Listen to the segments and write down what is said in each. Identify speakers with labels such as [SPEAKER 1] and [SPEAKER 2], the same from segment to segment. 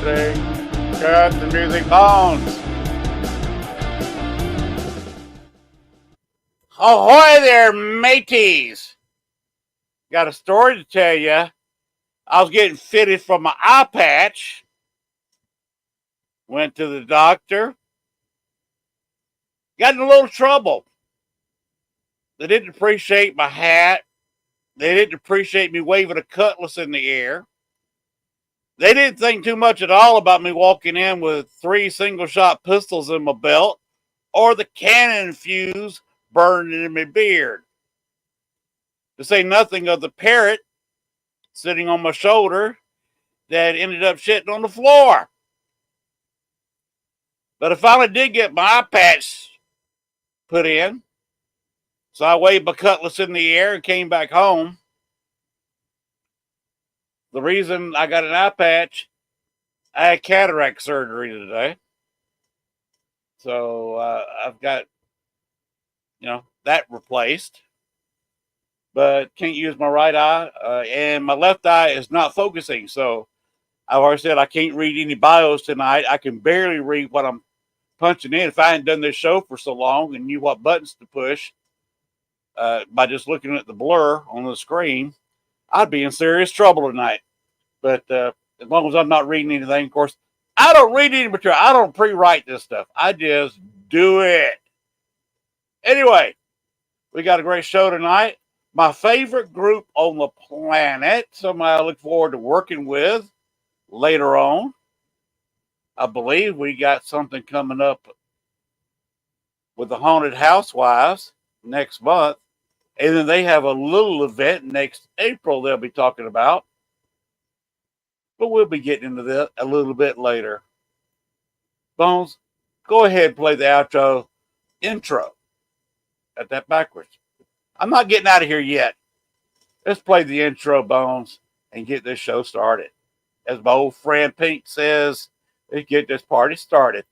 [SPEAKER 1] music. Cut the music, Bones. Ahoy there, mateys. Got a story to tell you. I was getting fitted for my eye patch. Went to the doctor. Got in a little trouble. They didn't appreciate my hat. They didn't appreciate me waving a cutlass in the air. They didn't think too much at all about me walking in with 3 single-shot pistols in my belt or the cannon fuse burning in my beard. To say nothing of the parrot sitting on my shoulder that ended up shitting on the floor. But I finally did get my eye patch put in. So I waved my cutlass in the air and came back home. The reason I got an eye patch, I had cataract surgery today. So I've got, that replaced. But can't use my right eye. And my left eye is not focusing. So I've already said I can't read any bios tonight. I can barely read what I'm punching in. If I hadn't done this show for so long and knew what buttons to push by just looking at the blur on the screen, I'd be in serious trouble tonight. But as long as I'm not reading anything, of course, I don't read any material. I don't pre-write this stuff. I just do it. Anyway, we got a great show tonight. My favorite group on the planet, somebody I look forward to working with later on. I believe we got something coming up with the Haunted Housewives next month. And then they have a little event next April they'll be talking about. But we'll be getting into that a little bit later. Bones, go ahead and play the intro. Got that backwards. I'm not getting out of here yet. Let's play the intro, Bones, and get this show started. As my old friend Pink says, let's get this party started.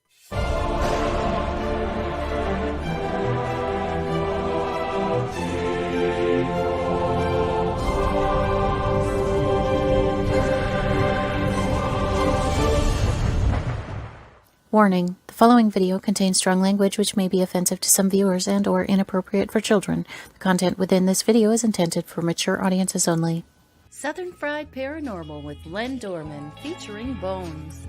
[SPEAKER 2] Warning, the following video contains strong language which may be offensive to some viewers and or inappropriate for children. The content within this video is intended for mature audiences only.
[SPEAKER 3] Southern Fried Paranormal with Len Dorman featuring Bones.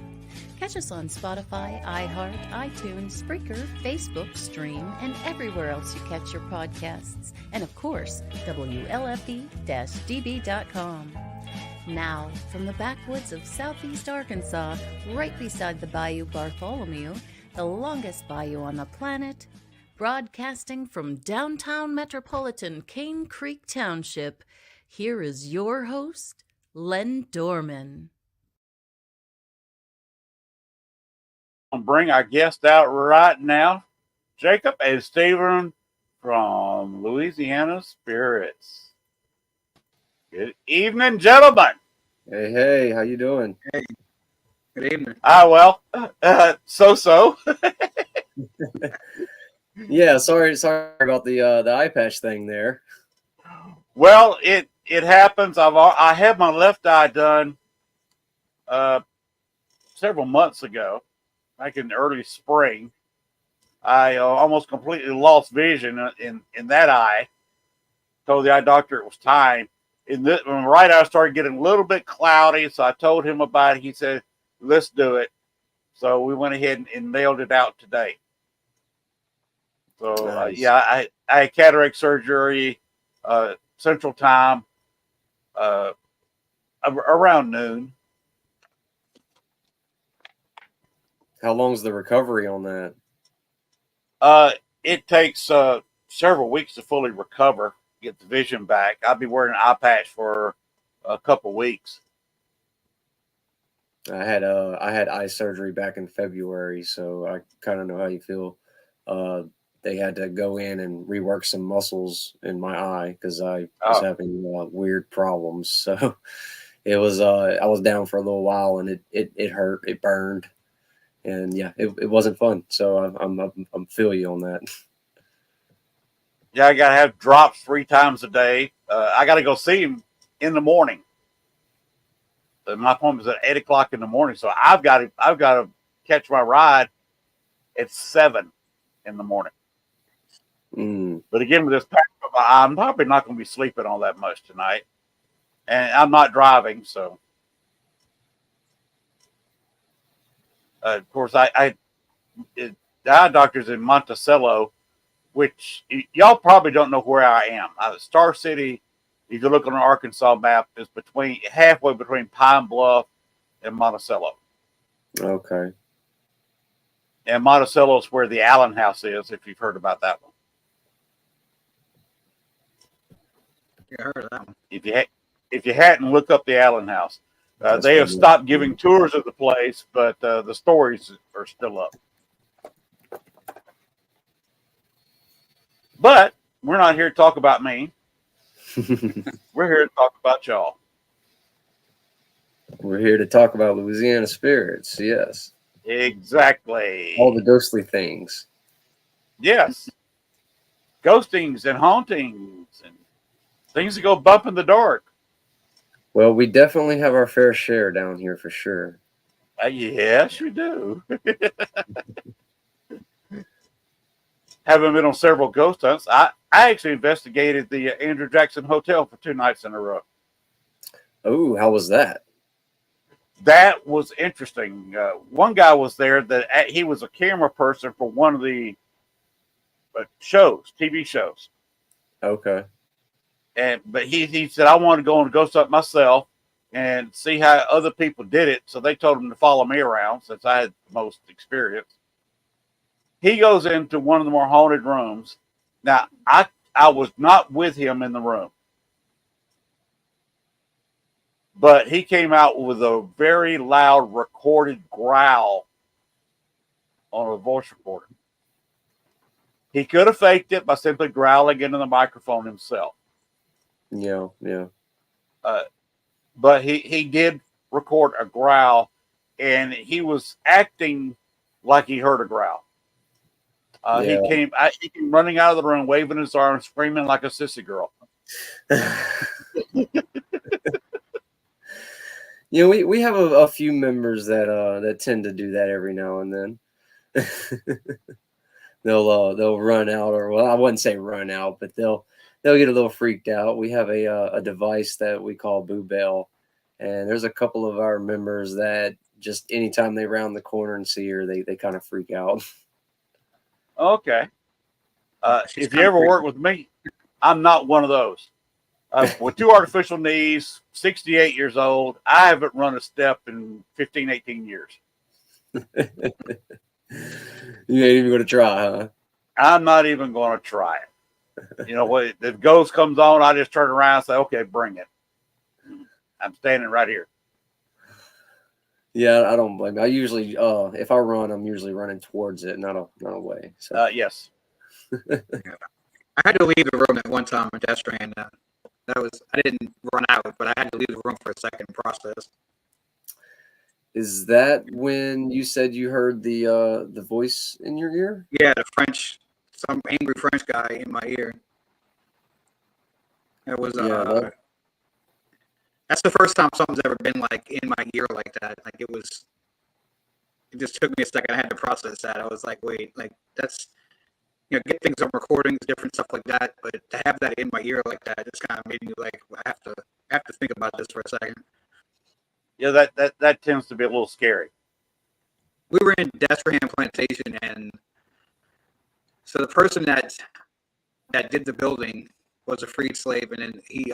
[SPEAKER 3] Catch us on Spotify, iHeart, iTunes, Spreaker, Facebook, Stream, and everywhere else you catch your podcasts. And of course, WLFE-DB.com. Now, from the backwoods of southeast Arkansas, right beside the Bayou Bartholomew, the longest bayou on the planet, broadcasting from downtown metropolitan Cane Creek Township, here is your host, Len Dorman.
[SPEAKER 1] I'll bring our guest out right now, Jacob and Stephen from Louisiana Spirits. Good evening, gentlemen.
[SPEAKER 4] Hey, how you doing?
[SPEAKER 5] Hey, good evening.
[SPEAKER 1] Well, so.
[SPEAKER 4] Yeah, sorry about the eye patch thing there.
[SPEAKER 1] Well, it happens. I had my left eye done several months ago, back in the early spring. I almost completely lost vision in that eye. Told the eye doctor it was time. When the right eye started getting a little bit cloudy, so I told him about it. He said, let's do it. So we went ahead and nailed it out today. So,
[SPEAKER 4] Nice.
[SPEAKER 1] I had cataract surgery Central Time around noon.
[SPEAKER 4] How long's the recovery on that?
[SPEAKER 1] It takes several weeks to fully recover, get the vision back. I'll be wearing an eye patch for a couple weeks.
[SPEAKER 4] I had eye surgery back in February, so I kind of know how you feel. They had to go in and rework some muscles in my eye because I was having weird problems. So it was I was down for a little while, and it hurt, it burned, and yeah, it wasn't fun. So I'm feel you on that.
[SPEAKER 1] Yeah, I gotta have drops 3 times a day. I gotta go see him in the morning. My appointment's at 8:00 in the morning, so I've got to catch my ride at 7 in the morning. But again, with this pack, I'm probably not going to be sleeping all that much tonight, and I'm not driving, so. Of course, the eye doctor's in Monticello, which y'all probably don't know where I am. Star City, if you look on an Arkansas map, is halfway between Pine Bluff and Monticello.
[SPEAKER 4] Okay.
[SPEAKER 1] And Monticello is where the Allen House is, if you've heard about that one.
[SPEAKER 5] Yeah, I heard of that one.
[SPEAKER 1] If you hadn't, look up the Allen House. They have stopped giving tours of the place, but the stories are still up. But we're not here to talk about me. We're here to talk about y'all.
[SPEAKER 4] We're here to talk about Louisiana spirits. Yes.
[SPEAKER 1] Exactly.
[SPEAKER 4] All the ghostly things.
[SPEAKER 1] Yes. Ghostings and hauntings and things that go bump in the dark.
[SPEAKER 4] Well, we definitely have our fair share down here for sure.
[SPEAKER 1] Yes, we do. Having been on several ghost hunts, I actually investigated the Andrew Jackson Hotel for 2 nights in a row.
[SPEAKER 4] Oh, how was that?
[SPEAKER 1] That was interesting. One guy was there that he was a camera person for one of the TV shows.
[SPEAKER 4] Okay.
[SPEAKER 1] But he said, I want to go on a ghost hunt myself and see how other people did it. So they told him to follow me around since I had the most experience. He goes into one of the more haunted rooms. Now, I was not with him in the room. But he came out with a very loud recorded growl on a voice recorder. He could have faked it by simply growling into the microphone himself.
[SPEAKER 4] Yeah.
[SPEAKER 1] But he did record a growl, and he was acting like he heard a growl. He came running out of the room, waving his arms, screaming like a sissy girl.
[SPEAKER 4] You know, we have a few members that tend to do that every now and then. They'll run out, or well, I wouldn't say run out, but they'll get a little freaked out. We have a device that we call Boo Bell, and there's a couple of our members that just anytime they round the corner and see her, they kind of freak out.
[SPEAKER 1] Okay. If you ever work with me, I'm not one of those. With 2 artificial knees, 68 years old, I haven't run a step in 15, 18 years.
[SPEAKER 4] You ain't even going to try, huh?
[SPEAKER 1] I'm not even going to try it. You know what? If the ghost comes on, I just turn around and say, okay, bring it. I'm standing right here.
[SPEAKER 4] Yeah, I don't blame you. I usually, if I run, I'm usually running towards it, not away. So.
[SPEAKER 1] Yes.
[SPEAKER 5] I had to leave the room at one time when Jess ran. I didn't run out, but I had to leave the room for a second process.
[SPEAKER 4] Is that when you said you heard the voice in your ear?
[SPEAKER 5] Yeah, some angry French guy in my ear. It was that's the first time something's ever been like in my ear like that. Like it just took me a second. I had to process that. I was like, wait, like that's, get things on recordings, different stuff like that. But to have that in my ear like that just kind of made me like, I have to think about this for a second.
[SPEAKER 1] Yeah, that tends to be a little scary.
[SPEAKER 5] We were in Destrehan Plantation, and so the person that did the building was a freed slave, and then he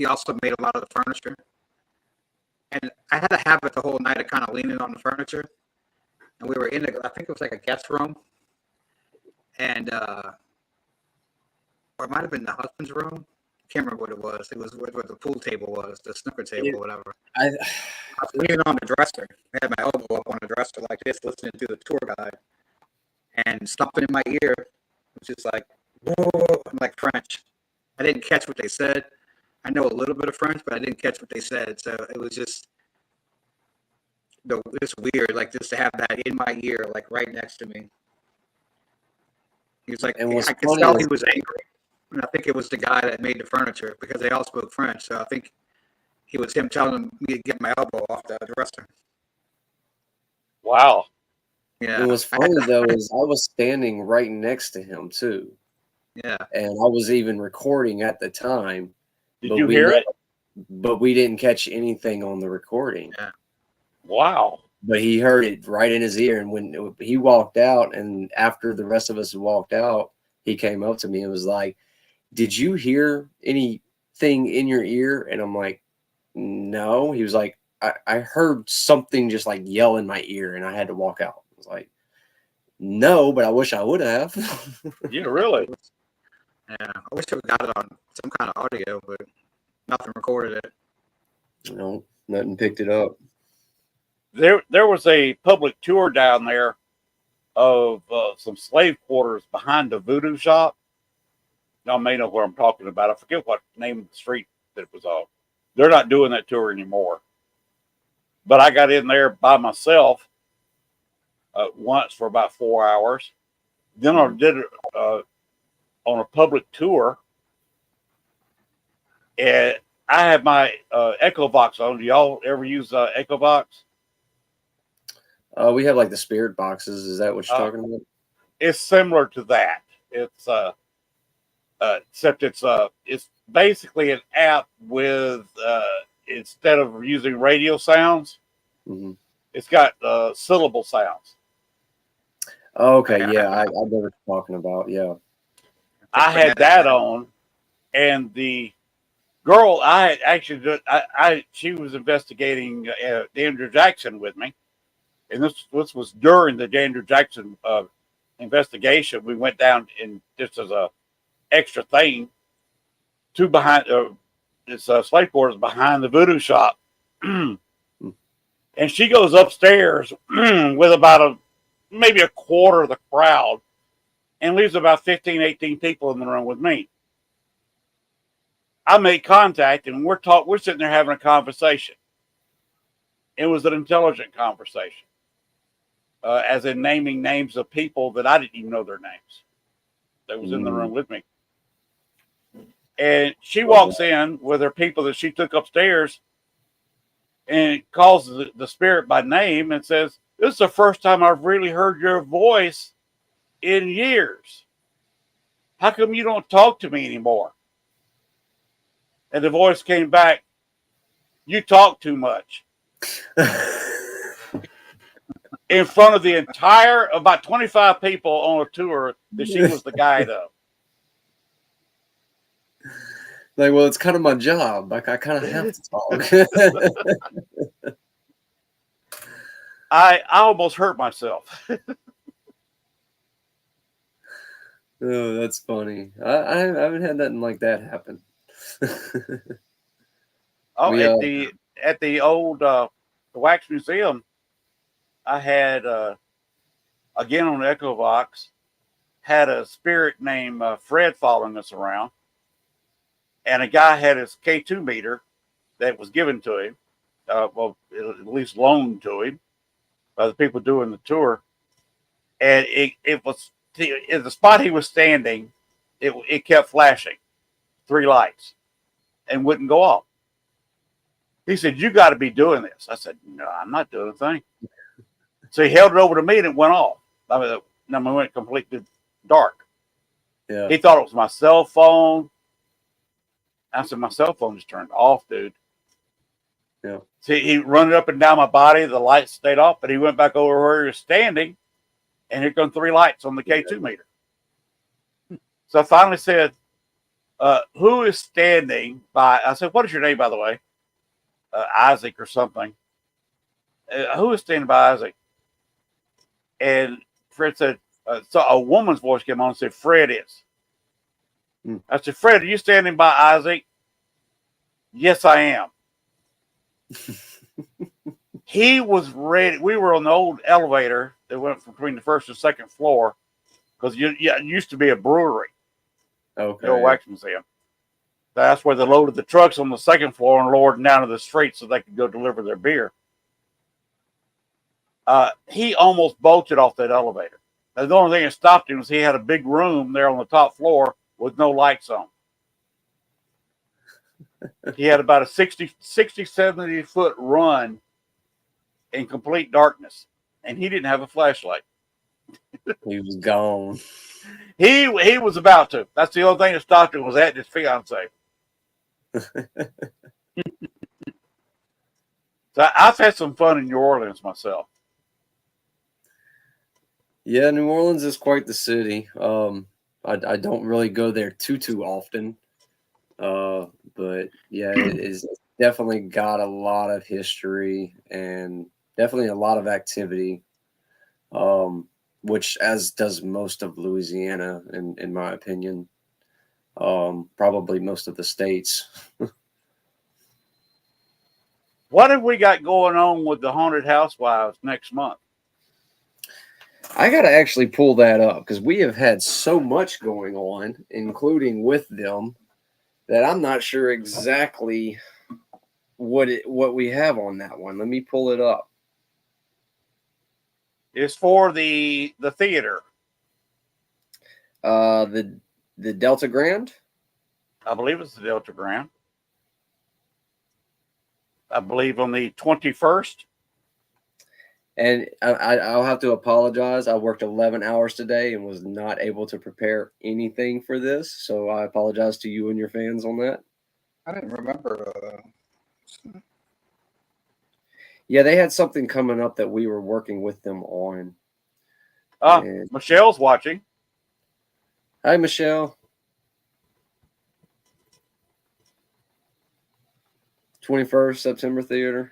[SPEAKER 5] also made a lot of the furniture. And I had a habit the whole night of kind of leaning on the furniture. And we were I think it was like a guest room. And, or it might have been the husband's room. I can't remember what it was. It was where the pool table was, the snooker table, whatever. I was leaning on the dresser. I had my elbow up on the dresser like this, listening to the tour guide. And something in my ear was just like, whoa, I'm like French. I didn't catch what they said. I know a little bit of French, but I didn't catch what they said. So it was just weird, like just to have that in my ear, like right next to me. He was like, I could tell he was angry. And I think it was the guy that made the furniture because they all spoke French. So I think he was him telling me to get my elbow off the dresser.
[SPEAKER 1] Wow.
[SPEAKER 5] Yeah.
[SPEAKER 4] And what's funny though is I was standing right next to him too.
[SPEAKER 5] Yeah.
[SPEAKER 4] And I was even recording at the time.
[SPEAKER 1] Did you hear it?
[SPEAKER 4] But we didn't catch anything on the recording.
[SPEAKER 5] Yeah.
[SPEAKER 1] Wow.
[SPEAKER 4] But he heard it right in his ear. And when he walked out, and after the rest of us walked out, he came up to me and was like, "Did you hear anything in your ear?" And I'm like, "No." He was like, I heard something just like yell in my ear, and I had to walk out. I was like, "No, but I wish I would have."
[SPEAKER 1] Yeah, really?
[SPEAKER 5] Yeah. I wish I got it on some kind of audio, but nothing recorded it.
[SPEAKER 4] No, nothing picked it up.
[SPEAKER 1] There was a public tour down there of some slave quarters behind the voodoo shop. Y'all may know what I'm talking about. I forget what name of the street that it was on. They're not doing that tour anymore. But I got in there by myself once for about 4 hours. Then I did it on a public tour. And I have my Echovox on. Do y'all ever use Echovox?
[SPEAKER 4] We have like the spirit boxes. Is that what you're talking about?
[SPEAKER 1] It's similar to that. It's except it's basically an app with instead of using radio sounds, it's got syllable sounds.
[SPEAKER 4] Okay, yeah, I know what you're talking about. Yeah,
[SPEAKER 1] I had that on, and the girl I had actually did, she was investigating Andrew Jackson with me. And this was during the Andrew Jackson investigation. We went down and just as a extra thing to behind this slave quarters behind the voodoo shop, and she goes upstairs with about maybe a quarter of the crowd, and leaves about 15, 18 people in the room with me. I made contact, and we're sitting there having a conversation. It was an intelligent conversation. As in naming names of people that I didn't even know their names. That was in the room with me. And she walks in with her people that she took upstairs and calls the spirit by name and says, "This is the first time I've really heard your voice in years. How come you don't talk to me anymore?" And the voice came back, "You talk too much." In front of the entire, about 25 people on a tour that she was the guide of.
[SPEAKER 4] Like, well, it's kind of my job. Like, I kind of have to talk.
[SPEAKER 1] I almost hurt myself.
[SPEAKER 4] Oh, that's funny. I haven't had nothing like that happen.
[SPEAKER 1] At the old the Wax Museum, I had, again on the Echovox, had a spirit named Fred following us around. And a guy had his K2 meter that was given to him, well, at least loaned to him by the people doing the tour. And it was, in the spot he was standing, it kept flashing 3 lights and wouldn't go off. He said, "You got to be doing this." I said, "No, I'm not doing a thing." So he held it over to me and it went off. I mean, it went completely dark.
[SPEAKER 4] Yeah.
[SPEAKER 1] He thought it was my cell phone. I said, "My cell phone just turned off, dude."
[SPEAKER 4] Yeah.
[SPEAKER 1] See, he run it up and down my body. The lights stayed off, but he went back over where he was standing, and here come 3 lights on the K2 meter. So I finally said, "Who is standing by?" I said, "What is your name, by the way?" Isaac or something. Who is standing by Isaac? And Fred said, so a woman's voice came on and said, "Fred is." I said, "Fred, are you standing by Isaac?" "Yes, I am." He was ready. We were on the old elevator that went between the first and second floor because it used to be a brewery.
[SPEAKER 4] Okay.
[SPEAKER 1] The old Wax Museum. That's where they loaded the trucks on the second floor and lowered them down to the street so they could go deliver their beer. He almost bolted off that elevator. Now, the only thing that stopped him was he had a big room there on the top floor with no lights on. He had about a 60, 70 foot run in complete darkness, and he didn't have a flashlight.
[SPEAKER 4] He was gone.
[SPEAKER 1] He was about to. That's the only thing that stopped him was that his fiance. So I've had some fun in New Orleans myself.
[SPEAKER 4] Yeah, New Orleans is quite the city. I don't really go there too often. But yeah, it is definitely got a lot of history and definitely a lot of activity. Which as does most of Louisiana, in my opinion. Probably most of the states.
[SPEAKER 1] What have we got going on with the Haunted Housewives next month?
[SPEAKER 4] I got to actually pull that up because we have had so much going on, including with them, that I'm not sure exactly what we have on that one. Let me pull it up.
[SPEAKER 1] It's for the theater.
[SPEAKER 4] The Delta Grand.
[SPEAKER 1] I believe it's the Delta Grand. I believe on the 21st.
[SPEAKER 4] And I'll have to apologize. I worked 11 hours today and was not able to prepare anything for this. So I apologize to you and your fans on that.
[SPEAKER 5] I didn't remember.
[SPEAKER 4] Yeah, they had something coming up that we were working with them on. And
[SPEAKER 1] Michelle's watching.
[SPEAKER 4] Hi, Michelle. 21st September Theater.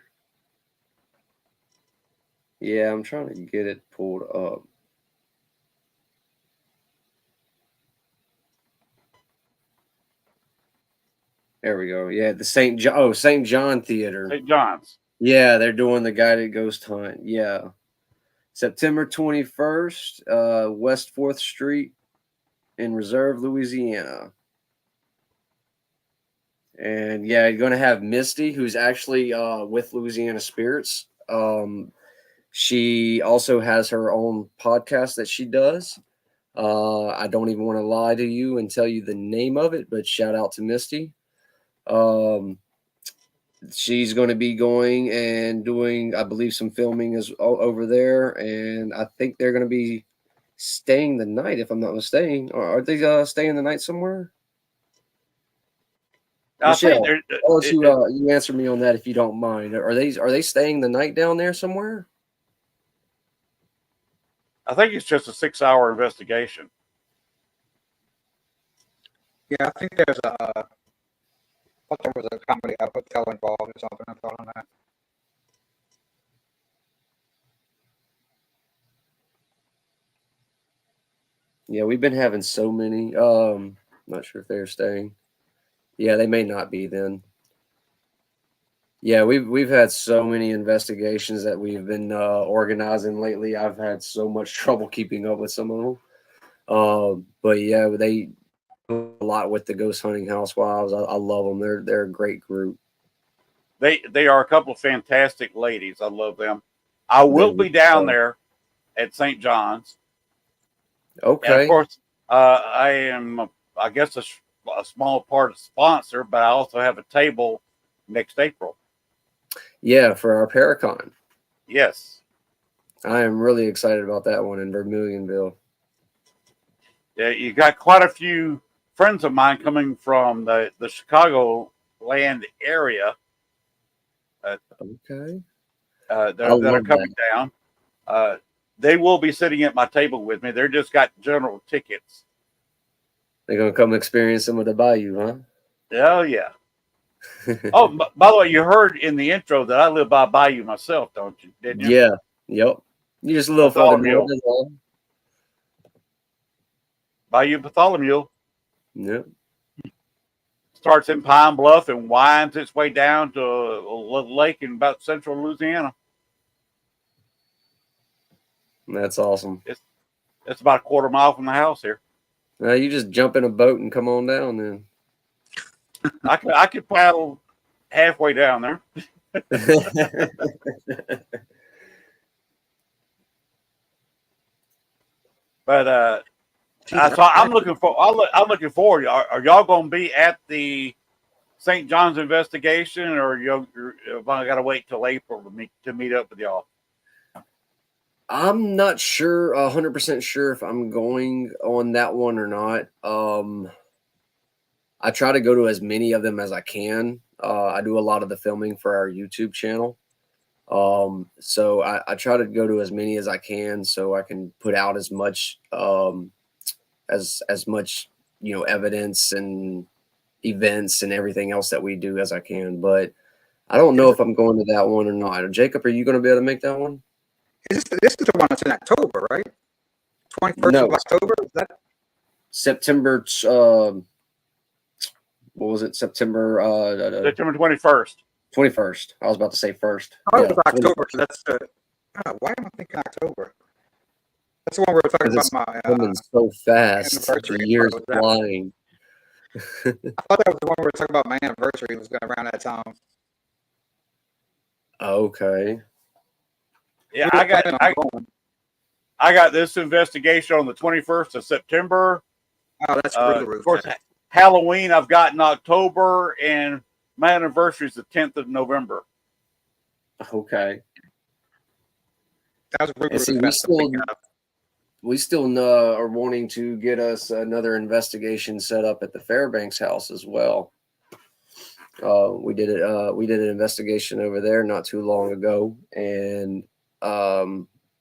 [SPEAKER 4] Yeah, I'm trying to get it pulled up. There we go. Yeah, the St. John Theater.
[SPEAKER 1] St. John's.
[SPEAKER 4] Yeah, they're doing the Guided Ghost Hunt. Yeah. September 21st, West 4th Street in Reserve, Louisiana. And yeah, you're going to have Misty, who's actually with Louisiana Spirits. She also has her own podcast that she does. I don't even want to lie to you and tell you the name of it, but shout out to Misty. She's going to be going and doing, I believe, some filming over there, and I think they're going to be staying the night, if I'm not mistaken. Or are they staying the night somewhere? Michelle, you answer me on that if you don't mind. Are they staying the night down there somewhere?
[SPEAKER 1] I think it's just a 6-hour investigation.
[SPEAKER 5] Yeah, I think there's a. I thought there was a comedy hotel involved or something. I thought on that.
[SPEAKER 4] Yeah, we've been having so many. Not sure if they're staying. Yeah, they may not be then. Yeah, we've had so many investigations that we've been organizing lately. I've had so much trouble keeping up with some of them. But yeah, they do a lot with the Ghost Hunting Housewives. I love them. They're a great group.
[SPEAKER 1] They are a couple of fantastic ladies. I love them. I will be down there at St. John's.
[SPEAKER 4] Okay.
[SPEAKER 1] And of course, I am, I guess, a small part of sponsor, but I also have a table next April.
[SPEAKER 4] Yeah, for our Paracon.
[SPEAKER 1] Yes.
[SPEAKER 4] I am really excited about that one in Vermilionville.
[SPEAKER 1] Yeah, you got quite a few friends of mine coming from the Chicago land area.
[SPEAKER 4] Okay.
[SPEAKER 1] That are coming down. They will be sitting at my table with me. They're just got general tickets.
[SPEAKER 4] They're going to come experience some of the Bayou, huh?
[SPEAKER 1] Oh, yeah. Oh, by the way, you heard in the intro that I live by Bayou myself, don't you? Didn't you?
[SPEAKER 4] Yeah. Yep. You're just a little further north as well.
[SPEAKER 1] Bayou Bartholomew.
[SPEAKER 4] Yep.
[SPEAKER 1] Starts in Pine Bluff and winds its way down to a lake in about central Louisiana.
[SPEAKER 4] That's awesome.
[SPEAKER 1] It's about a quarter mile from the house here.
[SPEAKER 4] You just jump in a boat and come on down then.
[SPEAKER 1] I could paddle halfway down there. But so I'm looking forward. Are y'all going to be at the St. John's investigation, or have I got to wait till April to meet up with y'all?
[SPEAKER 4] I'm not sure, 100% sure if I'm going on that one or not. I try to go to as many of them as I can. I do a lot of the filming for our YouTube channel. So I try to go to as many as I can so I can put out as much as much, evidence and events and everything else that we do as I can. But I don't know if I'm going to that one or not. Jacob, are you going to be able to make that one?
[SPEAKER 5] This is the one that's in October, right? 21st of October? Is that
[SPEAKER 4] September? What was it? September
[SPEAKER 1] 21st.
[SPEAKER 4] 21st. I was about to say first.
[SPEAKER 5] Oh, yeah, October. That's the. Why am I thinking October? That's the one we were talking about. My
[SPEAKER 4] coming so fast. The year's flying.
[SPEAKER 5] I thought that was the one we were talking about. My anniversary was going around that time.
[SPEAKER 4] Okay.
[SPEAKER 1] Yeah, I got this investigation on the 21st of September.
[SPEAKER 5] Oh, that's really
[SPEAKER 1] of course, Halloween I've got in October, and my anniversary is the 10th of November.
[SPEAKER 4] Okay.
[SPEAKER 5] That was
[SPEAKER 4] we still are wanting to get us another investigation set up at the Fairbanks house as well. We did an investigation over there not too long ago, and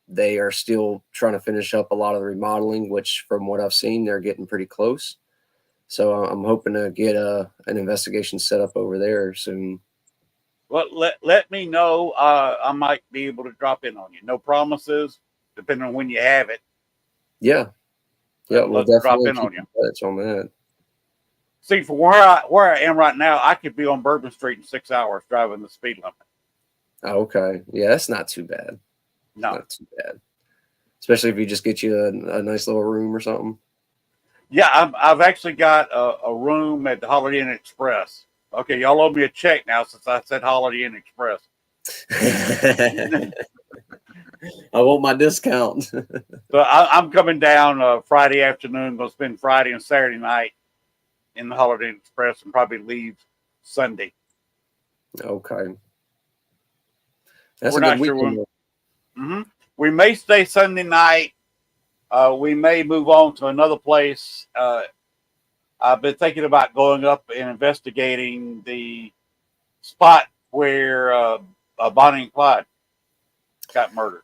[SPEAKER 4] they are still trying to finish up a lot of the remodeling, which from what I've seen, they're getting pretty close. So I'm hoping to get an investigation set up over there soon.
[SPEAKER 1] Well, let me know. I might be able to drop in on you. No promises, depending on when you have it.
[SPEAKER 4] Yeah. Yeah, we'll
[SPEAKER 1] definitely
[SPEAKER 4] drop
[SPEAKER 1] in on you.
[SPEAKER 4] On that.
[SPEAKER 1] See, for where I am right now, I could be on Bourbon Street in 6 hours driving the speed limit.
[SPEAKER 4] Okay. Yeah, that's not too bad.
[SPEAKER 1] No.
[SPEAKER 4] Not too bad. Especially if you just get you a nice little room or something.
[SPEAKER 1] Yeah, I've actually got a room at the Holiday Inn Express. Okay, y'all owe me a check now since I said Holiday Inn Express.
[SPEAKER 4] I want my discount.
[SPEAKER 1] So I'm coming down Friday afternoon. Going to spend Friday and Saturday night in the Holiday Inn Express and probably leave Sunday.
[SPEAKER 4] Okay. That's
[SPEAKER 1] We're
[SPEAKER 4] a good
[SPEAKER 1] not sure
[SPEAKER 4] weekend.
[SPEAKER 1] Mm-hmm. We may stay Sunday night. We may move on to another place. I've been thinking about going up and investigating the spot where Bonnie and Clyde got murdered.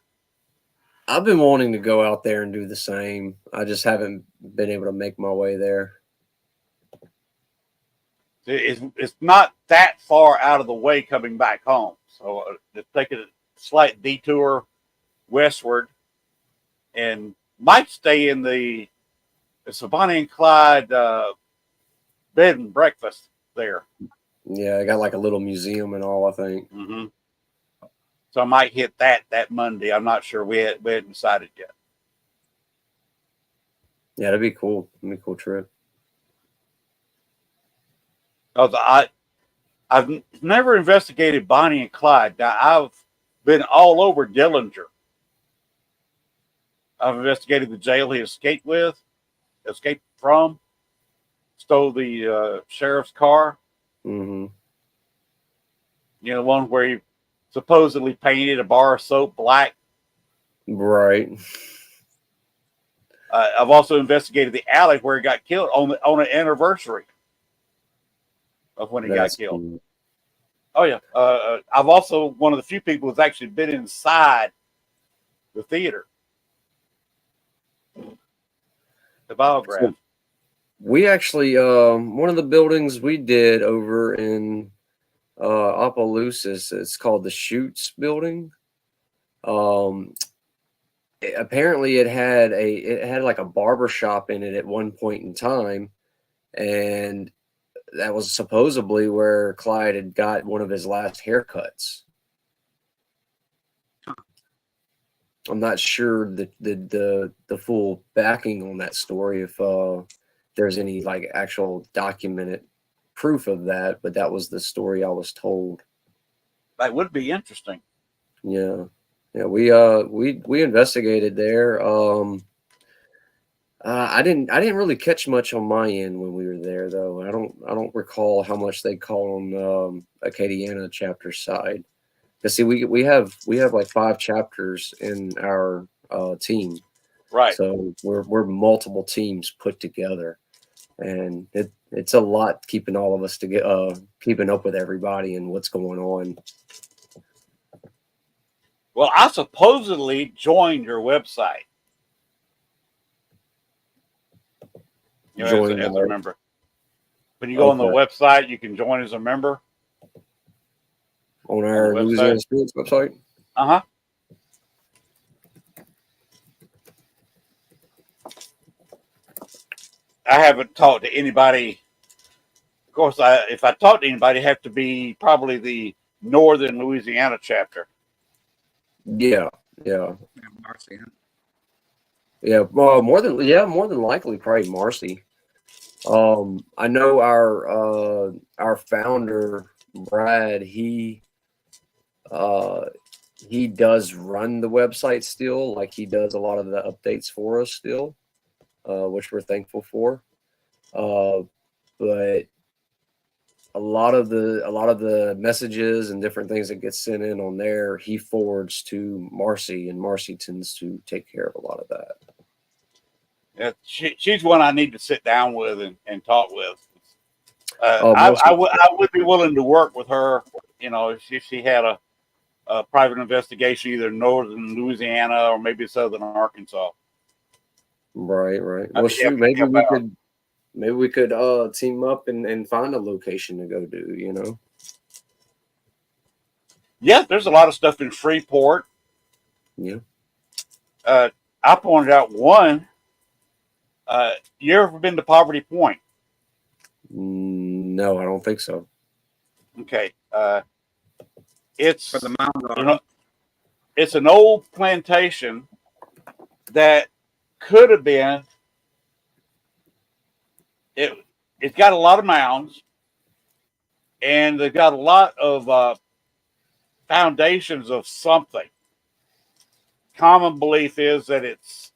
[SPEAKER 4] I've been wanting to go out there and do the same. I just haven't been able to make my way there.
[SPEAKER 1] It's not that far out of the way coming back home. So just taking a slight detour westward and might stay in it's a Bonnie and Clyde bed and breakfast there.
[SPEAKER 4] Yeah, I got like a little museum and all, I think.
[SPEAKER 1] Mm-hmm. So I might hit that Monday. I'm not sure. We hadn't decided yet.
[SPEAKER 4] Yeah, that'd be cool. That'd be a cool trip.
[SPEAKER 1] I've never investigated Bonnie and Clyde. Now, I've been all over Dillinger. I've investigated the jail he escaped from, stole the sheriff's car.
[SPEAKER 4] Mm-hmm.
[SPEAKER 1] You know, the one where he supposedly painted a bar of soap black.
[SPEAKER 4] Right.
[SPEAKER 1] I've also investigated the alley where he got killed on an anniversary of when he got killed. Cool. Oh, yeah. I've also one of the few people who's actually been inside the theater. The biograph.
[SPEAKER 4] So we actually, one of the buildings we did over in Opelousas, it's called the Chutes building. Apparently it had like a barber shop in it at one point in time, and that was supposedly where Clyde had got one of his last haircuts. I'm not sure the full backing on that story, if there's any like actual documented proof of that, but that was the story I was told.
[SPEAKER 1] That would be interesting.
[SPEAKER 4] Yeah. Yeah, we investigated there. I didn't really catch much on my end when we were there, though. I don't recall how much they call on Acadiana chapter side. Because see, we have like 5 chapters in our team,
[SPEAKER 1] Right.
[SPEAKER 4] so we're multiple teams put together, and it's a lot keeping all of us to get keeping up with everybody and what's going on.
[SPEAKER 1] Well, I supposedly joined your website. You know, as a member. When you go on the website, you can join as a member.
[SPEAKER 4] On our Louisiana Spirits website?
[SPEAKER 1] Uh-huh. I haven't talked to anybody. Of course, if I talk to anybody, it'd have to be probably the Northern Louisiana chapter.
[SPEAKER 4] Yeah.
[SPEAKER 5] Marcy.
[SPEAKER 4] Yeah, more than likely, probably Marcy. I know our founder Brad. He does run the website still. Like, he does a lot of the updates for us still, which we're thankful for. But a lot of the messages and different things that get sent in on there, he forwards to Marcy, and Marcy tends to take care of a lot of that.
[SPEAKER 1] Yeah, she's one I need to sit down with and talk with. I would be willing to work with her, you know, if she had a private investigation, either Northern Louisiana or maybe Southern Arkansas.
[SPEAKER 4] Right. Well, shoot, maybe we could team up and find a location to go do, you know?
[SPEAKER 1] Yeah, there's a lot of stuff in Freeport.
[SPEAKER 4] Yeah.
[SPEAKER 1] I pointed out one. You ever been to Poverty Point?
[SPEAKER 4] No, I don't think so.
[SPEAKER 1] Okay. It's
[SPEAKER 5] For the mountain,
[SPEAKER 1] you know, it's an old plantation that could have been. It's got a lot of mounds, and they've got a lot of foundations of something. Common belief is that it's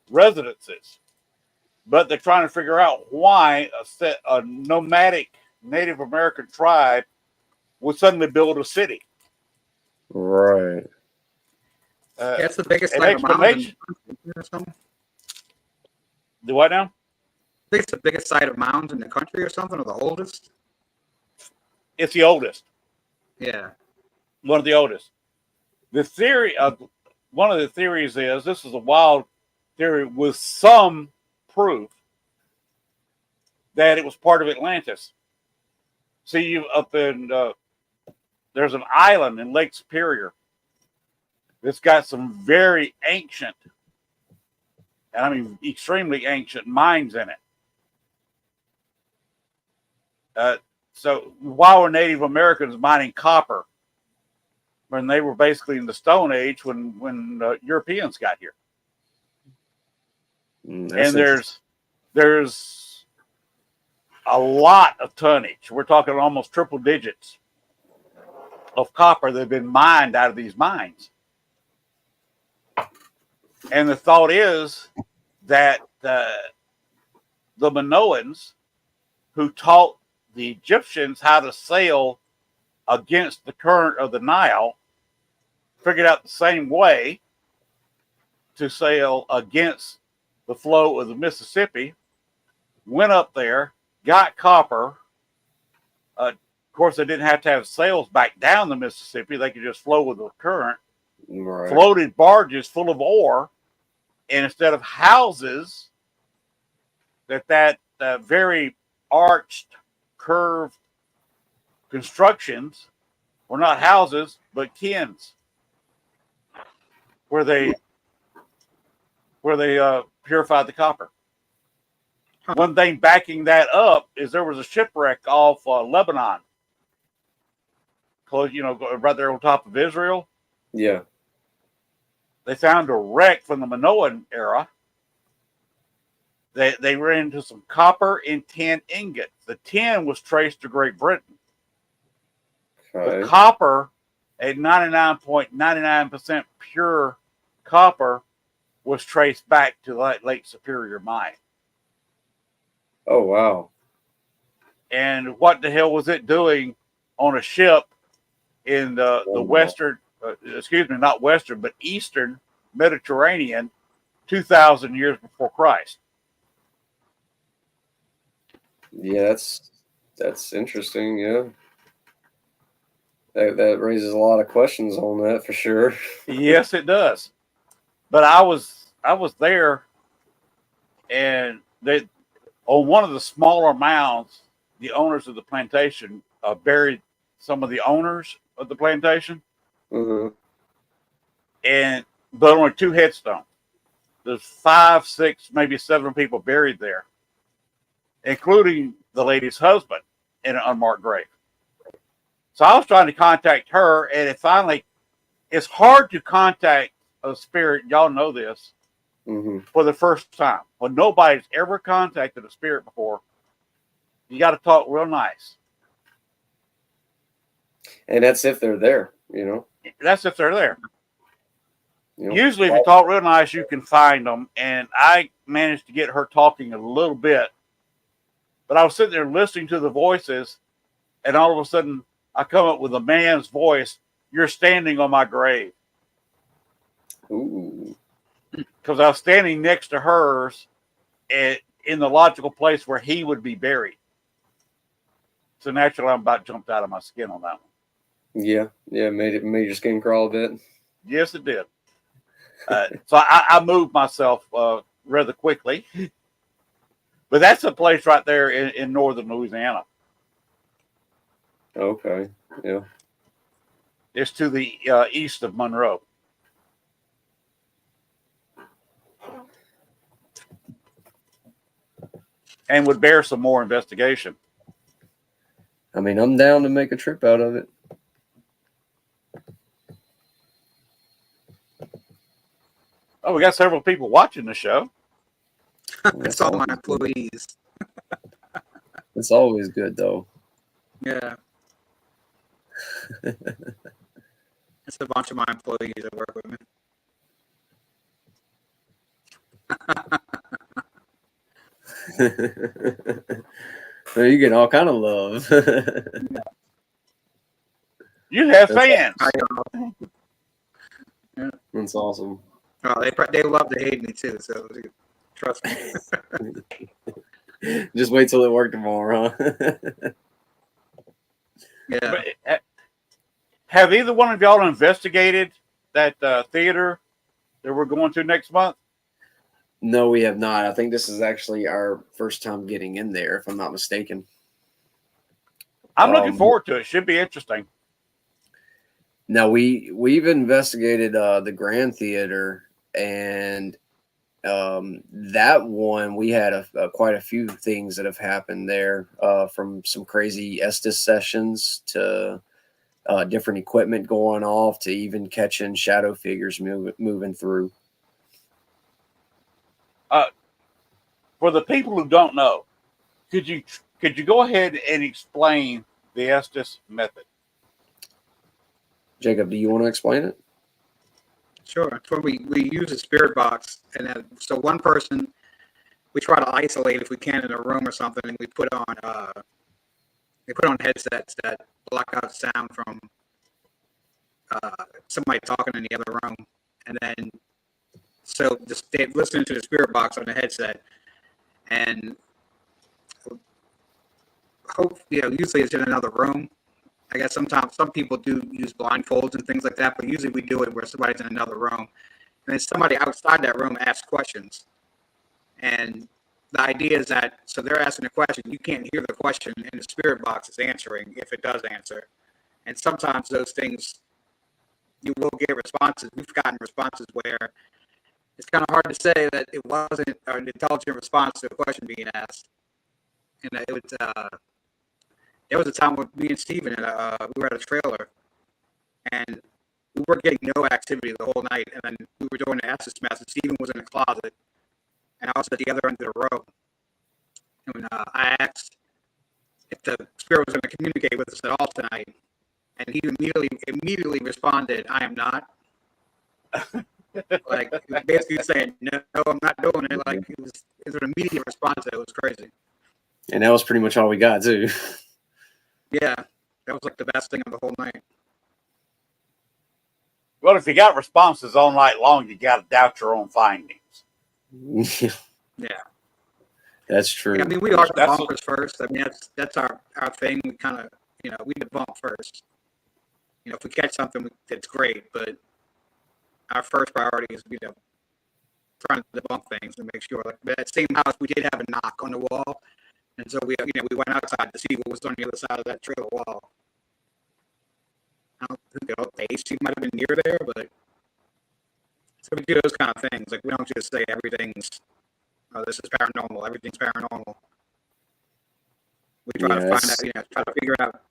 [SPEAKER 1] residences, but they're trying to figure out why a nomadic Native American tribe would suddenly build a city.
[SPEAKER 4] Right.
[SPEAKER 5] That's the biggest site of mountains or something.
[SPEAKER 1] The what now?
[SPEAKER 5] I think it's the biggest site of mounds in the country or something, or the oldest.
[SPEAKER 1] It's the oldest.
[SPEAKER 5] Yeah.
[SPEAKER 1] One of the oldest. The theory of one of the theories is, this is a wild theory with some proof, that it was part of Atlantis. See, you up in there's an island in Lake Superior that's got some very ancient, and I mean extremely ancient, mines in it. So why were Native Americans mining copper when they were basically in the Stone Age when Europeans got here? And there's a lot of tonnage. We're talking almost triple digits of copper that have been mined out of these mines. And the thought is that the Minoans, who taught the Egyptians how to sail against the current of the Nile, figured out the same way to sail against the flow of the Mississippi, went up there, got copper. Of course, they didn't have to have sails back down the Mississippi. They could just flow with the current.
[SPEAKER 4] Right.
[SPEAKER 1] Floated barges full of ore, and instead of houses, that very arched, curved constructions were not houses, but kins, where they purified the copper. One thing backing that up is there was a shipwreck off Lebanon, close, right there on top of Israel.
[SPEAKER 4] Yeah.
[SPEAKER 1] They found a wreck from the Minoan era. They ran into some copper and tin ingots. The tin was traced to Great Britain.
[SPEAKER 4] Okay.
[SPEAKER 1] The copper, at 99.99% pure copper, was traced back to Lake Superior Mine.
[SPEAKER 4] Oh, wow.
[SPEAKER 1] And what the hell was it doing on a ship in the western, not western, but eastern Mediterranean 2,000 years before Christ?
[SPEAKER 4] Yeah, that's interesting. Yeah, that raises a lot of questions on that for sure.
[SPEAKER 1] Yes, it does. But I was there, and they, on one of the smaller mounds, the owners of the plantation buried some of the owners of the plantation,
[SPEAKER 4] Mm-hmm.
[SPEAKER 1] but only 2 headstones. There's 5, 6, maybe 7 people buried there, including the lady's husband in an unmarked grave. So I was trying to contact her, and it's hard to contact a spirit. Y'all know this.
[SPEAKER 4] Mm-hmm.
[SPEAKER 1] For the first time, when nobody's ever contacted a spirit before, you got to talk real nice.
[SPEAKER 4] And that's if they're there,
[SPEAKER 1] That's if they're there.
[SPEAKER 4] You know?
[SPEAKER 1] Usually, if you talk real nice, you can find them. And I managed to get her talking a little bit. But I was sitting there listening to the voices, and all of a sudden, I come up with a man's voice. "You're standing on my grave."
[SPEAKER 4] Ooh.
[SPEAKER 1] Because I was standing next to hers in the logical place where he would be buried. So naturally, I'm about jumped out of my skin on that one.
[SPEAKER 4] Yeah, made your skin crawl a bit.
[SPEAKER 1] Yes, it did. So I moved myself rather quickly. But that's a place right there in northern Louisiana.
[SPEAKER 4] Okay, yeah.
[SPEAKER 1] It's to the east of Monroe. And would bear some more investigation.
[SPEAKER 4] I mean, I'm down to make a trip out of it.
[SPEAKER 1] Oh, we got several people watching the show.
[SPEAKER 5] It's all my employees.
[SPEAKER 4] It's always good, though.
[SPEAKER 5] Yeah. It's a bunch of my employees that work with me.
[SPEAKER 4] So you get all kind of love.
[SPEAKER 1] You have fans.
[SPEAKER 4] That's awesome.
[SPEAKER 5] Oh, they love to hate me too, so trust me.
[SPEAKER 4] Just wait till it worked tomorrow, huh?
[SPEAKER 5] Yeah.
[SPEAKER 1] But, have either one of y'all investigated that theater that we're going to next month?
[SPEAKER 4] No, we have not. I think this is actually our first time getting in there, if I'm not mistaken.
[SPEAKER 1] I'm looking forward to it. Should be interesting.
[SPEAKER 4] Now, we've investigated the Grand Theater, and that one, we had quite a few things that have happened there, from some crazy Estes sessions to different equipment going off to even catching shadow figures moving through.
[SPEAKER 1] For the people who don't know, could you go ahead and explain the Estes method?
[SPEAKER 4] Jacob, do you want to explain it?
[SPEAKER 5] Sure. It's when we use a spirit box, and then, so one person, we try to isolate if we can in a room or something, and we put on headsets that block out sound from somebody talking in the other room, and then so just they listen to the spirit box on the headset, and usually it's in another room. I guess sometimes some people do use blindfolds and things like that, but usually we do it where somebody's in another room. And then somebody outside that room asks questions. And the idea is that, so they're asking a question, you can't hear the question, and the spirit box is answering if it does answer. And sometimes those things, you will get responses. We've gotten responses where it's kind of hard to say that it wasn't an intelligent response to a question being asked. And it was, there was a time when me and Steven, we were at a trailer, and we were getting no activity the whole night. And then we were doing the Estes mess, and Steven was in the closet, and I was at the other end of the room. And when, I asked if the spirit was going to communicate with us at all tonight, and he immediately responded, "I am not." Like he was basically saying, "No, I'm not doing it." Like it was an immediate response. That was crazy.
[SPEAKER 4] And that was pretty much all we got too.
[SPEAKER 5] Yeah, that was like the best thing of the whole night.
[SPEAKER 1] Well, if you got responses all night long, you got to doubt your own findings.
[SPEAKER 5] Yeah,
[SPEAKER 4] That's true.
[SPEAKER 5] yeah, I mean, we are debunkers first. I mean, that's our thing. We kind of, we debunk first. If we catch something, that's great. But our first priority is, trying to debunk things and make sure. Like that same house, we did have a knock on the wall, and so we went outside to see what was on the other side of that trailer wall. I don't think the AC might have been near there, but so we do those kind of things. Like we don't just say everything's, oh, this is paranormal. Everything's paranormal. We try to find out, try to figure out,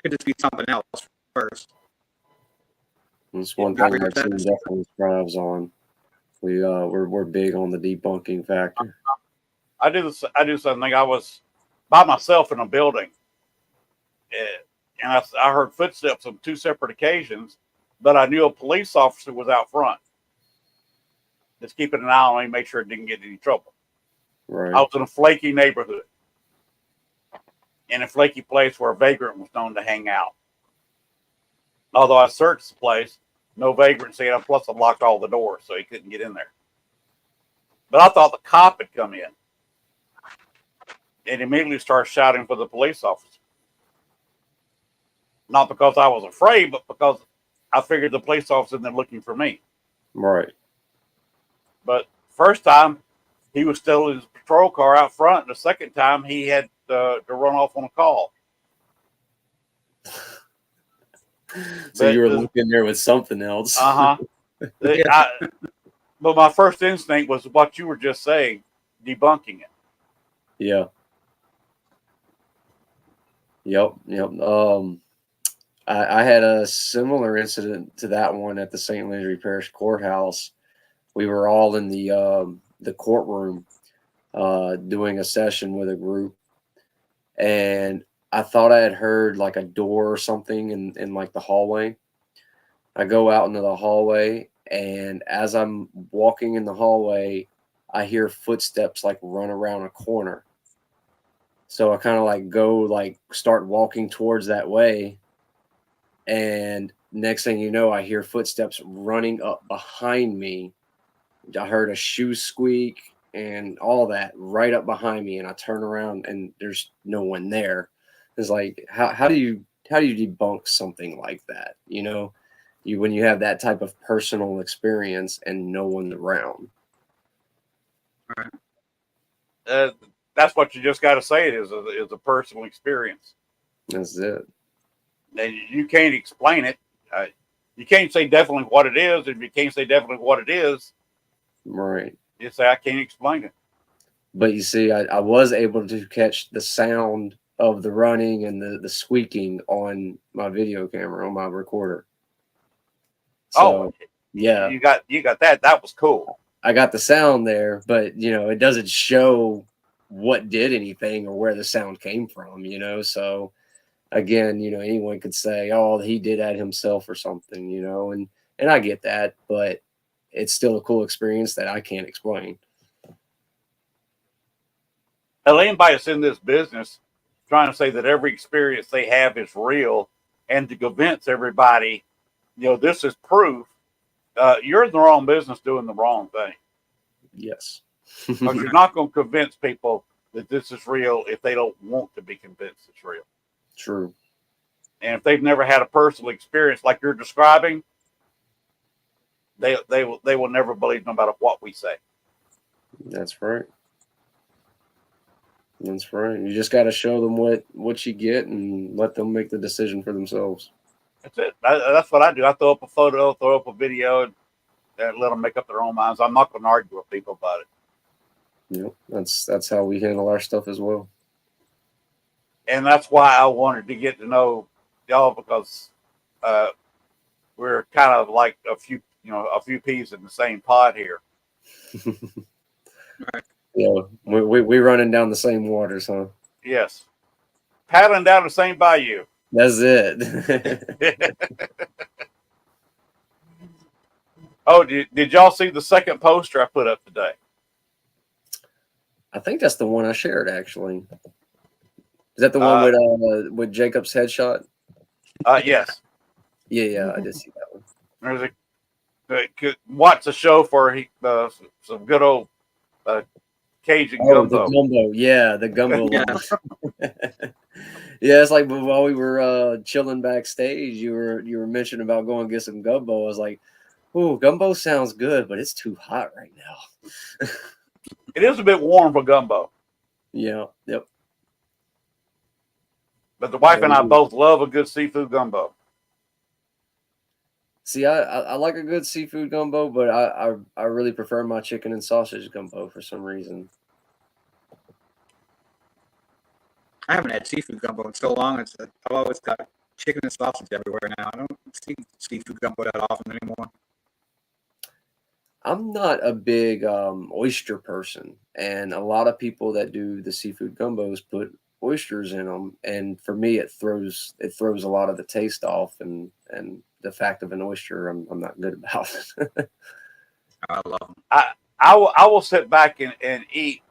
[SPEAKER 5] could this be something else first?
[SPEAKER 4] That's one thing our team definitely strives on. We're big on the debunking factor.
[SPEAKER 1] I do something. I was by myself in a building, and I heard footsteps on 2 separate occasions, but I knew a police officer was out front, just keeping an eye on me, make sure it didn't get any trouble.
[SPEAKER 4] Right.
[SPEAKER 1] I was in a flaky neighborhood, in a flaky place where a vagrant was known to hang out. Although I searched the place, no vagrancy, and plus I locked all the doors so he couldn't get in there. But I thought the cop had come in, and immediately started shouting for the police officer. Not because I was afraid, but because I figured the police officer was looking for me.
[SPEAKER 4] Right.
[SPEAKER 1] But first time, he was still in his patrol car out front. And the second time, he had to run off on a call.
[SPEAKER 4] So you were looking there with something else.
[SPEAKER 1] But my first instinct was what you were just saying, debunking it.
[SPEAKER 4] Yeah. Yep. I had a similar incident to that one at the St. Landry Parish Courthouse. We were all in the courtroom doing a session with a group, and I thought I had heard like a door or something in like the hallway. I go out into the hallway, and as I'm walking in the hallway, I hear footsteps like run around a corner. So I kind of like start walking towards that way. And next thing you know, I hear footsteps running up behind me. I heard a shoe squeak and all that right up behind me. And I turn around and there's no one there. It's like, how do you debunk something like that? When you have that type of personal experience and no one's around.
[SPEAKER 1] Right. That's what you just got to say. It is a personal experience.
[SPEAKER 4] That's it.
[SPEAKER 1] And you can't explain it. You can't say definitely what it is. If you can't say definitely what it is,
[SPEAKER 4] right?
[SPEAKER 1] You say I can't explain it.
[SPEAKER 4] But you see, I was able to catch the sound of the running and the squeaking on my video camera on my recorder. So, yeah,
[SPEAKER 1] you got that. That was cool.
[SPEAKER 4] I got the sound there, but it doesn't show what did anything or where the sound came from. So. Again, anyone could say, "Oh, he did that himself" or something, and I get that, but it's still a cool experience that I can't explain.
[SPEAKER 1] Anybody that's in this business trying to say that every experience they have is real, and to convince everybody, this is proof, you're in the wrong business doing the wrong thing.
[SPEAKER 4] Yes,
[SPEAKER 1] because you're not going to convince people that this is real if they don't want to be convinced it's real.
[SPEAKER 4] True.
[SPEAKER 1] And if they've never had a personal experience like you're describing, they will never believe no matter what we say.
[SPEAKER 4] That's right. That's right. You just got to show them what you get and let them make the decision for themselves.
[SPEAKER 1] That's it. That's what I do. I throw up a photo, throw up a video, and let them make up their own minds. I'm not going to argue with people about it.
[SPEAKER 4] Yep. That's how we handle our stuff as well.
[SPEAKER 1] And that's why I wanted to get to know y'all, because we're kind of like a few peas in the same pot here.
[SPEAKER 5] Right.
[SPEAKER 4] Yeah, we running down the same waters, huh?
[SPEAKER 1] Yes, paddling down the same bayou.
[SPEAKER 4] That's it.
[SPEAKER 1] Oh, did y'all see the second poster I put up today?
[SPEAKER 4] I think that's the one I shared, actually. Is that the one with Jacob's headshot?
[SPEAKER 1] Yes.
[SPEAKER 4] Yeah, I did see that one.
[SPEAKER 1] There's watch the show for some good old Cajun gumbo.
[SPEAKER 4] The gumbo. Yeah, the gumbo. Yeah, it's like while we were chilling backstage, you were mentioning about going to get some gumbo. I was like, "Ooh, gumbo sounds good, but it's too hot right now."
[SPEAKER 1] It is a bit warm for gumbo.
[SPEAKER 4] Yeah. Yep.
[SPEAKER 1] But the wife and I both love a good seafood gumbo.
[SPEAKER 4] See, I like a good seafood gumbo, but I really prefer my chicken and sausage gumbo for some reason.
[SPEAKER 5] I haven't had seafood gumbo in so long. I've always got chicken and sausage everywhere now. I don't see seafood gumbo that often anymore.
[SPEAKER 4] I'm not a big oyster person, and a lot of people that do the seafood gumbos put oysters in them, and for me, it throws a lot of the taste off, and the fact of an oyster, I'm not good about.
[SPEAKER 5] I love them.
[SPEAKER 1] I will sit back and eat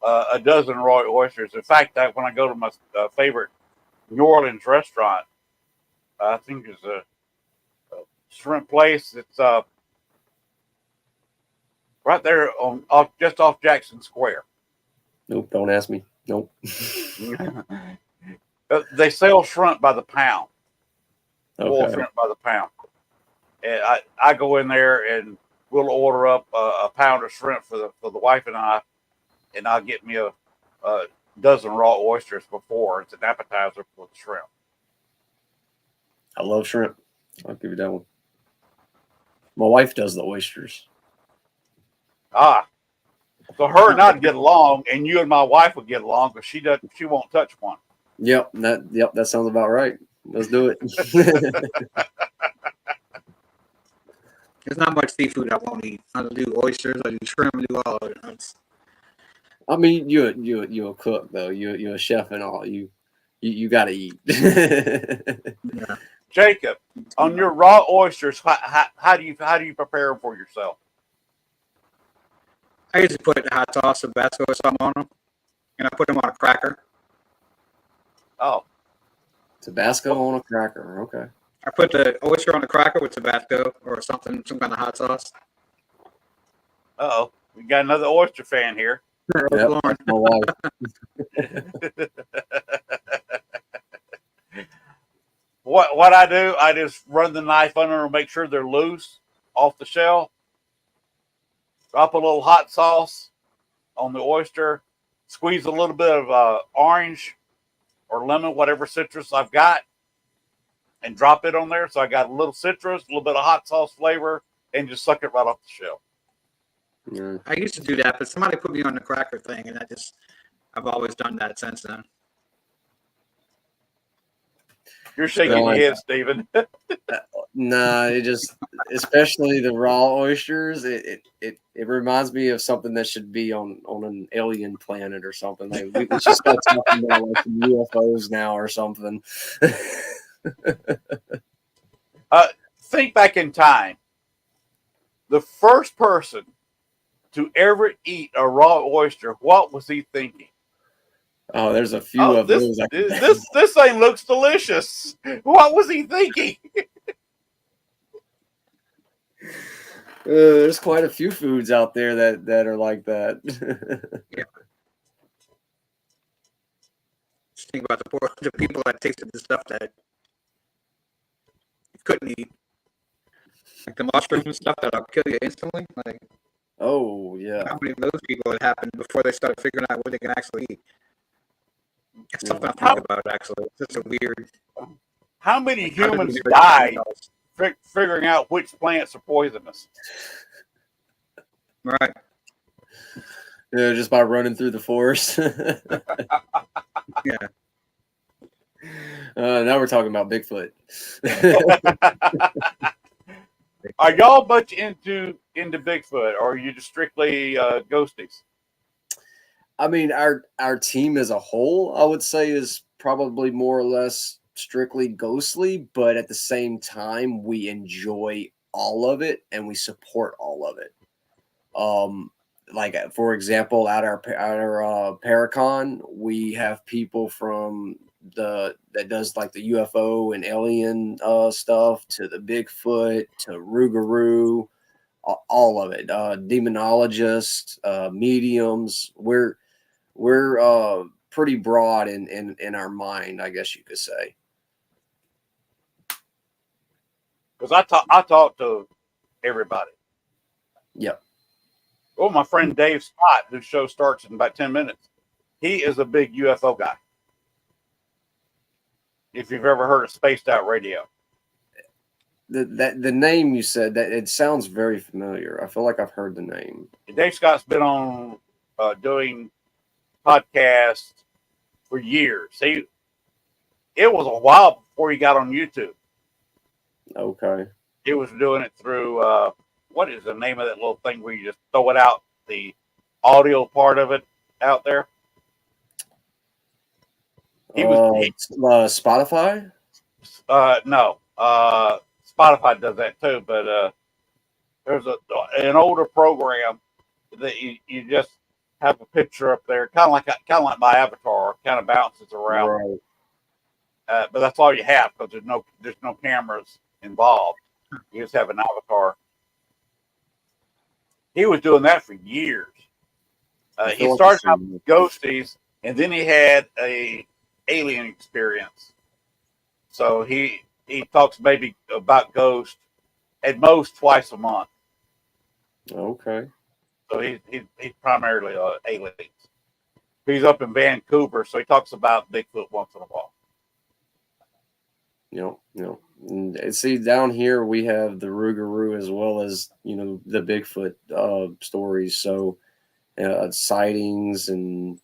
[SPEAKER 1] a dozen raw oysters. In fact, when I go to my favorite New Orleans restaurant, I think it's a shrimp place. It's right there just off Jackson Square.
[SPEAKER 4] Nope, don't ask me. Nope.
[SPEAKER 1] They sell shrimp by the pound.
[SPEAKER 4] Okay.
[SPEAKER 1] Boiled shrimp by the pound. And I go in there and we'll order up a pound of shrimp for the wife and I'll get me a dozen raw oysters before. It's an appetizer for the shrimp.
[SPEAKER 4] I love shrimp. I'll give you that one. My wife does the oysters.
[SPEAKER 1] So her and I'd get along, and you and my wife would get along, because she won't touch one.
[SPEAKER 4] Yep, that sounds about right. Let's do it.
[SPEAKER 5] There's not much seafood I won't eat. I do oysters, I do shrimp, I do all of it.
[SPEAKER 4] I mean, you're a cook though. You're a chef and all. You got to eat.
[SPEAKER 5] Yeah.
[SPEAKER 1] Jacob, on your raw oysters, how do you prepare them for yourself?
[SPEAKER 5] I usually put hot sauce, Tabasco, or something on them, and I put them on a cracker.
[SPEAKER 1] Oh,
[SPEAKER 4] Tabasco on a cracker. Okay.
[SPEAKER 5] I put the oyster on the cracker with Tabasco or something, some kind of hot sauce.
[SPEAKER 1] Uh-oh. We got another oyster fan here.
[SPEAKER 4] Yep, that's my wife.
[SPEAKER 1] What I do, I just run the knife under them, make sure they're loose off the shell. Drop a little hot sauce on the oyster. Squeeze a little bit of orange or lemon, whatever citrus I've got, and drop it on there. So I got a little citrus, a little bit of hot sauce flavor, and just suck it right off the shell.
[SPEAKER 4] Yeah.
[SPEAKER 5] I used to do that, but somebody put me on the cracker thing, and I've always done that since then.
[SPEAKER 1] You're shaking your head, Stephen.
[SPEAKER 4] Nah, it just, especially the raw oysters, it reminds me of something that should be on an alien planet or something. Like we should start talking about like some UFOs now or something.
[SPEAKER 1] Think back in time. The first person to ever eat a raw oyster, what was he thinking?
[SPEAKER 4] Oh, there's a few of those.
[SPEAKER 1] This thing looks delicious. What was he thinking?
[SPEAKER 4] There's quite a few foods out there that are like that.
[SPEAKER 5] Yeah. Just think about the people that tasted the stuff that you couldn't eat, like the mushrooms and stuff that'll kill you instantly. Like,
[SPEAKER 4] oh yeah,
[SPEAKER 5] how many of those people had happened before they started figuring out what they can actually eat? It's something I think about, actually. It's just a weird.
[SPEAKER 1] How many humans died figuring out which plants are poisonous?
[SPEAKER 5] Right.
[SPEAKER 4] Yeah, just by running through the forest.
[SPEAKER 5] Yeah.
[SPEAKER 4] Now we're talking about Bigfoot.
[SPEAKER 1] Are y'all much into Bigfoot, or are you just strictly ghosties?
[SPEAKER 4] I mean, our team as a whole, I would say, is probably more or less strictly ghostly, but at the same time, we enjoy all of it and we support all of it. Like for example, at our Paracon, we have people from that does like the UFO and alien stuff to the Bigfoot to Rougarou, all of it. Demonologists, mediums. We're pretty broad in our mind, I guess you could say.
[SPEAKER 1] Because I talk to everybody.
[SPEAKER 4] Yep.
[SPEAKER 1] Oh, my friend Dave Scott, whose show starts in about 10 minutes, he is a big UFO guy. If you've ever heard of Spaced Out Radio.
[SPEAKER 4] The name you said, that it sounds very familiar. I feel like I've heard the name.
[SPEAKER 1] Dave Scott's been on doing podcasts for years. It was a while before he got on YouTube.
[SPEAKER 4] Okay.
[SPEAKER 1] He was doing it through what is the name of that little thing where you just throw it out, the audio part of it out there?
[SPEAKER 4] Spotify?
[SPEAKER 1] No. Spotify does that too, but there's an older program that you just have a picture up there, kind of like my avatar, kind of bounces around.
[SPEAKER 4] Right.
[SPEAKER 1] But that's all you have because there's no cameras involved. You just have an avatar. He was doing that for years. He started out with ghosties, and then he had a alien experience. So he talks maybe about ghosts at most twice a month.
[SPEAKER 4] Okay.
[SPEAKER 1] So he's primarily aliens. He's up in Vancouver, so he talks about Bigfoot once in a while.
[SPEAKER 4] And see, down here we have the Rougarou as well as the Bigfoot stories. So sightings and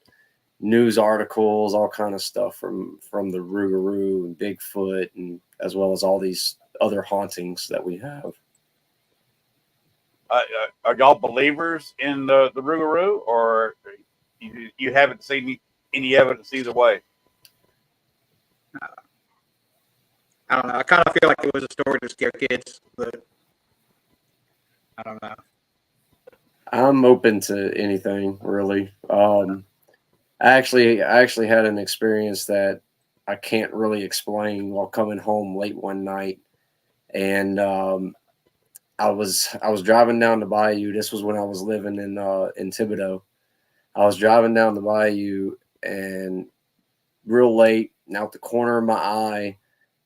[SPEAKER 4] news articles, all kind of stuff from the Rougarou and Bigfoot, and as well as all these other hauntings that we have.
[SPEAKER 1] Are y'all believers in the Rougarou, or you haven't seen any evidence either way?
[SPEAKER 5] I don't know. I kind of feel like it was a story to scare kids, but I don't know.
[SPEAKER 4] I'm open to anything, really. I actually had an experience that I can't really explain while coming home late one night, and I was driving down the bayou. This was when I was living in Thibodaux. I was driving down the bayou, and real late, and out the corner of my eye,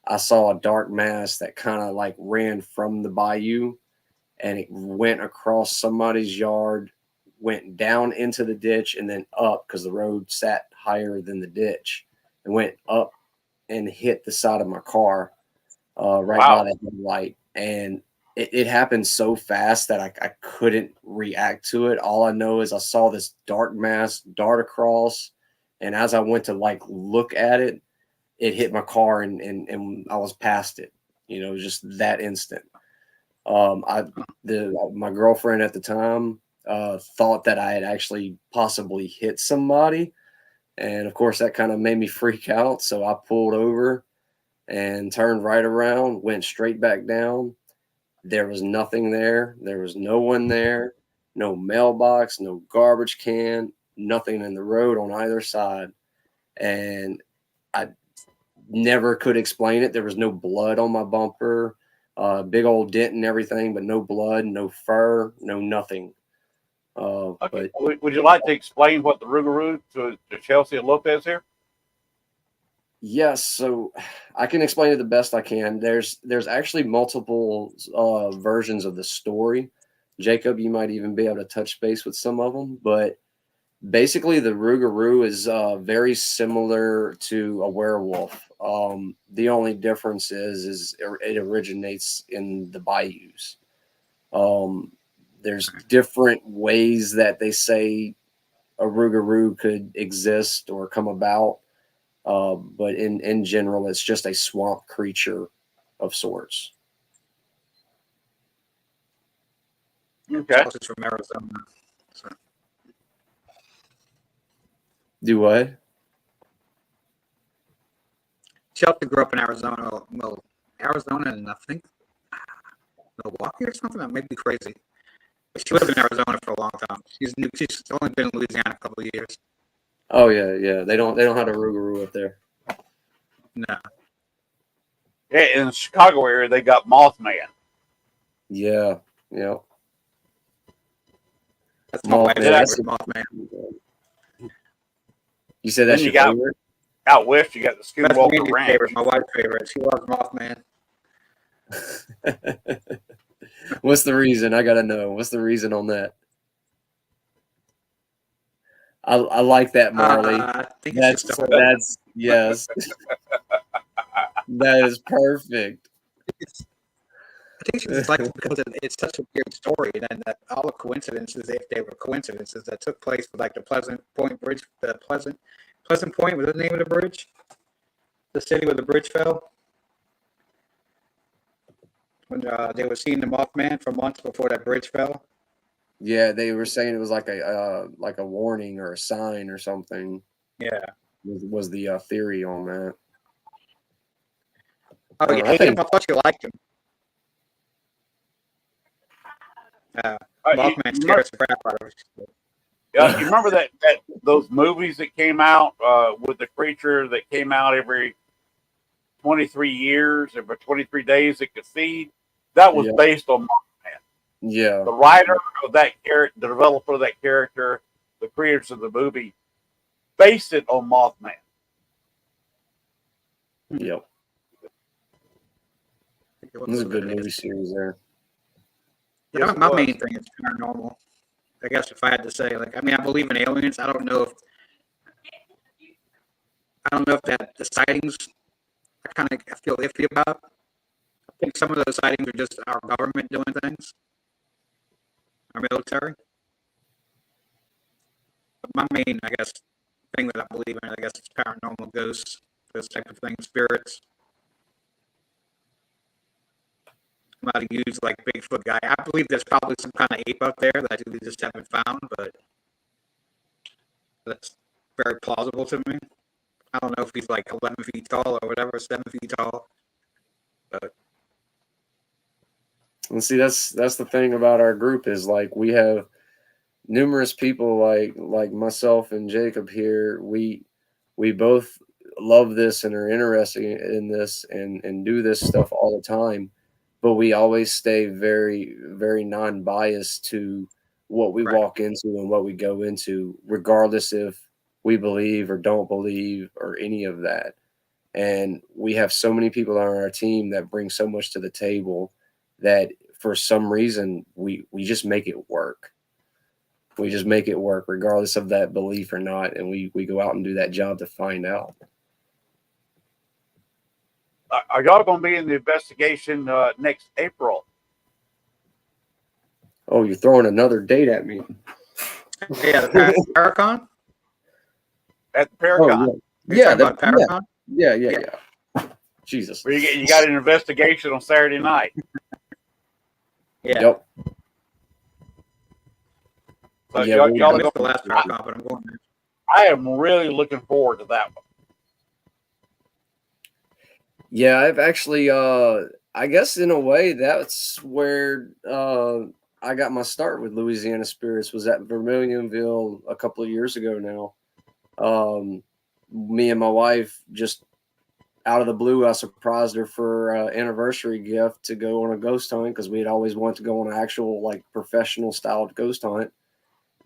[SPEAKER 4] I saw a dark mass that kind of like ran from the bayou, and it went across somebody's yard, went down into the ditch, and then up because the road sat higher than the ditch, and went up and hit the side of my car right by the headlight. And it happened so fast that I couldn't react to it. All I know is I saw this dark mass dart across, and as I went to like look at it, it hit my car and I was past it. Just that instant. My girlfriend at the time thought that I had actually possibly hit somebody, and of course that kind of made me freak out. So I pulled over and turned right around, went straight back down. There was nothing there. There was no one there. No mailbox, no garbage can, nothing in the road on either side. And I never could explain it. There was no blood on my bumper, big old dent and everything, but no blood, no fur, no nothing.
[SPEAKER 1] Okay. But would you like to explain what the Rougarou to Chelsea and Lopez here?
[SPEAKER 4] Yes, so I can explain it the best I can. There's actually multiple versions of the story. Jacob, you might even be able to touch base with some of them, but basically the Rougarou is very similar to a werewolf. The only difference is it originates in the bayous. There's different ways that they say a Rougarou could exist or come about. But in general, it's just a swamp creature of sorts.
[SPEAKER 1] Okay.
[SPEAKER 5] Chelsea's from Arizona. So.
[SPEAKER 4] Do what?
[SPEAKER 5] Chelsea grew up in Arizona. Well, Arizona, and I think Milwaukee or something. That may be crazy. But she lived in Arizona for a long time. She's only been in Louisiana a couple of years.
[SPEAKER 4] Oh yeah. They don't have a Rougarou up there.
[SPEAKER 5] No.
[SPEAKER 1] Yeah, in the Chicago area, they got Mothman.
[SPEAKER 4] Yeah.
[SPEAKER 5] That's my wife's favorite, Mothman.
[SPEAKER 4] You said that's
[SPEAKER 1] Then
[SPEAKER 4] your
[SPEAKER 1] you got-
[SPEAKER 4] favorite?
[SPEAKER 1] Out west, you got the
[SPEAKER 5] That's
[SPEAKER 1] Skinwalker
[SPEAKER 5] Randy's
[SPEAKER 1] Ranch.
[SPEAKER 5] favorite. My wife's favorite. She loves Mothman.
[SPEAKER 4] What's the reason? I gotta know. What's the reason on that? I like that, Marley.
[SPEAKER 5] I think it's just
[SPEAKER 4] That's yes. That is perfect.
[SPEAKER 5] I think she just likes it because it's such a weird story, and that all the coincidences, if they were coincidences, that took place with like the Pleasant Point Bridge, Pleasant Point was the name of the bridge, the city where the bridge fell. When they were seeing the Mothman for months before that bridge fell.
[SPEAKER 4] Yeah, they were saying it was like a warning or a sign or something.
[SPEAKER 5] Yeah,
[SPEAKER 4] was the theory on that.
[SPEAKER 5] Oh, you hate him? I thought you liked him. Mothman scares the crap out of us.
[SPEAKER 1] Yeah, you remember that those movies that came out with the creature that came out every 23 years, every 23 days it could feed? That was based on Mothman.
[SPEAKER 4] Yeah.
[SPEAKER 1] The writer of that character, the developer of that character, the creators of the movie, based it on Mothman.
[SPEAKER 4] Yep. This is a good movie series there.
[SPEAKER 5] Yeah, my main thing is paranormal. I guess if I had to say, I believe in aliens. I don't know if that the sightings I feel iffy about. I think some of those sightings are just our government doing things, our military. But my main, I guess, thing that I believe in, I guess, is paranormal, ghosts, those type of things, spirits. I'm not a huge Bigfoot guy. I believe there's probably some kind of ape out there that we just haven't found, but that's very plausible to me. I don't know if he's 11 feet tall or whatever, 7 feet tall. But
[SPEAKER 4] and see, that's the thing about our group is we have numerous people like myself and Jacob here. We both love this and are interested in this and do this stuff all the time. But we always stay very, very non-biased to what we walk into and what we go into, regardless if we believe or don't believe or any of that. And we have so many people on our team that bring so much to the table that for some reason we just make it work. We just make it work regardless of that belief or not. And we go out and do that job to find out.
[SPEAKER 1] Are y'all going to be in the investigation next April?
[SPEAKER 4] Oh, you're throwing another date at me.
[SPEAKER 5] Yeah, the Paracon?
[SPEAKER 1] At the Paragon.
[SPEAKER 4] Oh, yeah,
[SPEAKER 5] Paracon?
[SPEAKER 4] Yeah. Jesus.
[SPEAKER 1] Where you got an investigation on Saturday night.
[SPEAKER 5] Yeah.
[SPEAKER 4] Yep.
[SPEAKER 1] So
[SPEAKER 4] Yeah,
[SPEAKER 1] y'all
[SPEAKER 5] the last Paracon, but I'm going there.
[SPEAKER 1] I am really looking forward to that one.
[SPEAKER 4] Yeah, I've actually, I guess in a way, that's where I got my start with Louisiana Spirits, was at Vermilionville a couple of years ago now. Me and my wife, just out of the blue, I surprised her for an anniversary gift to go on a ghost hunt, because we had always wanted to go on an actual professional styled ghost hunt.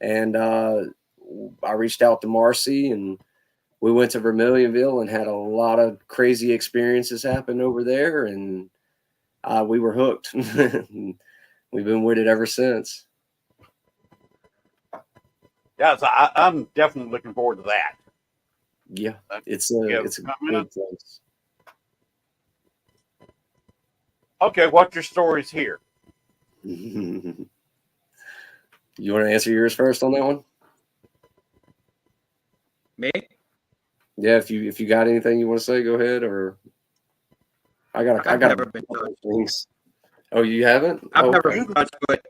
[SPEAKER 4] And I reached out to Marcy, and we went to Vermilionville and had a lot of crazy experiences happen over there, and we were hooked. We've been with it ever since.
[SPEAKER 1] Yeah, so I'm definitely looking forward to that.
[SPEAKER 4] Yeah, it's a good place.
[SPEAKER 1] Okay, what's your stories here?
[SPEAKER 4] You want to answer yours first on that one?
[SPEAKER 5] Me?
[SPEAKER 4] Yeah, if you got anything you want to say, go ahead. Or I got
[SPEAKER 5] never been touched.
[SPEAKER 4] Things. Oh, you haven't?
[SPEAKER 5] I've never been touched, but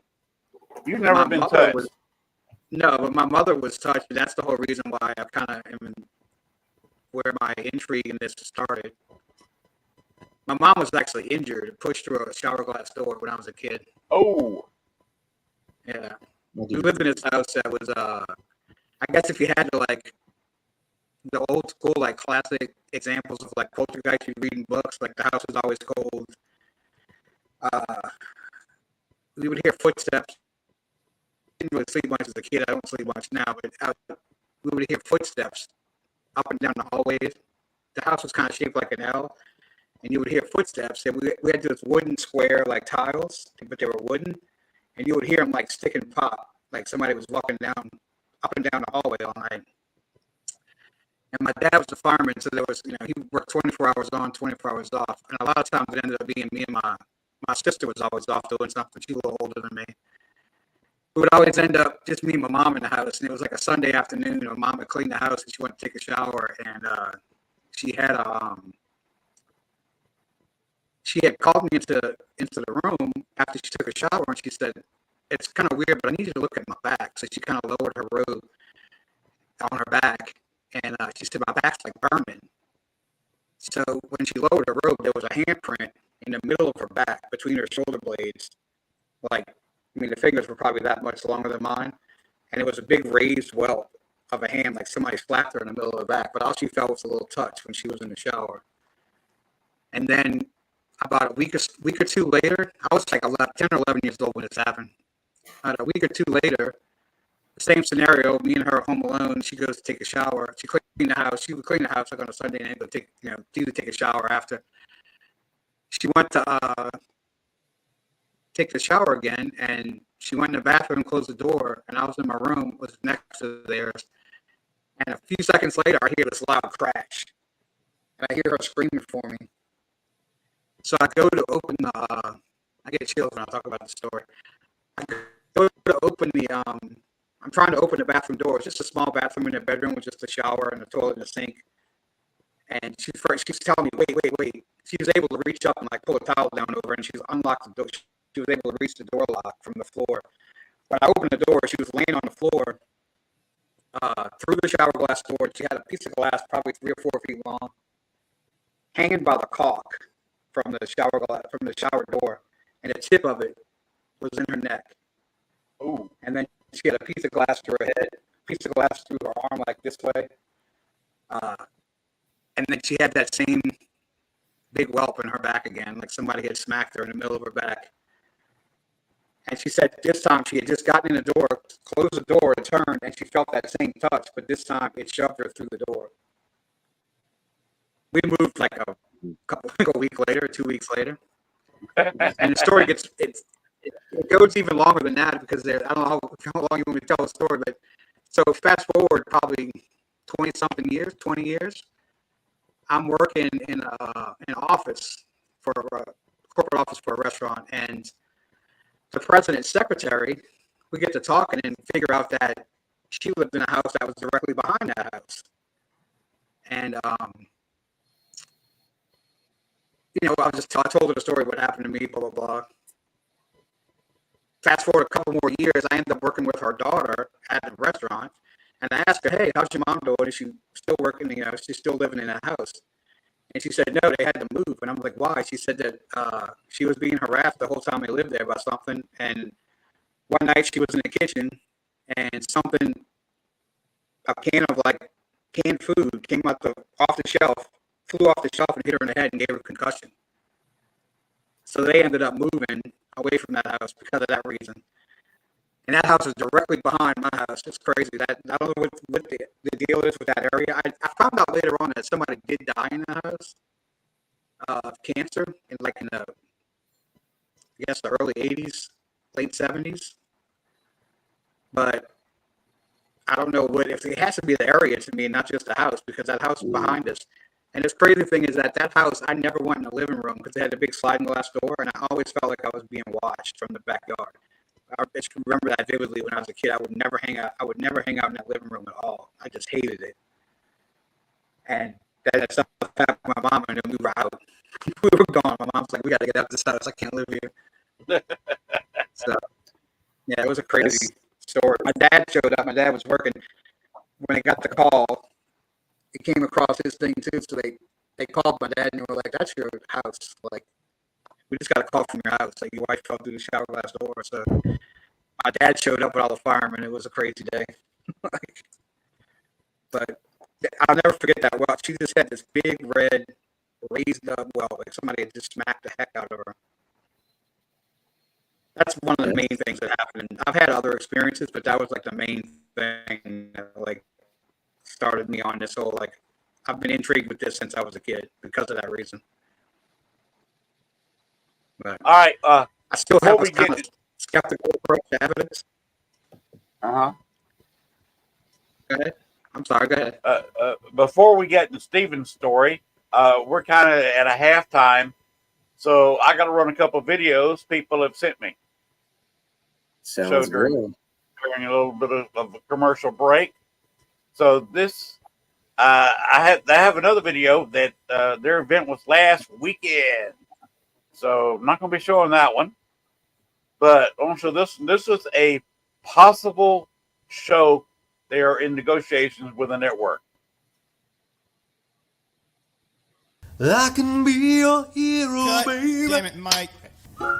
[SPEAKER 1] You've never been touched.
[SPEAKER 5] No, but my mother was touched. And that's the whole reason why I kind of am where my intrigue in this started. My mom was actually injured and pushed through a shower glass door when I was a kid.
[SPEAKER 1] Oh.
[SPEAKER 5] Yeah. We lived in this house that was, I guess if you had to, like, the old school, like, classic examples of, like, poltergeist you read in books, like, the house was always cold. We would hear footsteps. I didn't really sleep much as a kid. I don't sleep much now, but we would hear footsteps up and down the hallways. The house was kind of shaped like an L, and you would hear footsteps. And we had this wooden square, like, tiles, but they were wooden, and you would hear them, like, stick and pop, like somebody was walking down, up and down the hallway all night. And my dad was a fireman, so there was, he worked 24 hours on, 24 hours off. And a lot of times it ended up being me and my sister was always off doing something. She was a little older than me. We would always end up just me and my mom in the house. And it was like a Sunday afternoon. My mom would clean the house and she went to take a shower. And she had called me into the room after she took a shower. And she said, "It's kind of weird, but I need you to look at my back." So she kind of lowered her robe on her back. And she said, "My back's like burning." So when she lowered her robe, there was a handprint in the middle of her back between her shoulder blades. The fingers were probably that much longer than mine. And it was a big raised welt of a hand, like somebody slapped her in the middle of her back. But all she felt was a little touch when she was in the shower. And then about a week or two later, I was like 10 or 11 years old when this happened. About a week or two later, the same scenario, me and her home alone. She goes to take a shower. She cleaned the house. She would clean the house like on a Sunday and go take a shower after. She went to take the shower again, and she went in the bathroom and closed the door, and I was in my room, was next to theirs. And a few seconds later, I hear this loud crash, and I hear her screaming for me. So I go to open I get chills when I talk about the story. I go to open I'm trying to open the bathroom door. It's just a small bathroom in the bedroom with just a shower and a toilet and a sink. And she's telling me, wait. She was able to reach up and like pull a towel down over, and she's unlocked the door. She was able to reach the door lock from the floor. When I opened the door, she was laying on the floor through the shower glass door. She had a piece of glass probably 3 or 4 feet long, hanging by the caulk from the shower door, and the tip of it was in her neck.
[SPEAKER 1] Ooh.
[SPEAKER 5] And then she had a piece of glass through her head, a piece of glass through her arm like this way. And then she had that same big whelp in her back again, like somebody had smacked her in the middle of her back. And she said this time she had just gotten in the door, closed the door, and turned, and she felt that same touch, but this time it shoved her through the door. We moved like a week later, 2 weeks later. And the story it goes even longer than that because I don't know how long you want me to tell the story, but so fast forward probably 20 years. I'm working in an office for a corporate office for a restaurant, and the president's secretary, we get to talking and figure out that she lived in a house that was directly behind that house. And I told her the story, what happened to me, blah, blah, blah. Fast forward a couple more years, I ended up working with her daughter at the restaurant. And I asked her, "Hey, how's your mom doing? Is she still working? She's still living in that house?" And she said, "No, they had to move." And I'm like, "Why?" She said that she was being harassed the whole time they lived there by something. And one night she was in the kitchen and a can of like canned food came off the shelf, flew off the shelf and hit her in the head and gave her a concussion. So they ended up moving away from that house because of that reason. And that house is directly behind my house. It's crazy. I don't know what the deal is with that area. I found out later on that somebody did die in the house of cancer in the early 80s, late 70s. But I don't know if it has to be the area to me, not just the house, because that house is behind us. And this crazy thing is that house, I never went in the living room because it had a big sliding glass door, and I always felt like I was being watched from the backyard. I just remember that vividly when I was a kid. I would never hang out in that living room at all. I just hated it. And that stuff happened to my mom, and then we were out. We were gone. My mom's like, "We got to get out of this house. I can't live here." So, yeah, it was a crazy story. My dad showed up. My dad was working. When they got the call, it came across his thing too. So they called my dad and they were like, "That's your house. Like, we just got a call from your house. Like, your wife fell through the shower glass door." So my dad showed up with all the firemen. It was a crazy day. But I'll never forget that well. She just had this big red raised up well, like somebody had just smacked the heck out of her. That's one of the main things that happened. I've had other experiences, but that was like the main thing that like started me on this whole like I've been intrigued with this since I was a kid because of that reason. But
[SPEAKER 1] All right.
[SPEAKER 5] I still have
[SPEAKER 1] before
[SPEAKER 5] a kind of skeptical approach to evidence.
[SPEAKER 1] Uh-huh.
[SPEAKER 5] Go ahead. I'm sorry. Go ahead.
[SPEAKER 1] Before we get to Steven's story, we're kind of at a halftime, so I got to run a couple of videos people have sent me.
[SPEAKER 4] Sounds
[SPEAKER 1] during
[SPEAKER 4] good.
[SPEAKER 1] a little bit of a commercial break. So this, I have another video that their event was last weekend. So I'm not going to be showing that one, but I want to show this. This was a possible show. They are in negotiations with a network.
[SPEAKER 6] I can be your hero,
[SPEAKER 7] God
[SPEAKER 6] baby.
[SPEAKER 7] damn it, Mike.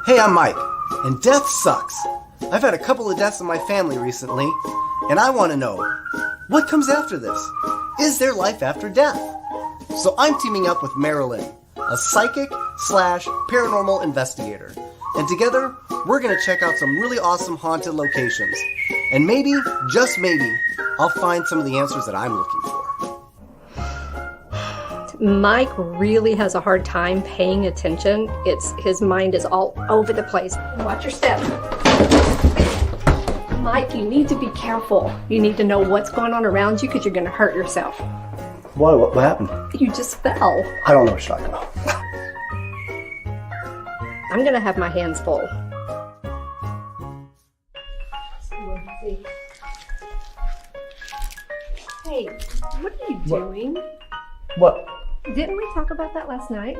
[SPEAKER 6] Hey, I'm Mike, and death sucks. I've had a couple of deaths in my family recently, and I want to know, what comes after this? Is there life after death? So I'm teaming up with Marilyn, a psychic / paranormal investigator. And together, we're going to check out some really awesome haunted locations. And maybe, just maybe, I'll find some of the answers that I'm looking for.
[SPEAKER 8] Mike really has a hard time paying attention. His mind is all over the place. Watch your step. Mike, you need to be careful. You need to know what's going on around you because you're going to hurt yourself.
[SPEAKER 6] Why? What happened?
[SPEAKER 8] You just fell.
[SPEAKER 6] I don't know what you're talking about.
[SPEAKER 8] I'm going to have my hands full. Hey, what are you doing?
[SPEAKER 6] What?
[SPEAKER 8] Didn't we talk about that last night?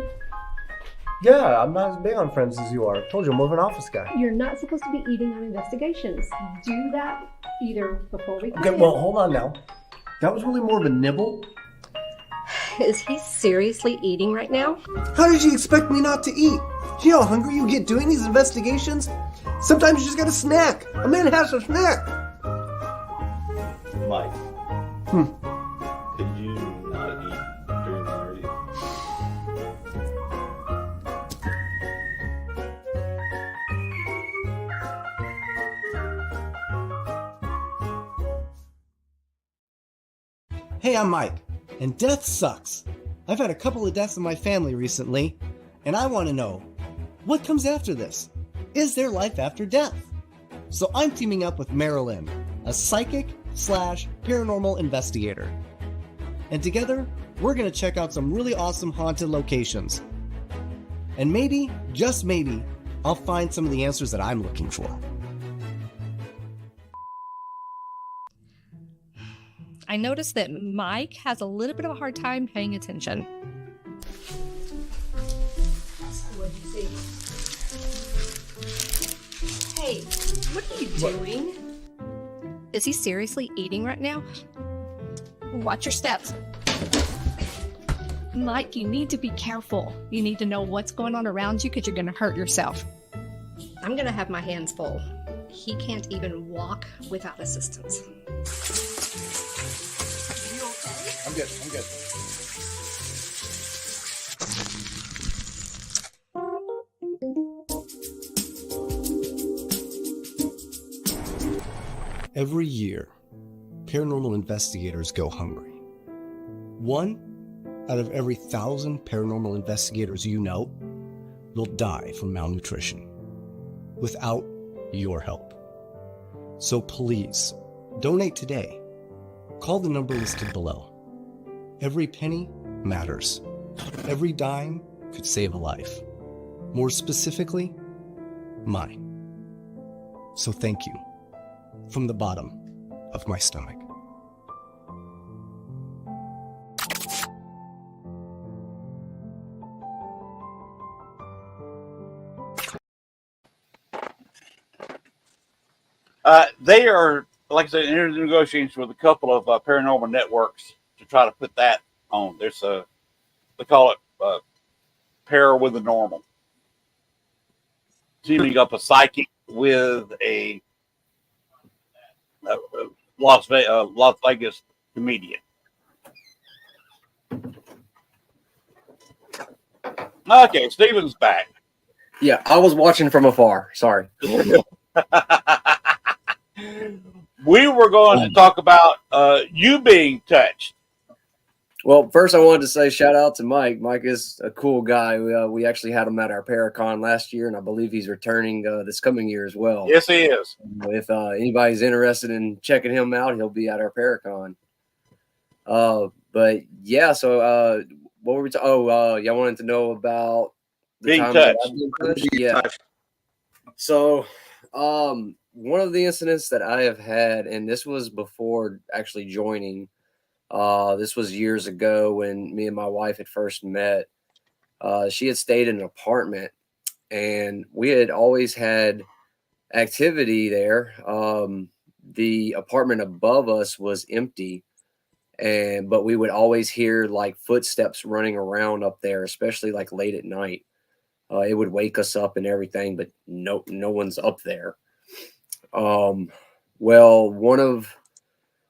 [SPEAKER 6] Yeah, I'm not as big on friends as you are. I told you I'm more of an office guy.
[SPEAKER 8] You're not supposed to be eating on investigations. Do that either before we
[SPEAKER 6] Okay, well, hold on now. That was really more of a nibble.
[SPEAKER 8] Is he seriously eating right now?
[SPEAKER 6] How did you expect me not to eat? Do you know how hungry you get doing these investigations? Sometimes you just gotta snack. A man has to snack.
[SPEAKER 9] Mike. Could you not eat during the party?
[SPEAKER 6] Hey, I'm Mike, and death sucks. I've had a couple of deaths in my family recently, and I want to know, what comes after this? Is there life after death? So I'm teaming up with Marilyn, a psychic / paranormal investigator. And together, we're going to check out some really awesome haunted locations. And maybe, just maybe, I'll find some of the answers that I'm looking for.
[SPEAKER 10] I noticed that Mike has a little bit of a hard time paying attention.
[SPEAKER 8] What'd you see? Hey, what are you doing?
[SPEAKER 10] Is he seriously eating right now? Watch your steps. Mike, you need to be careful. You need to know what's going on around you because you're going to hurt yourself.
[SPEAKER 8] I'm going to have my hands full. He can't even walk without assistance.
[SPEAKER 6] I'm good. Every year, paranormal investigators go hungry. 1 out of every 1,000 paranormal investigators you know will die from malnutrition without your help. So please, donate today. Call the number listed below. Every penny matters. Every dime could save a life. More specifically, mine. So thank you from the bottom of my stomach.
[SPEAKER 1] They are, like I said, in negotiations with a couple of paranormal networks to try to put that on. There's they call it pair with the normal. Teaming up a psychic with a Las Vegas comedian. Okay, Steven's back.
[SPEAKER 4] Yeah, I was watching from afar. Sorry.
[SPEAKER 1] We were going to talk about you being touched.
[SPEAKER 4] Well, first I wanted to say shout out to Mike. Mike is a cool guy. We actually had him at our Paracon last year, and I believe he's returning this coming year as well.
[SPEAKER 1] Yes, he is.
[SPEAKER 4] If anybody's interested in checking him out, he'll be at our Paracon. But yeah, so what were we y'all wanted to know about the
[SPEAKER 1] being
[SPEAKER 4] time
[SPEAKER 1] touched.
[SPEAKER 4] that I've been touched? Yeah. So one of the incidents that I have had, and this was before actually joining, this was years ago when me and my wife had first met. She had stayed in an apartment, and we had always had activity there. The apartment above us was empty, but we would always hear like footsteps running around up there, especially like late at night. It would wake us up and everything, but no one's up there. Well, one of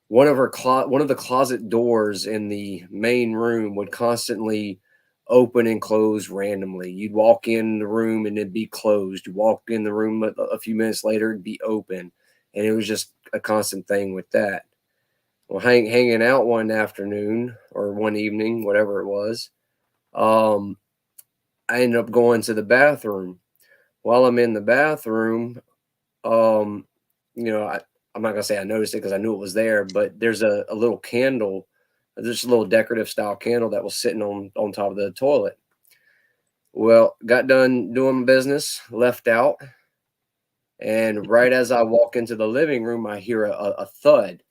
[SPEAKER 4] the closet doors in the main room would constantly open and close randomly. You'd walk in the room and it'd be closed. You walk in the room a few minutes later, it'd be open, and it was just a constant thing with that. Well, hanging out one afternoon or one evening, whatever it was, I ended up going to the bathroom. While I'm in the bathroom, I'm not gonna say I noticed it because I knew it was there, but there's a little candle, just a little decorative style candle that was sitting on top of the toilet. Well, got done doing my business, left out, and right as I walk into the living room, I hear a thud.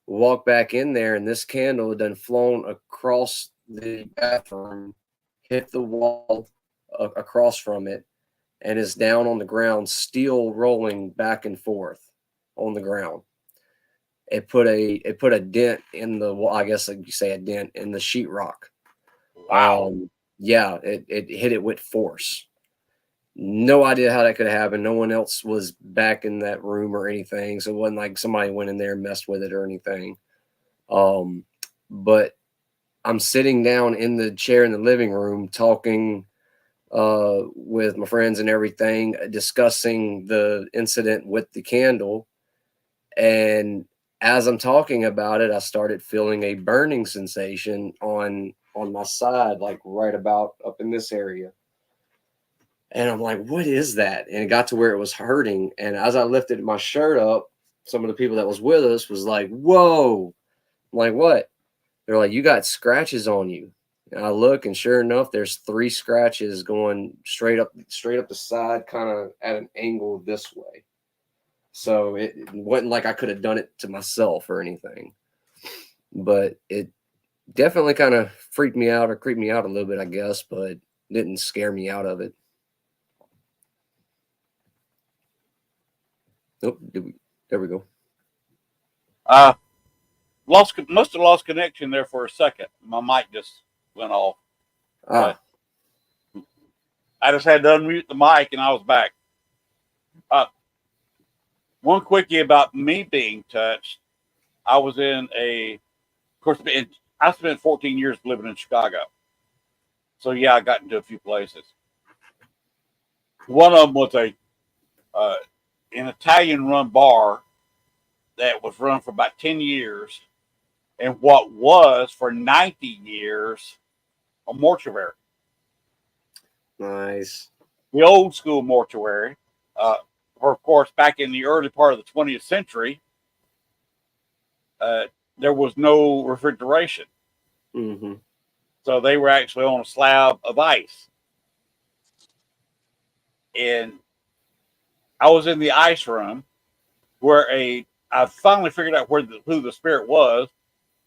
[SPEAKER 4] Walk back in there, and this candle had done flown across the bathroom, hit the wall across from it, and is down on the ground, still rolling back and forth on the ground. It put a dent in the, I guess like you say, a dent in the sheetrock.
[SPEAKER 1] Wow.
[SPEAKER 4] Yeah, it hit it with force. No idea how that could have happened. No one else was back in that room or anything, so it wasn't like somebody went in there and messed with it or anything. But I'm sitting down in the chair in the living room talking with my friends and everything, discussing the incident with the candle. And as I'm talking about it, I started feeling a burning sensation on my side, like right about up in this area. And I'm like, what is that? And it got to where it was hurting. And as I lifted my shirt up, some of the people that was with us was like, whoa. I'm like, what? They're like, you got scratches on you. And I look, and sure enough, there's 3 scratches going straight up the side, kind of at an angle this way. So it wasn't like I could have done it to myself or anything. But it definitely kind of freaked me out or creeped me out a little bit, I guess, but didn't scare me out of it. Nope. There we go.
[SPEAKER 1] Must have lost connection there for a second. My mic just went off. I just had to unmute the mic and I was back. One quickie about me being touched. I was I spent 14 years living in Chicago. So yeah, I got into a few places. One of them was an Italian-run bar that was run for about 10 years, and what was for 90 years a mortuary.
[SPEAKER 4] Nice.
[SPEAKER 1] The old school mortuary. Of course, back in the early part of the 20th century, there was no refrigeration.
[SPEAKER 4] Mm-hmm.
[SPEAKER 1] So they were actually on a slab of ice. And I was in the ice room where I finally figured out who the spirit was.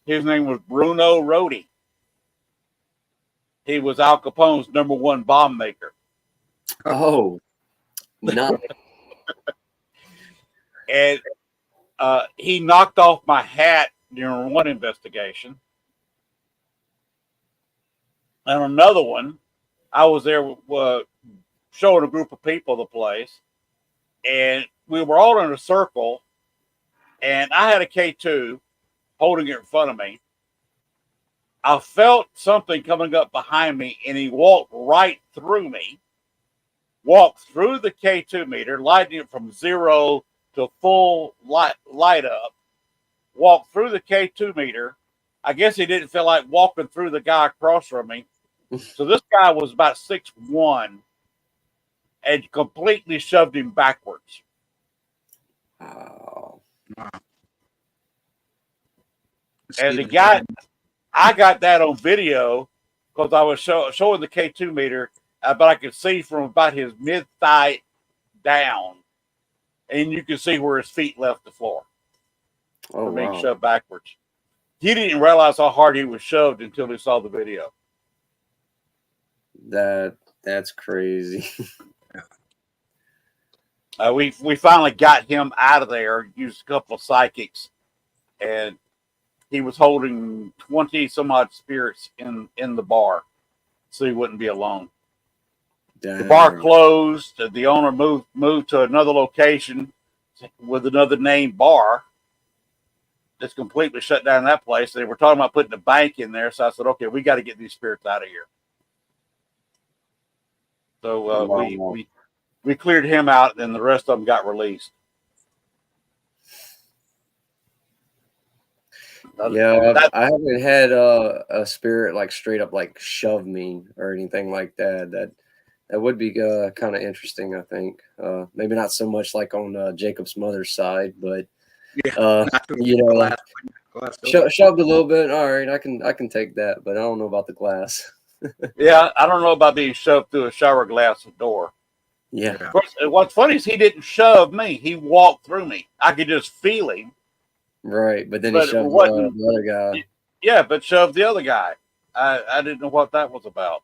[SPEAKER 1] His name was Bruno Rodi. He was Al Capone's #1 bomb maker.
[SPEAKER 4] Oh, nice.
[SPEAKER 1] And he knocked off my hat during one investigation. And another one, I was there showing a group of people the place, and we were all in a circle, and I had a K2 holding it in front of me. I felt something coming up behind me, and he walked right through me, walked through the K2 meter, lighting it from 0 to full light up, walked through the K2 meter. I guess he didn't feel like walking through the guy across from me. So this guy was about 6'1", and completely shoved him backwards.
[SPEAKER 4] Oh.
[SPEAKER 1] And the guy, I got that on video because I was showing the K2 meter, but I could see from about his mid-thigh down, and you could see where his feet left the floor from being shoved backwards. He didn't realize how hard he was shoved until he saw the video.
[SPEAKER 4] That's crazy.
[SPEAKER 1] We finally got him out of there, used a couple of psychics, and he was holding 20 some odd spirits in the bar, so he wouldn't be alone.
[SPEAKER 4] Damn.
[SPEAKER 1] The bar closed. The owner moved to another location with another name bar. Just completely shut down that place. They were talking about putting a bank in there, so I said, "Okay, we got to get these spirits out of here." So we cleared him out, and the rest of them got released.
[SPEAKER 4] Yeah, I haven't had a spirit like straight up like shove me or anything like that. That would be kind of interesting, I think. Maybe not so much like on Jacob's mother's side, but you know, like shoved a little bit. All right, I can take that, but I don't know about the glass.
[SPEAKER 1] Yeah, I don't know about being shoved through a shower glass door.
[SPEAKER 4] Yeah.
[SPEAKER 1] Of course, what's funny is he didn't shove me. He walked through me. I could just feel him.
[SPEAKER 4] Right, but then he shoved the other guy.
[SPEAKER 1] Yeah, but shoved the other guy. I didn't know what that was about.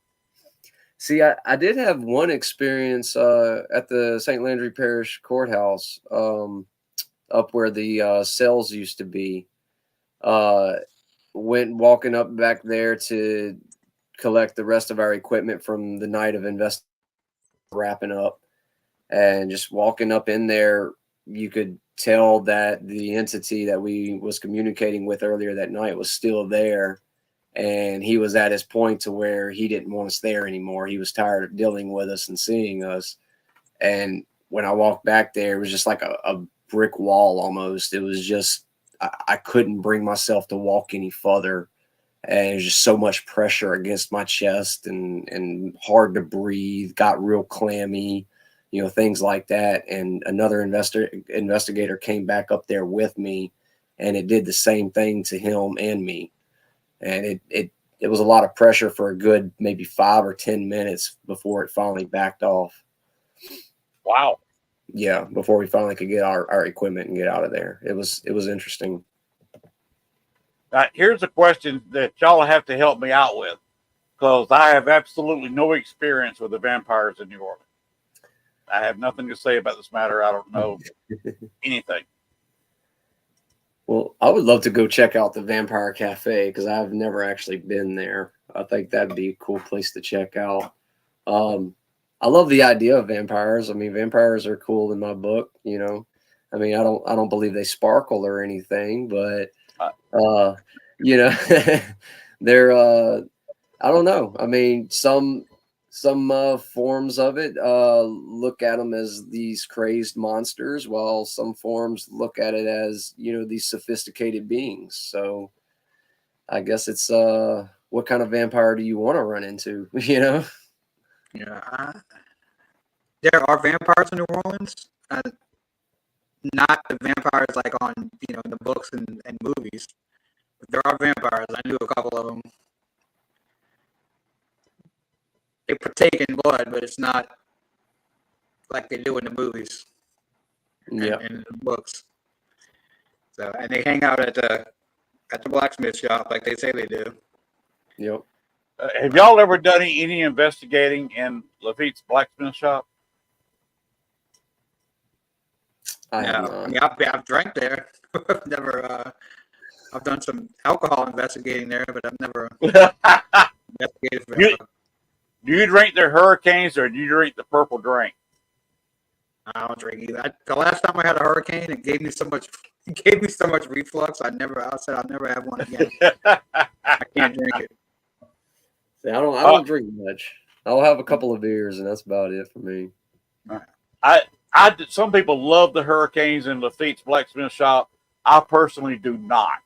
[SPEAKER 4] See, I did have one experience at the St. Landry Parish Courthouse, up where the cells used to be. Went walking up back there to collect the rest of our equipment from the night of wrapping up, and just walking up in there, you could tell that the entity that we was communicating with earlier that night was still there, and he was at his point to where he didn't want us there anymore. He was tired of dealing with us and seeing us. And when I walked back there, it was just like a brick wall almost. It was just I couldn't bring myself to walk any further. And it was just so much pressure against my chest and hard to breathe, got real clammy, you know, things like that. And another investigator came back up there with me, and it did the same thing to him and me. And it was a lot of pressure for a good maybe 5 or 10 minutes before it finally backed off.
[SPEAKER 1] Wow.
[SPEAKER 4] Yeah, before we finally could get our equipment and get out of there. It was interesting.
[SPEAKER 1] Here's a question that y'all have to help me out with, because I have absolutely no experience with the vampires in New Orleans. I have nothing to say about this matter. I don't know anything.
[SPEAKER 4] Well, I would love to go check out the Vampire Cafe because I've never actually been there. I think that'd be a cool place to check out. I love the idea of vampires. I mean, vampires are cool in my book, you know. I mean, I don't believe they sparkle or anything, but you know, they're I don't know. I mean, some forms of it look at them as these crazed monsters, while some forms look at it as, you know, these sophisticated beings. So I guess it's what kind of vampire do you want to run into, you know?
[SPEAKER 5] Yeah, there are vampires in New Orleans. Not the vampires like on, you know, the books and movies. But there are vampires. I knew a couple of them. They partake in blood, but it's not like they do in the movies.
[SPEAKER 4] Yeah,
[SPEAKER 5] and in the books. So, and they hang out at the blacksmith shop like they say they do.
[SPEAKER 4] Yep.
[SPEAKER 1] Have y'all ever done any investigating in Lafitte's blacksmith shop?
[SPEAKER 5] I mean, I've drank there. Never. I've done some alcohol investigating there, but I've never
[SPEAKER 1] You, do you drink the hurricanes or do you drink the purple drink?
[SPEAKER 5] I don't drink either. The last time I had a hurricane, it gave me so much reflux. I said I'll never have one again. I can't drink it.
[SPEAKER 4] See, I don't drink much. I'll have a couple of beers, and that's about it for me.
[SPEAKER 1] Some people love the hurricanes in Lafitte's blacksmith shop. I personally do not.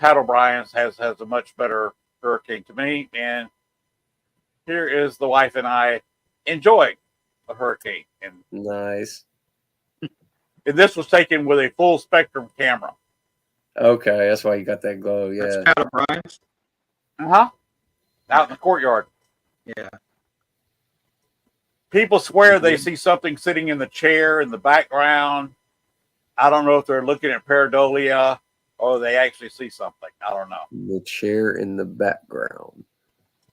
[SPEAKER 1] Pat O'Brien's has a much better hurricane to me, and here is the wife and I enjoying a hurricane. And
[SPEAKER 4] nice.
[SPEAKER 1] And this was taken with a full spectrum camera.
[SPEAKER 4] Okay, that's why you got that glow. Yeah.
[SPEAKER 5] That's Pat O'Brien's.
[SPEAKER 1] Out in the courtyard.
[SPEAKER 5] Yeah.
[SPEAKER 1] People swear they see something sitting in the chair in the background. I don't know if they're looking at pareidolia or they actually see something. I don't know.
[SPEAKER 4] The chair in the background.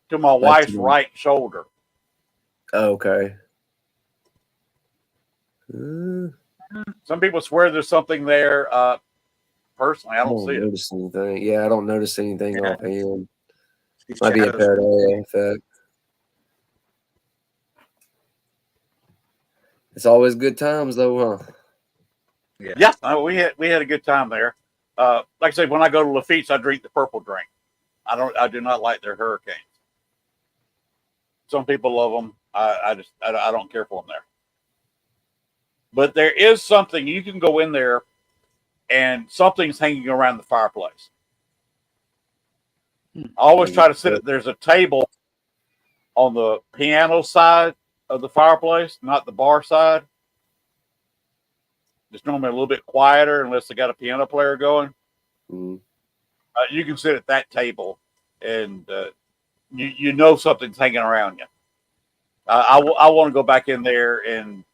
[SPEAKER 1] To my wife's right shoulder.
[SPEAKER 4] Okay.
[SPEAKER 1] Some people swear there's something there. Personally, I don't see
[SPEAKER 4] notice anything. Yeah, I don't notice anything offhand.
[SPEAKER 5] These
[SPEAKER 4] Might be a pareidolia effect. It's always good times, though, huh?
[SPEAKER 1] Yeah, we had a good time there. Like I said, when I go to Lafitte's, I drink the purple drink. I do not like their hurricanes. Some people love them. I don't care for them there. But there is something you can go in there, and something's hanging around the fireplace. I always try to sit. There's a table on the piano side of the fireplace, not the bar side. It's normally a little bit quieter unless they got a piano player going.
[SPEAKER 4] Mm-hmm.
[SPEAKER 1] You can sit at that table, and you know something's hanging around you. I want to go back in there and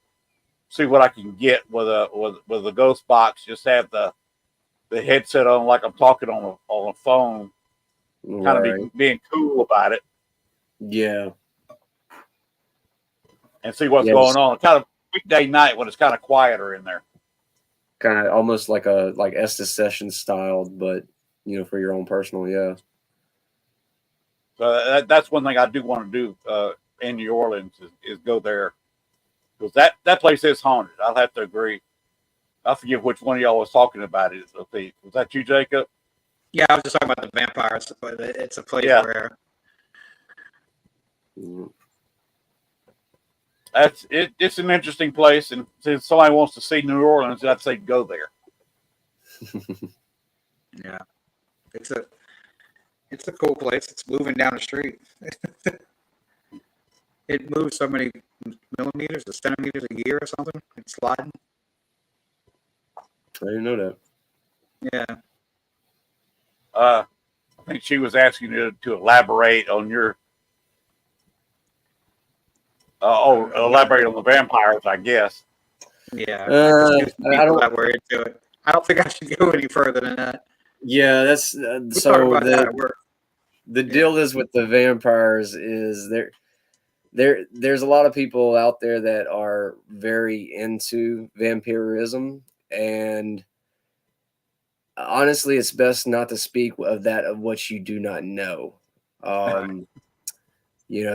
[SPEAKER 1] see what I can get with a ghost box. Just have the headset on like I'm talking on a phone. Kind of being cool about it.
[SPEAKER 4] Yeah.
[SPEAKER 1] And see what's going on. Kind of weekday night when it's kind of quieter in there.
[SPEAKER 4] Kind of almost like Estes Sessions styled, but for your own personal, yeah.
[SPEAKER 1] So that's one thing I do want to do in New Orleans is go there. Because that place is haunted. I'll have to agree. I forget which one of y'all was talking about it. Was that you, Jacob?
[SPEAKER 5] Yeah, I was just talking about the vampires, but it's a place where
[SPEAKER 1] it's an interesting place, and if somebody wants to see New Orleans, I'd say go there.
[SPEAKER 5] Yeah, it's a cool place. It's moving down the street. It moves so many millimeters or centimeters a year or something. It's sliding.
[SPEAKER 4] I didn't know that.
[SPEAKER 5] Yeah.
[SPEAKER 1] I think she was asking you to elaborate on your elaborate on the vampires, I guess.
[SPEAKER 5] Yeah. I don't that word to it. I don't think I should go any further than that.
[SPEAKER 4] Yeah, that's so the deal is with the vampires is there's a lot of people out there that are very into vampirism, and honestly, it's best not to speak of what you do not know.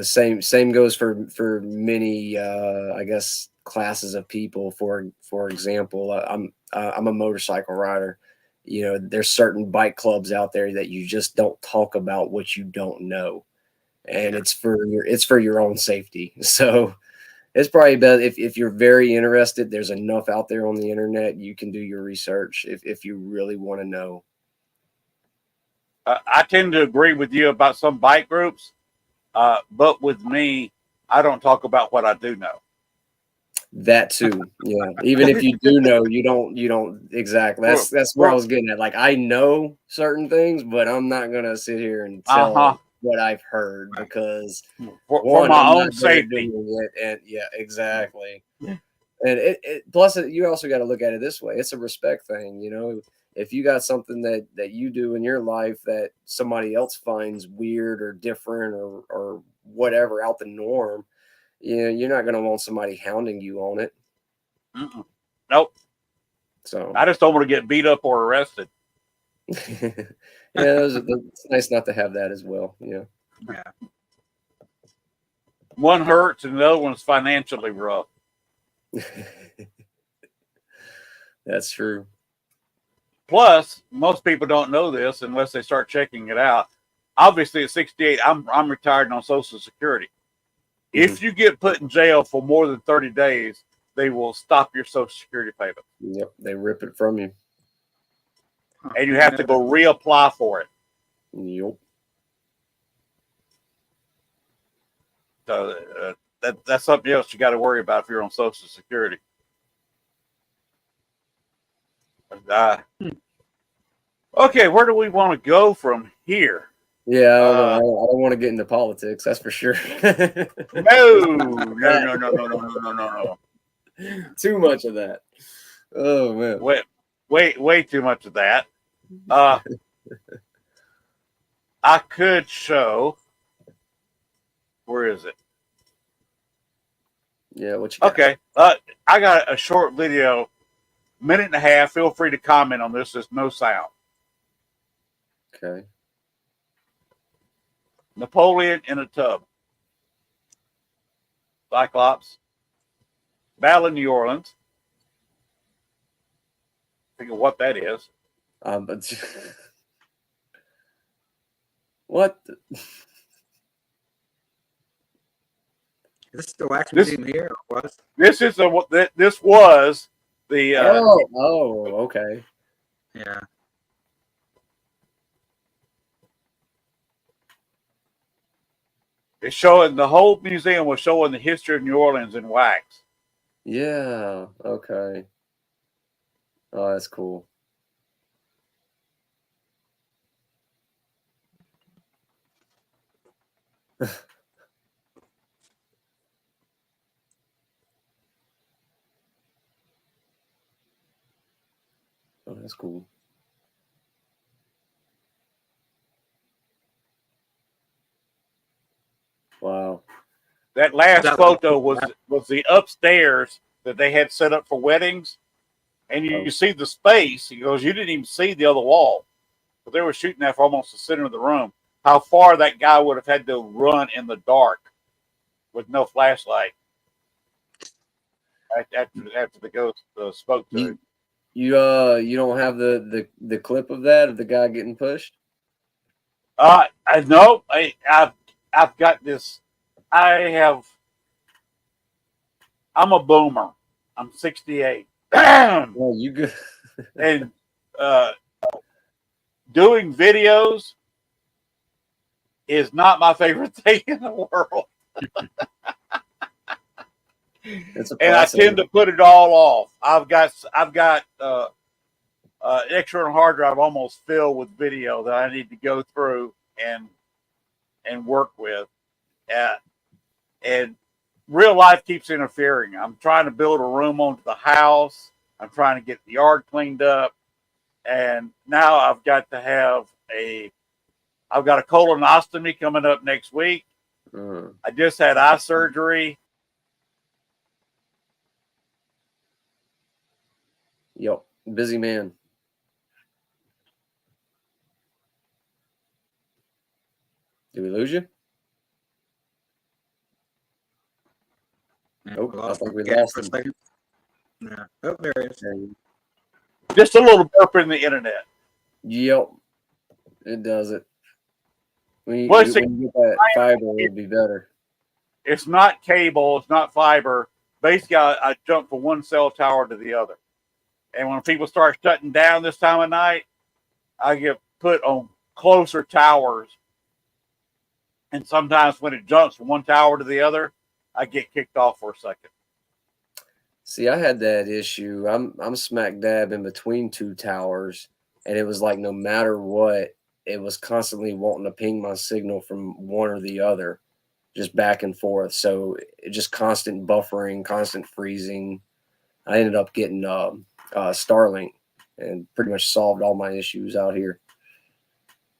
[SPEAKER 4] Same goes for many, I guess, classes of people. For example, I'm a motorcycle rider. There's certain bike clubs out there that you just don't talk about what you don't know, and it's for your own safety. So it's probably better if you're very interested. There's enough out there on the internet. You can do your research if you really want to know.
[SPEAKER 1] I tend to agree with you about some bike groups, but with me, I don't talk about what I do know.
[SPEAKER 4] That too, yeah. Even if you do know, you don't exactly. That's where I was getting at. Like, I know certain things, but I'm not gonna sit here and tell what I've heard because
[SPEAKER 1] for my own safety.
[SPEAKER 4] And yeah, exactly. And it plus you also got to look at it this way. It's a respect thing, If you got something that you do in your life that somebody else finds weird or different or whatever out the norm, you're not going to want somebody hounding you on it.
[SPEAKER 1] Nope.
[SPEAKER 4] So
[SPEAKER 1] I just don't want to get beat up or arrested.
[SPEAKER 4] it's nice not to have that as well. Yeah.
[SPEAKER 5] Yeah.
[SPEAKER 1] One hurts and the other one's financially rough.
[SPEAKER 4] That's true.
[SPEAKER 1] Plus, most people don't know this unless they start checking it out. Obviously, at 68, I'm retired and on Social Security. If you get put in jail for more than 30 days, they will stop your Social Security payment.
[SPEAKER 4] Yep, they rip it from you.
[SPEAKER 1] And you have to go reapply for it.
[SPEAKER 4] Yep.
[SPEAKER 1] So that's something else you got to worry about if you're on Social Security. Okay, where do we want to go from here?
[SPEAKER 4] Yeah, I don't know. I don't want to get into politics. That's for sure.
[SPEAKER 1] No.
[SPEAKER 4] Too much of that. Oh man.
[SPEAKER 1] Way too much of that. I could show. Where is it?
[SPEAKER 4] Yeah, what you got?
[SPEAKER 1] Okay. I got a short video, minute and a half. Feel free to comment on this. There's no sound.
[SPEAKER 4] Okay.
[SPEAKER 1] Napoleon in a tub. Cyclops. Battle in New Orleans. Think of what that is.
[SPEAKER 4] But what?
[SPEAKER 5] Is this the wax museum here? Or what?
[SPEAKER 1] This was the.
[SPEAKER 4] Okay.
[SPEAKER 5] Yeah.
[SPEAKER 1] It's showing the whole museum was showing the history of New Orleans in wax.
[SPEAKER 4] Yeah. Okay. Oh, that's cool. Oh, that's cool. Wow.
[SPEAKER 1] That last photo was the upstairs that they had set up for weddings. And you see the space. He goes, you didn't even see the other wall. But they were shooting that for almost the center of the room. How far that guy would have had to run in the dark with no flashlight after the ghost spoke to him.
[SPEAKER 4] You don't have the clip of that of the guy getting pushed?
[SPEAKER 1] I know. I've got this. I'm a boomer. I'm 68.
[SPEAKER 4] Well, you good?
[SPEAKER 1] And doing videos is not my favorite thing in the world. And I tend to put it all off. I've got external hard drive almost filled with video that I need to go through and work with. And real life keeps interfering. I'm trying to build a room onto the house. I'm trying to get the yard cleaned up. And now I've got a colonoscopy coming up next week. I just had eye surgery.
[SPEAKER 4] Yep. Busy man. Did we lose you? Nope. I think we lost him.
[SPEAKER 5] Yeah. Oh, there it is.
[SPEAKER 1] Just a little burp in the internet.
[SPEAKER 4] Yep. It does it. When you get that fiber, it'll be better.
[SPEAKER 1] It's not cable. It's not fiber. Basically, I jump from one cell tower to the other. And when people start shutting down this time of night, I get put on closer towers. And sometimes when it jumps from one tower to the other, I get kicked off for a second.
[SPEAKER 4] See, I had that issue. I'm smack dab in between two towers, and it was like no matter what, it was constantly wanting to ping my signal from one or the other, just back and forth. So just constant buffering, constant freezing. I ended up getting Starlink and pretty much solved all my issues out here.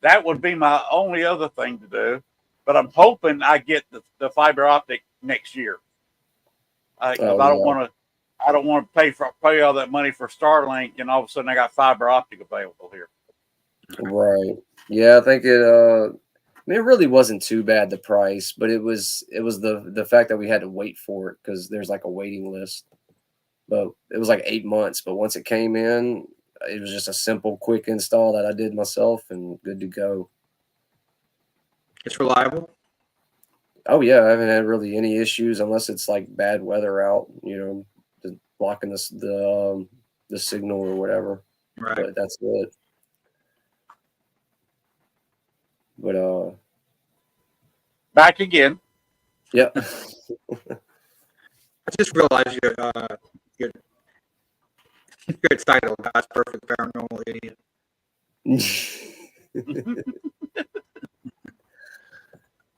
[SPEAKER 1] That would be my only other thing to do, but I'm hoping I get the fiber optic next year. I don't want to pay all that money for Starlink, and all of a sudden I got fiber optic available here.
[SPEAKER 4] Right. Yeah, I think it. I mean, it really wasn't too bad, the price, but it was the fact that we had to wait for it because there's like a waiting list. But it was like 8 months. But once it came in, it was just a simple, quick install that I did myself and good to go.
[SPEAKER 5] It's reliable.
[SPEAKER 4] Oh yeah, I haven't had really any issues unless it's like bad weather out, blocking the signal or whatever.
[SPEAKER 5] Right.
[SPEAKER 4] But that's it. But
[SPEAKER 1] Back again.
[SPEAKER 4] yeah.
[SPEAKER 5] I just realized your title, God's Perfect Paranormal Idiot.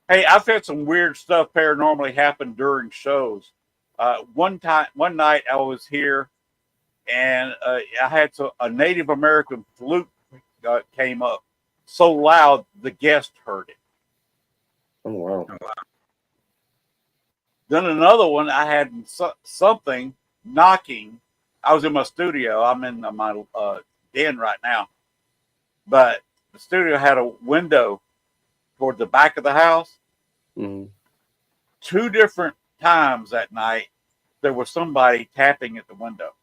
[SPEAKER 1] Hey, I've had some weird stuff paranormally happen during shows. One night I was here, and I had a Native American flute came up so loud the guest heard it.
[SPEAKER 4] Oh wow.
[SPEAKER 1] Then another one, I had something knocking. I was in my studio. I'm in my den right now, but the studio had a window toward the back of the house.
[SPEAKER 4] Mm-hmm.
[SPEAKER 1] 2 different times that night, there was somebody tapping at the window.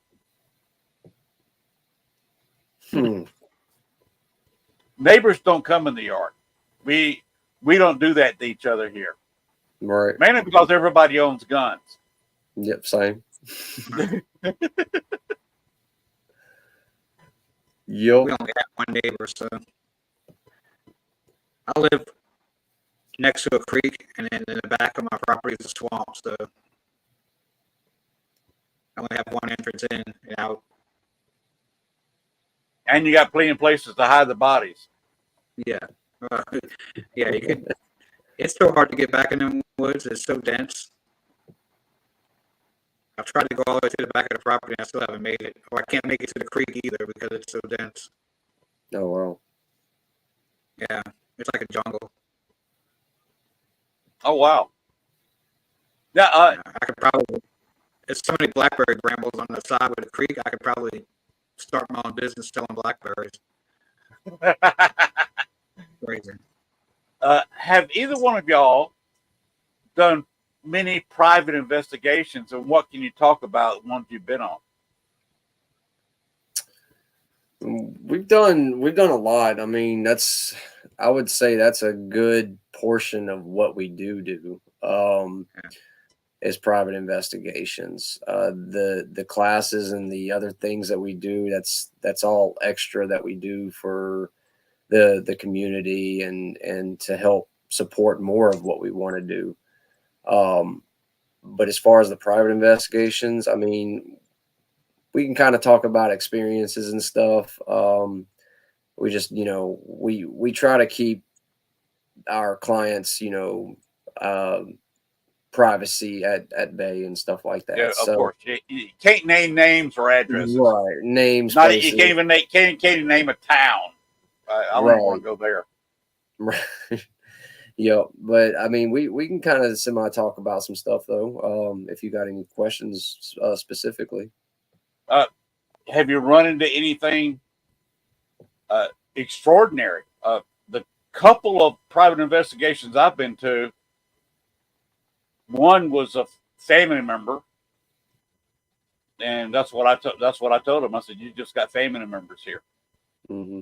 [SPEAKER 1] Neighbors don't come in the yard. We don't do that to each other here.
[SPEAKER 4] Right.
[SPEAKER 1] Mainly because everybody owns guns.
[SPEAKER 4] Yep, same. Yo.
[SPEAKER 5] We only have one neighbor, so I live next to a creek, and then in the back of my property is a swamp, so I only have one entrance in and out.
[SPEAKER 1] And you got plenty of places to hide the bodies.
[SPEAKER 5] Yeah. Yeah, you could. It's so hard to get back in the woods. It's so dense. I've tried to go all the way to the back of the property, and I still haven't made it. Or I can't make it to the creek either because it's so dense.
[SPEAKER 4] Oh wow.
[SPEAKER 5] Yeah, it's like a jungle.
[SPEAKER 1] Oh wow. Yeah,
[SPEAKER 5] I could probably. There's so many blackberry brambles on the side of the creek. I could probably start my own business selling blackberries. Crazy.
[SPEAKER 1] Have either one of y'all done many private investigations, and what can you talk about the ones you've been on?
[SPEAKER 4] We've done a lot. I mean, I would say that's a good portion of what we do. Is private investigations. The classes and the other things that we do, that's all extra that we do for the community and to help support more of what we want to do. But as far as the private investigations, I mean, we can kind of talk about experiences and stuff. We just, we try to keep our clients, privacy at bay and stuff like that.
[SPEAKER 1] Yeah, of course. You can't name names or addresses.
[SPEAKER 4] Right, names.
[SPEAKER 1] Not
[SPEAKER 4] places.
[SPEAKER 1] you can't even name a town. I don't want to go there.
[SPEAKER 4] Right. Yeah, but I mean, we can kind of semi talk about some stuff though. If you got any questions specifically.
[SPEAKER 1] Have you run into anything extraordinary? The couple of private investigations I've been to, one was a family member, and that's what I told him. I said, "You just got family members here."
[SPEAKER 4] Mm-hmm.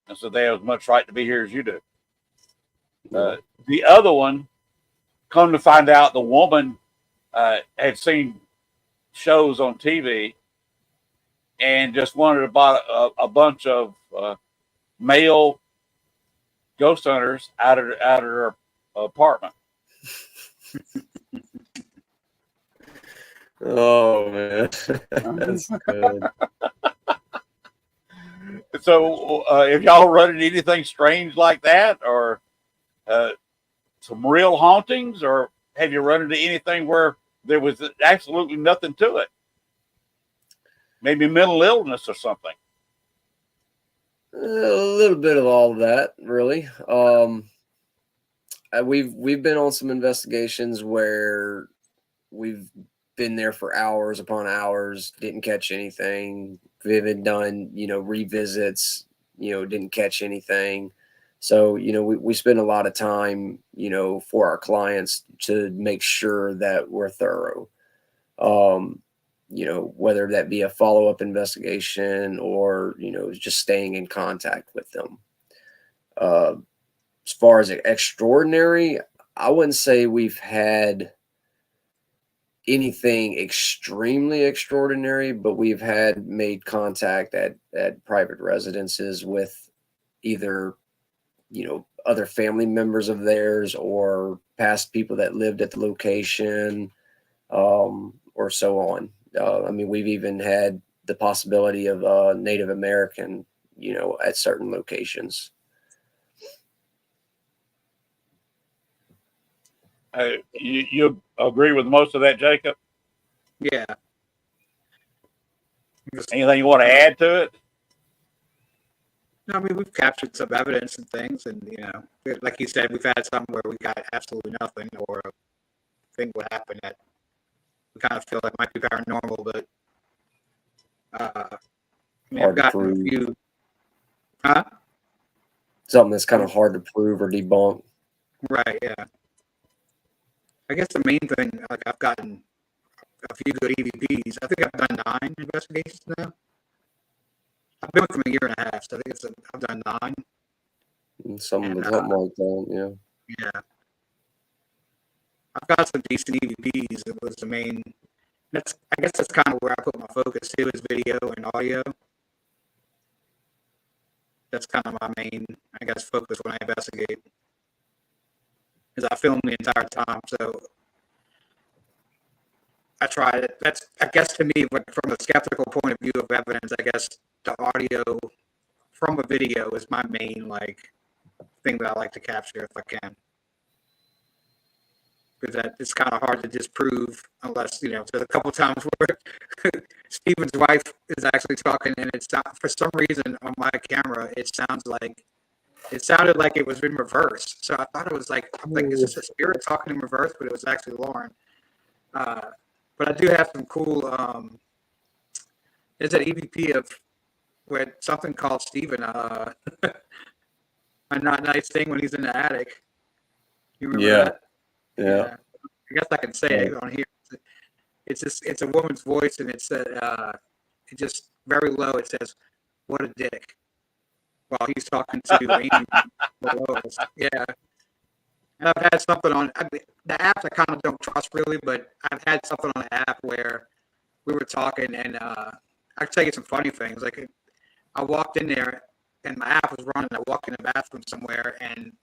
[SPEAKER 1] And so they have as much right to be here as you do. The other one, come to find out, the woman had seen shows on TV and just wanted to buy a bunch of male ghost hunters out of her apartment.
[SPEAKER 4] Oh man, that's good.
[SPEAKER 1] So, if y'all run into anything strange like that, or some real hauntings, or have you run into anything where there was absolutely nothing to it? Maybe mental illness or something.
[SPEAKER 4] A little bit of all of that, really. We've been on some investigations where we've been there for hours upon hours, didn't catch anything. We've done, revisits, didn't catch anything. So, we spend a lot of time, for our clients to make sure that we're thorough. Whether that be a follow-up investigation or, just staying in contact with them. As far as extraordinary, I wouldn't say we've had anything extremely extraordinary, but we've made contact at private residences with either, other family members of theirs or past people that lived at the location, or so on. We've even had the possibility of Native American, at certain locations.
[SPEAKER 1] You agree with most of that, Jacob?
[SPEAKER 5] Yeah.
[SPEAKER 1] Anything you want to add to it?
[SPEAKER 5] No, we've captured some evidence and things, and like you said, we've had some where we got absolutely nothing, or a thing would happen that we kind of feel like might be paranormal, but I've gotten a few. Huh?
[SPEAKER 4] Something that's kind of hard to prove or debunk.
[SPEAKER 5] Right. Yeah. I guess the main thing, like, I've gotten a few good EVPs. I think I've done 9 investigations now. I've been with them a year and a half, so I think I've done 9.
[SPEAKER 4] Something like that, yeah.
[SPEAKER 5] Yeah. I've got some decent EVPs. It was the main. I guess that's kind of where I put my focus too, is video and audio. That's kind of my main, I guess, focus when I investigate. Because I film the entire time, so I tried it. That's, I guess, to me, from a skeptical point of view of evidence, I guess the audio from a video is my main thing that I like to capture if I can. Because it's kind of hard to disprove unless, there's a couple times where Stephen's wife is actually talking, and it's not, for some reason on my camera, it sounded like it was in reverse. So I thought it was I'm like, is this a spirit talking in reverse? But it was actually Lauren. But I do have some cool, there's an EVP of where something called Stephen, a not nice thing when he's in the attic. You remember that?
[SPEAKER 4] Yeah.
[SPEAKER 5] I guess I can say it on here. It's a woman's voice, and it's it just very low. It says, "What a dick," while he's talking to Amy below us. Yeah. And I've had something on the apps I kind of don't trust really, but I've had something on the app where we were talking, and I'll tell you some funny things. Like, I walked in there, and my app was running. I walked in the bathroom somewhere, and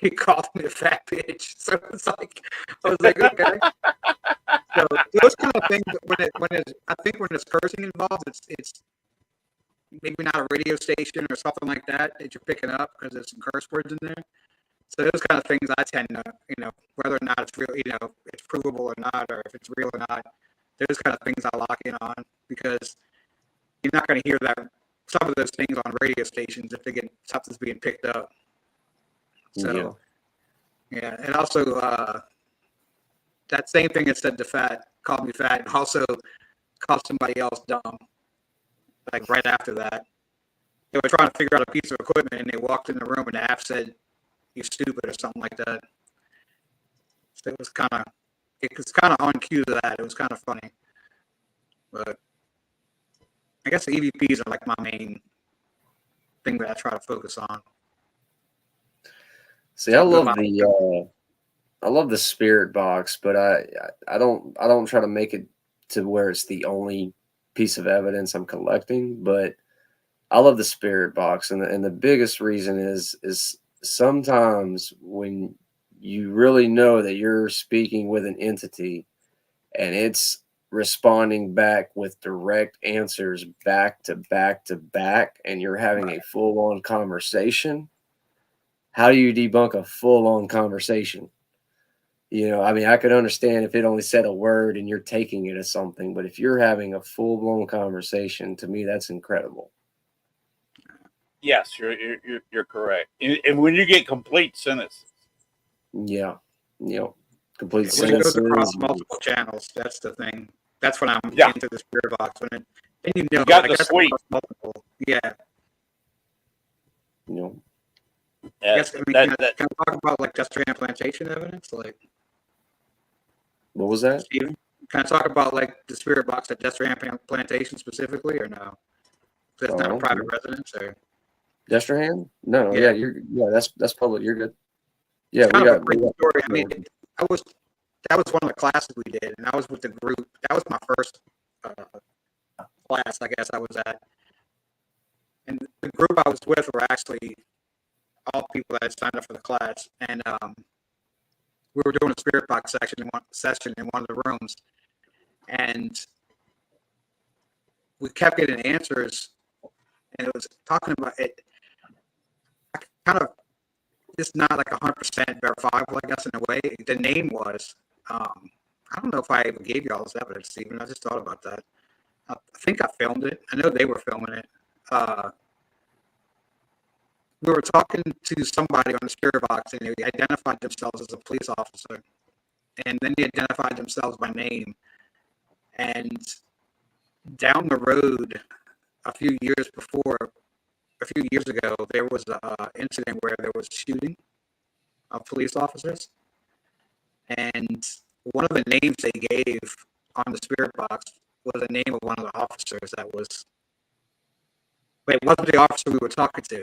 [SPEAKER 5] he called me a fat bitch. So it's like, I was like, okay. So those kind of things, I think when there's cursing involved, it's maybe not a radio station or something like that you're picking up because there's some curse words in there. So those kind of things I tend to, whether or not it's real, it's provable or not, or if it's real or not, those kind of things I lock in on, because you're not going to hear some of those things on radio stations if something's being picked up. So, yeah, and also that same thing that said called me fat, and also called somebody else dumb. Like right after that, they were trying to figure out a piece of equipment, and they walked in the room, and the app said, "You're stupid" or something like that. So it was kind of on cue to that. It was kind of funny, but I guess the EVPs are like my main thing that I try to focus on.
[SPEAKER 4] See, I love the spirit box, but I don't try to make it to where it's the only piece of evidence I'm collecting. But I love the spirit box, and the biggest reason is sometimes when you really know that you're speaking with an entity, and it's responding back with direct answers back to back to back, and you're having a full-on conversation. How do you debunk a full-on conversation? I could understand if it only said a word and you're taking it as something, but if you're having a full-blown conversation, to me, that's incredible.
[SPEAKER 1] Yes, you're correct. And when you get complete sentences.
[SPEAKER 4] Yeah. Complete
[SPEAKER 5] when it goes
[SPEAKER 4] sentences.
[SPEAKER 5] across multiple channels, that's the thing. That's when I'm into the spirit box. And
[SPEAKER 1] you got the suite.
[SPEAKER 5] Yeah. I guess, can I talk about like Destrehan Plantation evidence? Like,
[SPEAKER 4] what was that?
[SPEAKER 5] Steven, can I talk about like the spirit box at Destrehan Plantation specifically, or no? It's not a private residence, or
[SPEAKER 4] Destrehan? No, yeah, that's public. You're good. Yeah,
[SPEAKER 5] it's kind of a crazy story. I mean, that was one of the classes we did, and I was with the group. That was my first class, I guess I was at, and the group I was with were actually all people that had signed up for the class, and we were doing a spirit box session in one of the rooms, and we kept getting answers, and it was talking about it. Kind of, it's not like 100% verifiable, I guess, in a way. The name was, I don't know if I even gave you all this evidence, Stephen. I just thought about that. I think I filmed it. I know they were filming it. We were talking to somebody on the spirit box, and they identified themselves as a police officer, and then they identified themselves by name. And down the road, a few years ago, there was an incident where there was shooting of police officers, and one of the names they gave on the spirit box was the name of one of the officers that was. But it wasn't the officer we were talking to.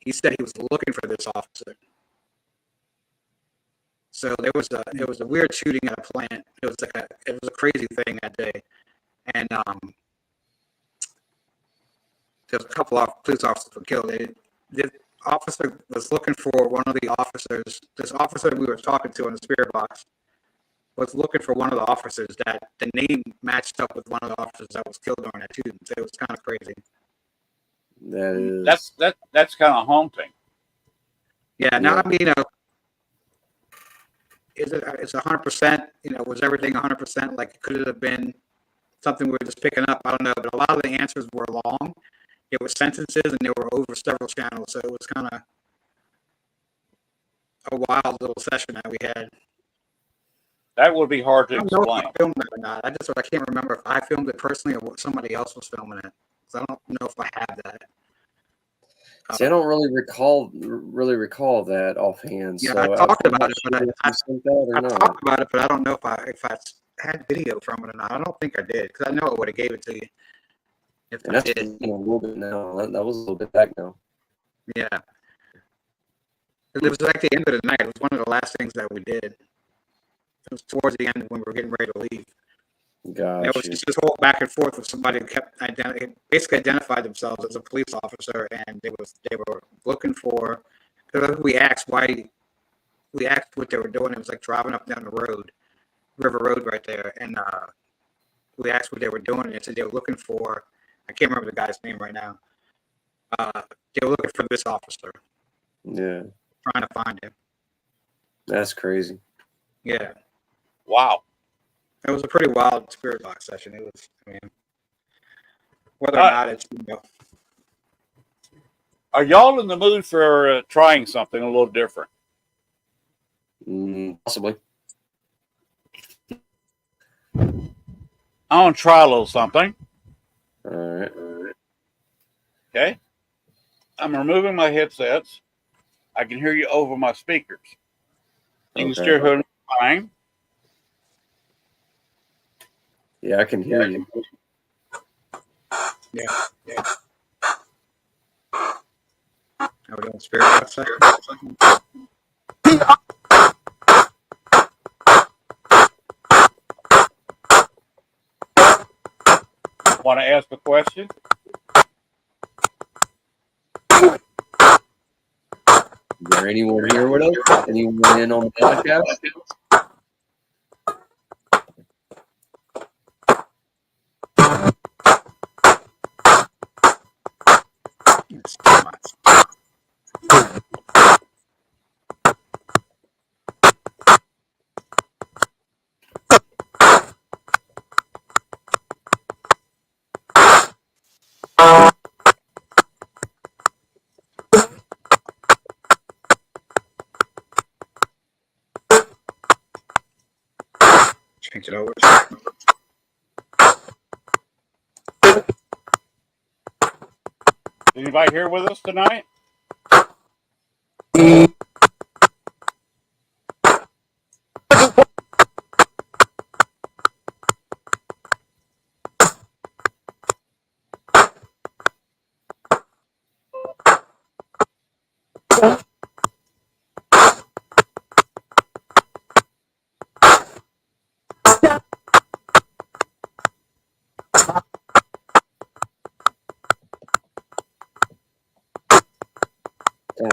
[SPEAKER 5] He said he was looking for this officer. So it was a weird shooting at a plant. It was a crazy thing that day, and there was a couple of police officers were killed. The officer was looking for one of the officers. This officer we were talking to in the spirit box was looking for one of the officers that the name matched up with one of the officers that was killed during that shooting. So it was kind of crazy.
[SPEAKER 1] That's kind of haunting.
[SPEAKER 5] Yeah. Now, I mean, it's 100%. Was everything 100%? Like, could it have been something we were just picking up? I don't know. But a lot of the answers were long. It was sentences, and they were over several channels. So it was kind of a wild little session that we had.
[SPEAKER 1] That would be hard to explain.
[SPEAKER 5] I don't know if I filmed it or not. I can't remember if I filmed it personally or somebody else was filming it. So I don't know if I have that.
[SPEAKER 4] See, I don't really recall that offhand.
[SPEAKER 5] Yeah,
[SPEAKER 4] so
[SPEAKER 5] I talked about it, but I don't know if I had video from it or not. I don't think I did, because I know I would have gave it to you if I did.
[SPEAKER 4] A little bit now. That was a little bit back now.
[SPEAKER 5] Yeah, it was like the end of the night. It was one of the last things that we did. It was towards the end when we were getting ready to leave.
[SPEAKER 4] Gotcha.
[SPEAKER 5] It was just this whole back and forth with somebody who kept basically identified themselves as a police officer, and they were looking for. We asked what they were doing. It was like driving up down the road, River Road, right there, and we asked what they were doing, and they said they were looking for. I can't remember the guy's name right now. They were looking for this officer.
[SPEAKER 4] Yeah.
[SPEAKER 5] Trying to find him.
[SPEAKER 4] That's crazy.
[SPEAKER 5] Yeah.
[SPEAKER 1] Wow.
[SPEAKER 5] It was a pretty wild spirit box session. It was, whether or not it's,
[SPEAKER 1] Are y'all in the mood for trying something a little different?
[SPEAKER 4] Possibly.
[SPEAKER 1] I want to try a little something.
[SPEAKER 4] All right.
[SPEAKER 1] Okay. I'm removing my headsets. I can hear you over my speakers. You can still hear me fine.
[SPEAKER 4] Yeah, I can hear you.
[SPEAKER 5] Yeah. Are we doing spirit box session?
[SPEAKER 1] Want to ask a question?
[SPEAKER 4] Is there anyone here with us? Anyone in on the podcast?
[SPEAKER 5] Change it over.
[SPEAKER 1] Anybody here with us tonight?
[SPEAKER 4] Sounds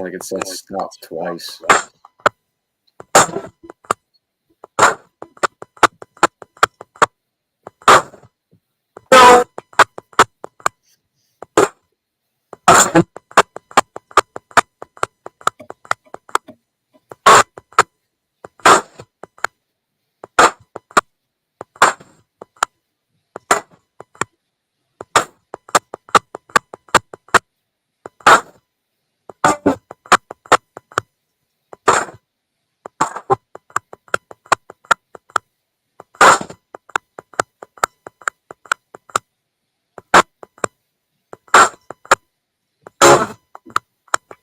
[SPEAKER 4] like it said stop twice.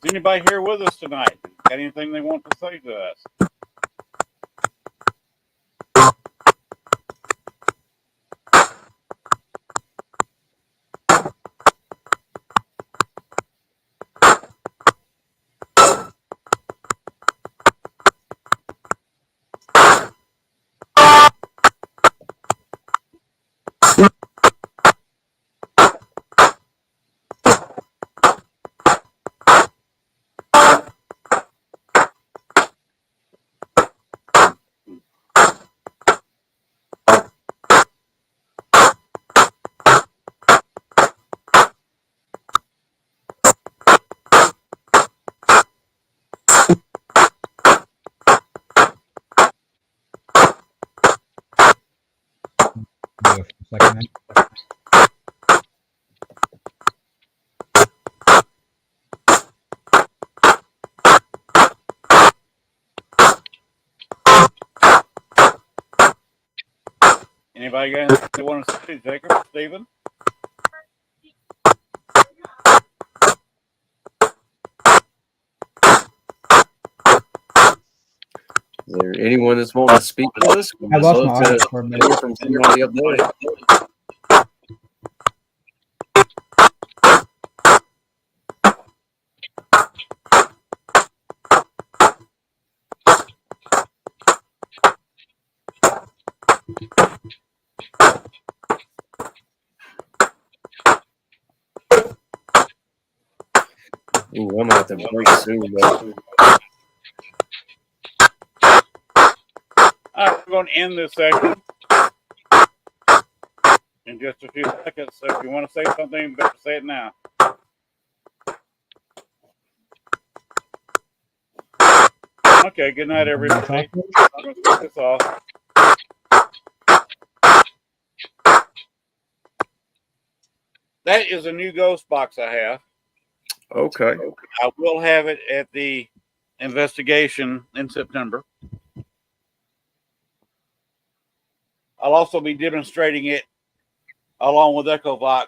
[SPEAKER 1] Is anybody here with us tonight? Got anything they want to say to us? Anybody got anything they want to say, Jacob, Stephen?
[SPEAKER 4] Is there anyone that's wanting to speak to us?
[SPEAKER 7] I lost my audio for a minute.
[SPEAKER 4] Hear from somebody up there. Ooh, I'm gonna have to break soon, though.
[SPEAKER 1] All right, we're going to end this section in just a few seconds. So if you want to say something, you better say it now. Okay, good night, everybody. I'm going to cut this off. That is a new ghost box I have.
[SPEAKER 4] Okay.
[SPEAKER 1] I will have it at the investigation in September. I'll also be demonstrating it along with EchoVox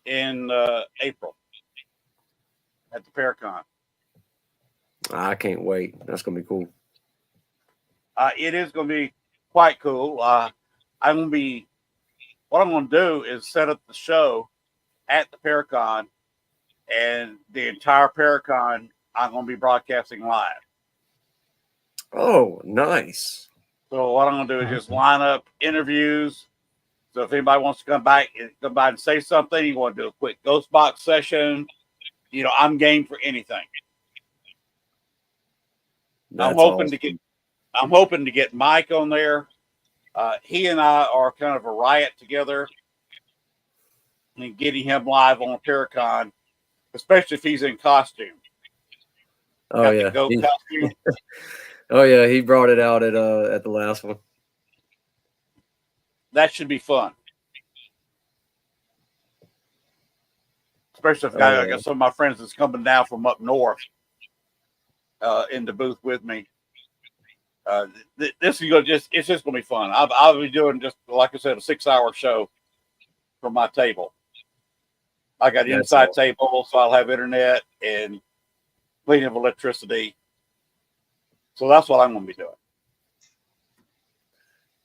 [SPEAKER 1] in April at the Paracon.
[SPEAKER 4] I can't wait. That's gonna be cool.
[SPEAKER 1] It is going to be quite cool. What I'm going to do is set up the show at the Paracon, and the entire Paracon I'm going to be broadcasting live.
[SPEAKER 4] Oh, nice.
[SPEAKER 1] So what I'm going to do is just line up interviews. So if anybody wants to come by and say something, you want to do a quick ghost box session, I'm game for anything. I'm hoping to get Mike on there. He and I are kind of a riot together, and getting him live on a Paracon, especially if he's in costume.
[SPEAKER 4] Oh yeah.
[SPEAKER 1] Costume.
[SPEAKER 4] Oh yeah, he brought it out at the last one.
[SPEAKER 1] That should be fun. Especially if I got some of my friends that's coming down from up north in the booth with me. This is it's just gonna be fun. I'll be doing, just like I said, a 6-hour show from my table. I got an inside table, so I'll have internet and plenty of electricity. So that's what I'm going to be doing.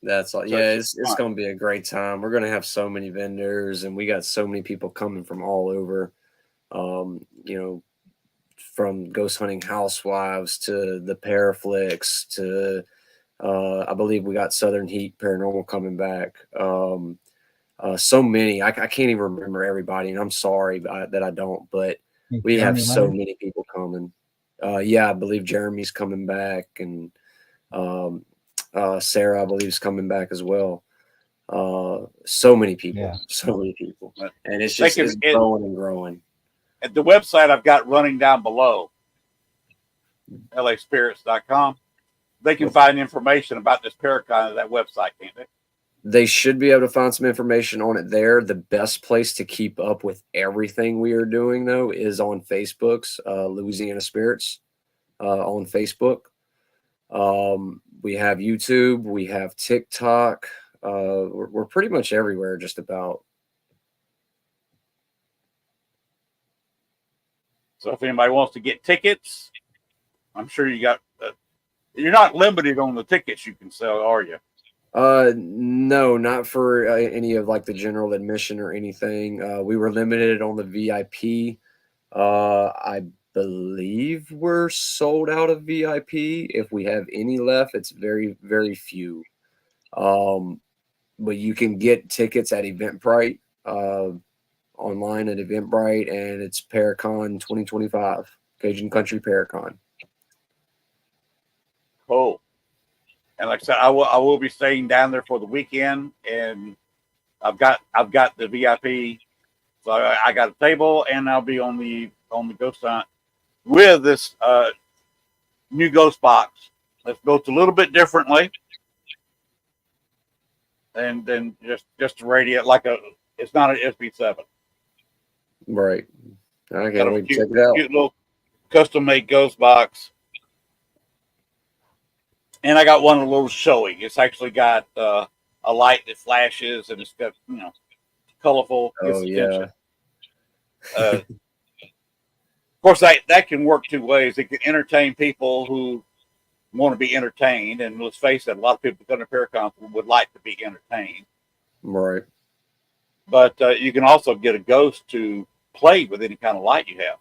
[SPEAKER 4] That's all.
[SPEAKER 1] So
[SPEAKER 4] Yeah,
[SPEAKER 1] it's
[SPEAKER 4] it's
[SPEAKER 1] fun.
[SPEAKER 4] going to be a great time. We're going to have so many vendors, and we got so many people coming from all over. From ghost hunting housewives to the Paraflix to I believe we got Southern Heat Paranormal coming back. So many. I can't even remember everybody, and I'm sorry that I don't. But we have
[SPEAKER 7] Jeremy
[SPEAKER 4] so
[SPEAKER 7] Leonard?
[SPEAKER 4] many people coming. Yeah, I believe Jeremy's coming back, and Sarah, I believe, is coming back as well. So many people,
[SPEAKER 7] Yeah.
[SPEAKER 4] so many people, and it's
[SPEAKER 1] They
[SPEAKER 4] just
[SPEAKER 1] can-
[SPEAKER 4] it's growing and growing.
[SPEAKER 1] At the website I've got running down below, laspirits.com, they can find information about this Paracon at that website, can't they?
[SPEAKER 4] They should be able to find some information on it there. The best place to keep up with everything we are doing, though, is on Facebook's Louisiana Spirits on Facebook. We have YouTube. We have TikTok. We're pretty much everywhere, just about.
[SPEAKER 1] So if anybody wants to get tickets, I'm sure you got. You're not limited on the tickets you can sell, are you?
[SPEAKER 4] No, not for any of like the general admission or anything. We were limited on the VIP. I believe we're sold out of VIP. If we have any left, it's very, very few. But you can get tickets at Eventbrite, online at Eventbrite, and it's Paracon 2025, Cajun Country Paracon.
[SPEAKER 1] Cool. And like I said, I will be staying down there for the weekend, and I've got the VIP, so I got a table, and I'll be on the ghost hunt with this new ghost box. It's built a little bit differently, and then just a radio it's not an SB7.
[SPEAKER 4] Right. I
[SPEAKER 1] Got
[SPEAKER 4] can't
[SPEAKER 1] a
[SPEAKER 4] wait to check it out.
[SPEAKER 1] cute little custom made ghost box. And I got one a little showy. It's actually got a light that flashes, and it's got colorful.
[SPEAKER 4] Oh yeah.
[SPEAKER 1] Of course, that can work two ways. It can entertain people who want to be entertained, and let's face it, a lot of people that come to Paracon would like to be entertained.
[SPEAKER 4] Right.
[SPEAKER 1] But you can also get a ghost to play with any kind of light you have.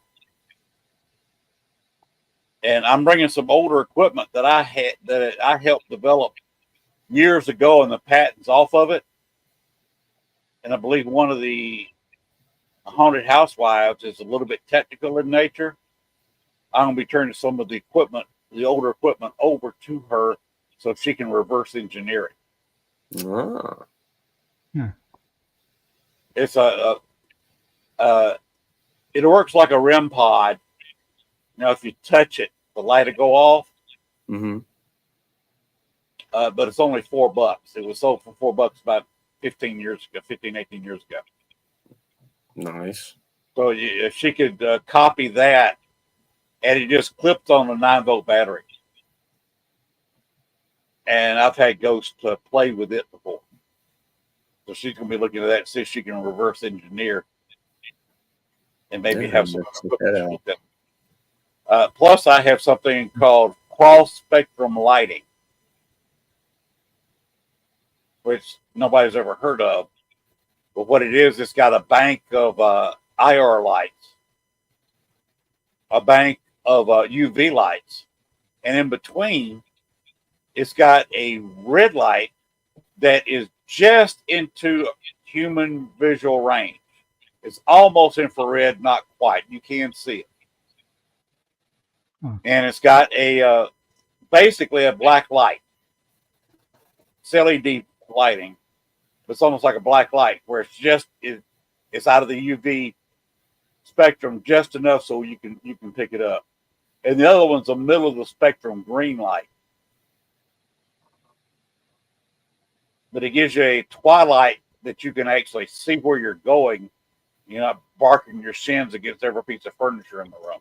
[SPEAKER 1] And I'm bringing some older equipment that I helped develop years ago, and the patents off of it. And I believe one of the haunted housewives is a little bit technical in nature. I'm going to be turning some of the equipment, the older equipment, over to her so she can reverse engineer it.
[SPEAKER 4] Ah.
[SPEAKER 1] It's it works like a REM pod. Now, if you touch it, the light will go off.
[SPEAKER 4] Mm-hmm.
[SPEAKER 1] But it's only $4. It was sold for $4 about 18 years ago.
[SPEAKER 4] Nice.
[SPEAKER 1] So if she could copy that, and it just clips on a 9-volt battery. And I've had ghosts play with it before. So she's going to be looking at that and see if she can reverse engineer and maybe have some equipment. Plus, I have something called cross spectrum lighting, which nobody's ever heard of. But what it is, it's got a bank of IR lights, a bank of UV lights, and in between, it's got a red light that is just into human visual range. It's almost infrared, not quite. You can see it. And it's got a basically a black light. It's LED lighting. It's almost like a black light where it's out of the UV spectrum just enough so you can pick it up. And the other one's a middle of the spectrum green light. But it gives you a twilight that you can actually see where you're going. You're not barking your shins against every piece of furniture in the room.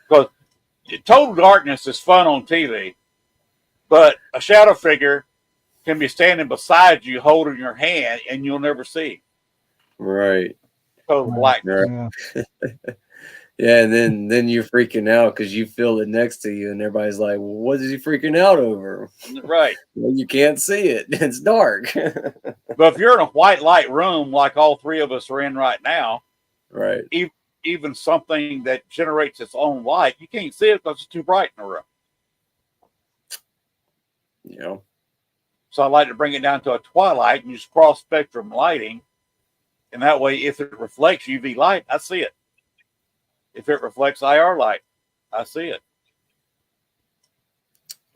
[SPEAKER 1] Because total darkness is fun on TV, but a shadow figure can be standing beside you holding your hand and you'll never see.
[SPEAKER 4] Right.
[SPEAKER 1] Total blackness.
[SPEAKER 7] Yeah.
[SPEAKER 4] Yeah, and then you're freaking out because you feel it next to you, and everybody's like, well, "What is he freaking out over?"
[SPEAKER 1] Right.
[SPEAKER 4] Well, you can't see it; it's dark.
[SPEAKER 1] But if you're in a white light room like all three of us are in right now,
[SPEAKER 4] Right.
[SPEAKER 1] even something that generates its own light, you can't see it because it's too bright in the room.
[SPEAKER 4] Yeah.
[SPEAKER 1] So I like to bring it down to a twilight and use cross spectrum lighting. And that way, if it reflects UV light, I see it. If it reflects IR light, I see it.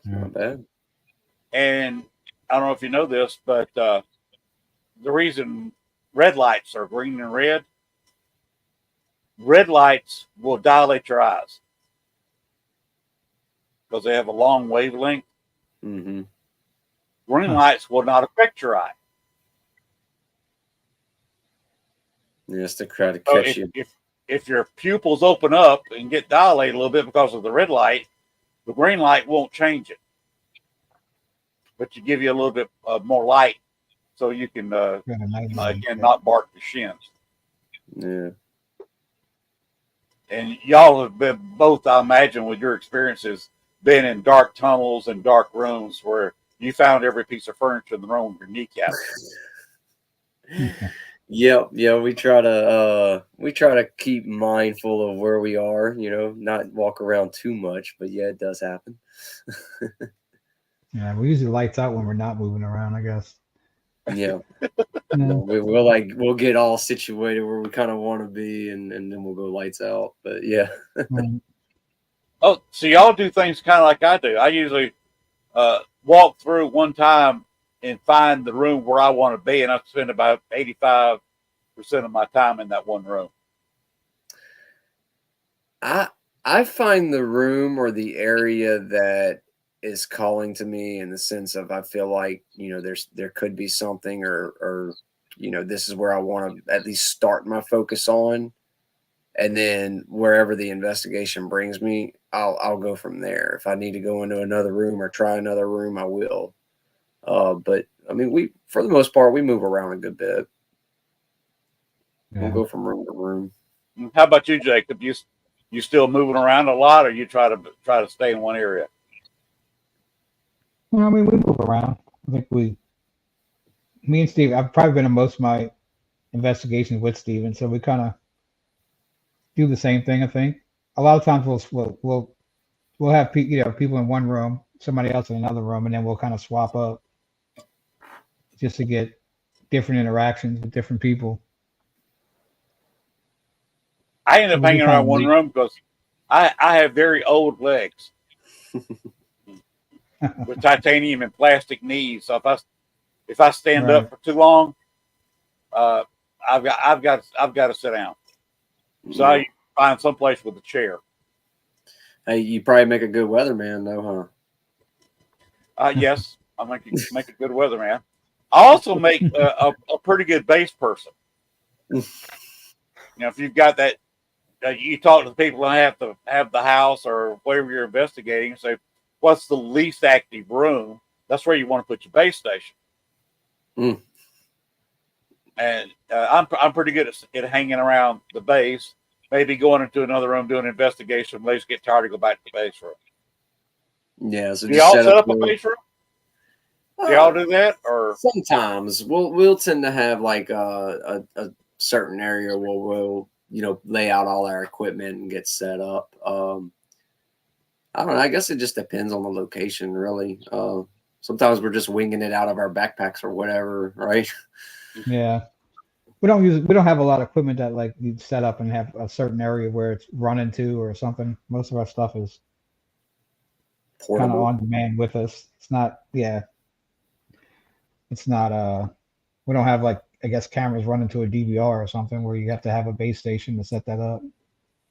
[SPEAKER 4] Not bad.
[SPEAKER 1] And I don't know if you know this, but the reason red lights are green and red lights will dilate your eyes because they have a long wavelength.
[SPEAKER 4] Mm-hmm.
[SPEAKER 1] Green lights will not affect your eye.
[SPEAKER 4] Yes, to try to
[SPEAKER 1] So
[SPEAKER 4] catch you.
[SPEAKER 1] if your pupils open up and get dilated a little bit because of the red light, the green light won't change it, but you give you a little bit more light so you can again not bark the shins.
[SPEAKER 4] Yeah.
[SPEAKER 1] And y'all have been both, I imagine, with your experiences, been in dark tunnels and dark rooms where you found every piece of furniture in the room with your kneecap.
[SPEAKER 4] Yep. Yeah. We try to keep mindful of where we are. Not walk around too much. But yeah, it does happen.
[SPEAKER 7] Yeah, we usually lights out when we're not moving around, I guess.
[SPEAKER 4] Yeah. We'll get all situated where we kind of want to be, and then we'll go lights out. But yeah.
[SPEAKER 1] Oh, so y'all do things kind of like I do. I usually walk through one time and find the room where I want to be, and I spend about 85% of my time in that one room.
[SPEAKER 4] I find the room or the area that is calling to me in the sense of I feel like there could be something or this is where I want to at least start my focus on, and then wherever the investigation brings me, I'll go from there. If I need to go into another room or try another room, I will. But I mean, for the most part we move around a good bit.
[SPEAKER 7] Yeah.
[SPEAKER 4] We'll go from room to room.
[SPEAKER 1] How about you, Jacob? You still moving around a lot, or you try to stay in one area?
[SPEAKER 7] I mean, we move around. I think me and Steve, I've probably been in most of my investigations with Steven, so we kind of do the same thing. I think a lot of times we'll have people in one room, somebody else in another room, and then we'll kind of swap up just to get different interactions with different people.
[SPEAKER 1] I end up hanging around one room because I have very old legs with titanium and plastic knees. So if I stand up for too long, I've got to sit down. So I find someplace with a chair.
[SPEAKER 4] Hey, you probably make a good weatherman, though,
[SPEAKER 1] huh? Yes, I make a good weatherman. I also make a pretty good base person. If you've got that, you talk to the people that have the house or whatever you're investigating and say, what's the least active room? That's where you want to put your base station. And I'm pretty good at hanging around the base, maybe going into another room, doing an investigation. Let's get tired to go back to the base room.
[SPEAKER 4] Yeah. So
[SPEAKER 1] do y'all set up a base room? Do y'all do that? Or
[SPEAKER 4] sometimes we'll tend to have like a certain area where we'll lay out all our equipment and get set up. I don't know. I guess it just depends on the location, really. Sometimes we're just winging it out of our backpacks or whatever, right?
[SPEAKER 7] Yeah, we don't have a lot of equipment that like you set up and have a certain area where it's running to or something. Most of our stuff is kind of on demand with us. It's not. Yeah, it's not. We don't have like I guess cameras running to a DVR or something where you have to have a base station to set that up.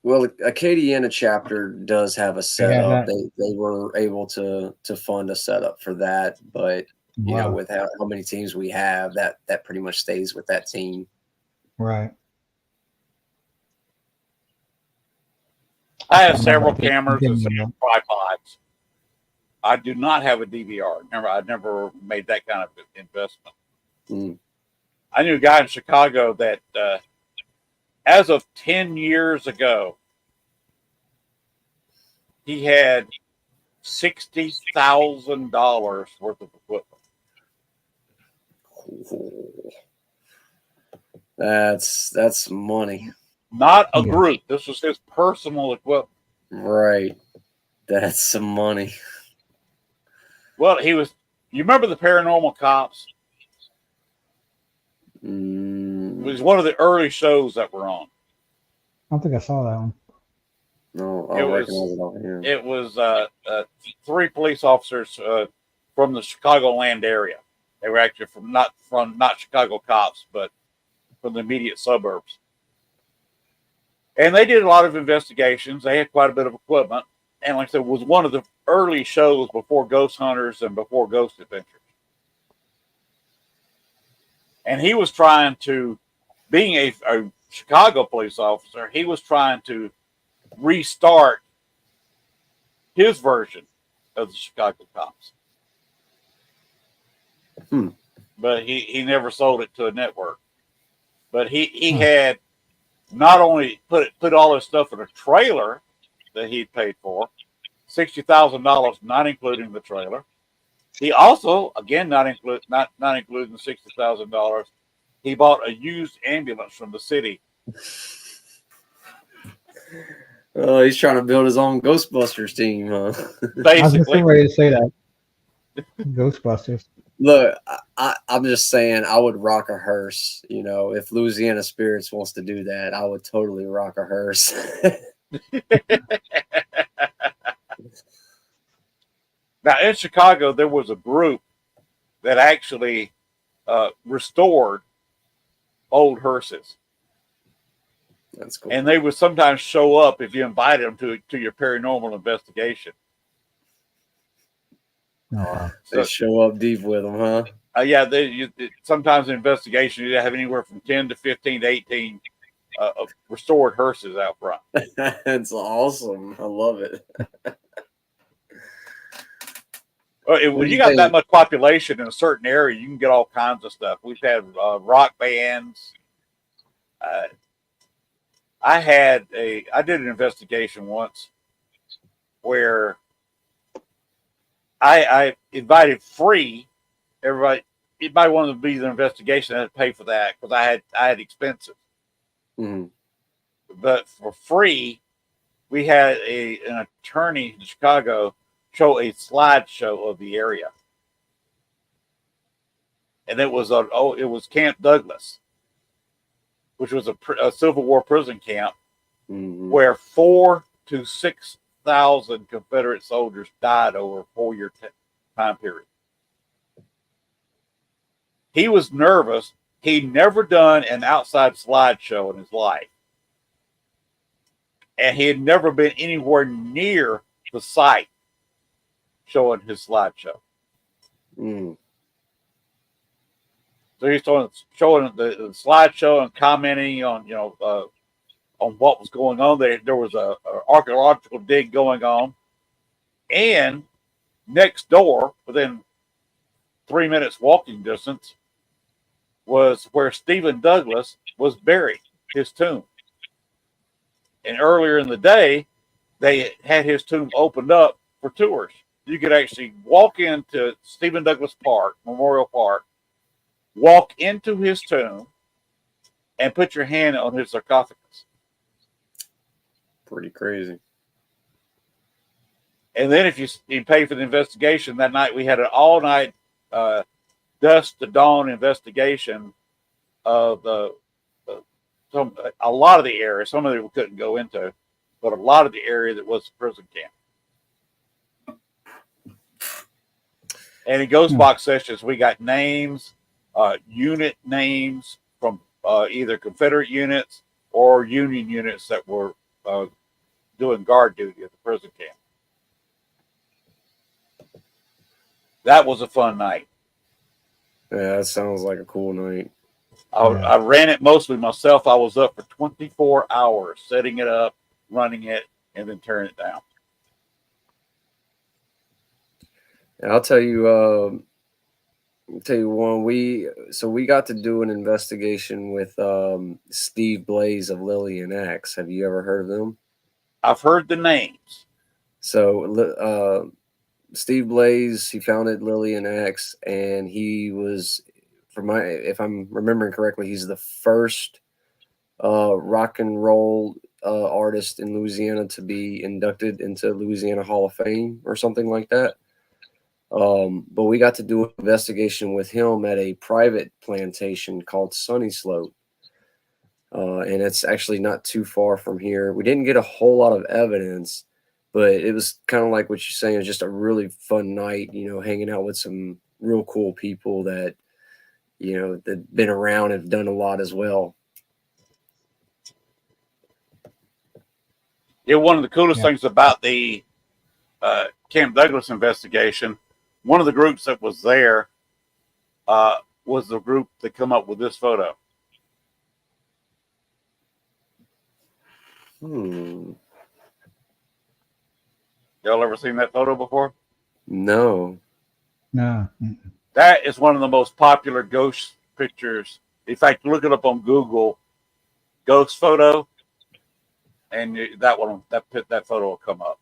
[SPEAKER 4] Well, Acadiana chapter does have a setup. They were able to fund a setup for that, but with how many teams we have, that pretty much stays with that team.
[SPEAKER 7] Right.
[SPEAKER 1] I have several cameras and several tripods. I do not have a DVR. I never made that kind of investment. I knew a guy in Chicago that as of 10 years ago, he had $60,000 worth of equipment.
[SPEAKER 4] Cool. That's money.
[SPEAKER 1] Not a group. This was his personal equipment.
[SPEAKER 4] Right. That's some money.
[SPEAKER 1] Well, he was. You remember the Paranormal Cops? It was one of the early shows that were on.
[SPEAKER 7] I don't think I saw that one.
[SPEAKER 4] No,
[SPEAKER 1] it was 3 police officers from the Chicagoland area. They were actually not Chicago cops, but from the immediate suburbs. And they did a lot of investigations. They had quite a bit of equipment. And like I said, it was one of the early shows before Ghost Hunters and before Ghost Adventures. And he was trying to, being a Chicago police officer, he was trying to restart his version of the Chicago cops. But he never sold it to a network. But he had not only put all his stuff in a trailer that he'd paid for, $60,000, not including the trailer. He also, again, not including the $60,000, he bought a used ambulance from the city.
[SPEAKER 4] Oh, he's trying to build his own Ghostbusters team, huh?
[SPEAKER 1] Basically,
[SPEAKER 7] I was ready to say that. Ghostbusters.
[SPEAKER 4] Look, I'm just saying, I would rock a hearse. You know, if Louisiana Spirits wants to do that, I would totally rock a hearse.
[SPEAKER 1] Now, in Chicago, there was a group that actually restored old hearses.
[SPEAKER 4] That's cool.
[SPEAKER 1] And they would sometimes show up if you invited them to your paranormal investigation.
[SPEAKER 7] Oh, wow.
[SPEAKER 4] They show up deep with them, huh?
[SPEAKER 1] Yeah, sometimes in investigation, you have anywhere from 10 to 15 to 18 of restored hearses out front.
[SPEAKER 4] That's awesome. I love it.
[SPEAKER 1] When you got that much population in a certain area, you can get all kinds of stuff. We've had rock bands. I did an investigation once where I invited free everybody. Anybody wanted to be the investigation, I had to pay for that because I had expenses.
[SPEAKER 4] Mm-hmm.
[SPEAKER 1] But for free, we had an attorney in Chicago show a slideshow of the area, and it was Camp Douglas, which was a Civil War prison camp, where 4,000 to 6,000 Confederate soldiers died over a 4-year time period. He was nervous. He'd never done an outside slideshow in his life, and he had never been anywhere near the site showing his slideshow. So he's showing the slideshow and commenting on on what was going on. There was a archaeological dig going on, and next door, within 3 minutes walking distance, was where Stephen Douglas was buried, his tomb. And earlier in the day, they had his tomb opened up for tours. You could actually walk into Stephen Douglas Park, Memorial Park, walk into his tomb, and put your hand on his sarcophagus.
[SPEAKER 4] Pretty crazy.
[SPEAKER 1] And then if you pay for the investigation, that night we had an all-night dusk to dawn investigation of a lot of the area. Some of it we couldn't go into, but a lot of the area that was the prison camp. And in Ghost Box sessions, we got names, unit names from either Confederate units or Union units that were doing guard duty at the prison camp. That was a fun night.
[SPEAKER 4] Yeah, that sounds like a cool night.
[SPEAKER 1] I ran it mostly myself. I was up for 24 hours setting it up, running it, and then turning it down.
[SPEAKER 4] And I'll tell you one. We got to do an investigation with Steve Blaze of Lillian X. Have you ever heard of them?
[SPEAKER 1] I've heard the names.
[SPEAKER 4] So Steve Blaze, he founded Lillian X, and he was, if I'm remembering correctly, he's the first rock and roll artist in Louisiana to be inducted into Louisiana Hall of Fame or something like that. But we got to do an investigation with him at a private plantation called Sunny Slope. And it's actually not too far from here. We didn't get a whole lot of evidence, but it was kind of like what you're saying, just a really fun night, hanging out with some real cool people that, that been around and have done a lot as well.
[SPEAKER 1] Yeah, one of the coolest things about the Camp Douglas investigation, one of the groups that was there was the group that come up with this photo.
[SPEAKER 4] Y'all
[SPEAKER 1] ever seen that photo before?
[SPEAKER 4] No.
[SPEAKER 7] No.
[SPEAKER 1] That is one of the most popular ghost pictures. In fact, look it up on Google, ghost photo, and that photo will come up.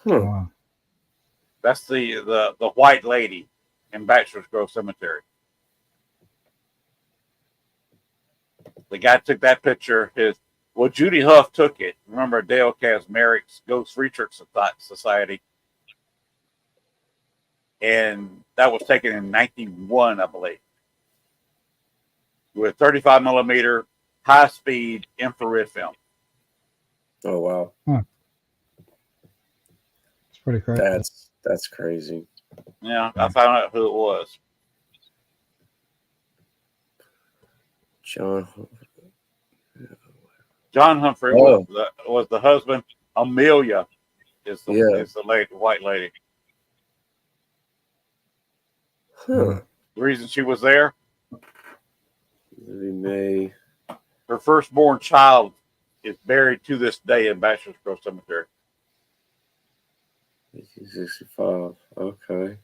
[SPEAKER 7] Wow.
[SPEAKER 1] That's the white lady in Bachelor's Grove Cemetery. The guy took that picture. Judy Huff took it. Remember Dale Kazmarek's Ghost Research Society? And that was taken in 1991, I believe, with 35 millimeter high speed infrared film.
[SPEAKER 4] Oh, wow.
[SPEAKER 7] Huh. It's pretty crazy.
[SPEAKER 4] That's crazy.
[SPEAKER 1] Yeah, I found out who it was. John Humphrey was the husband. Amelia is the lady, white lady.
[SPEAKER 4] Huh.
[SPEAKER 1] The reason she was there,
[SPEAKER 4] May.
[SPEAKER 1] Her firstborn child is buried to this day in Bachelor's Grove Cemetery.
[SPEAKER 4] 1865. Okay.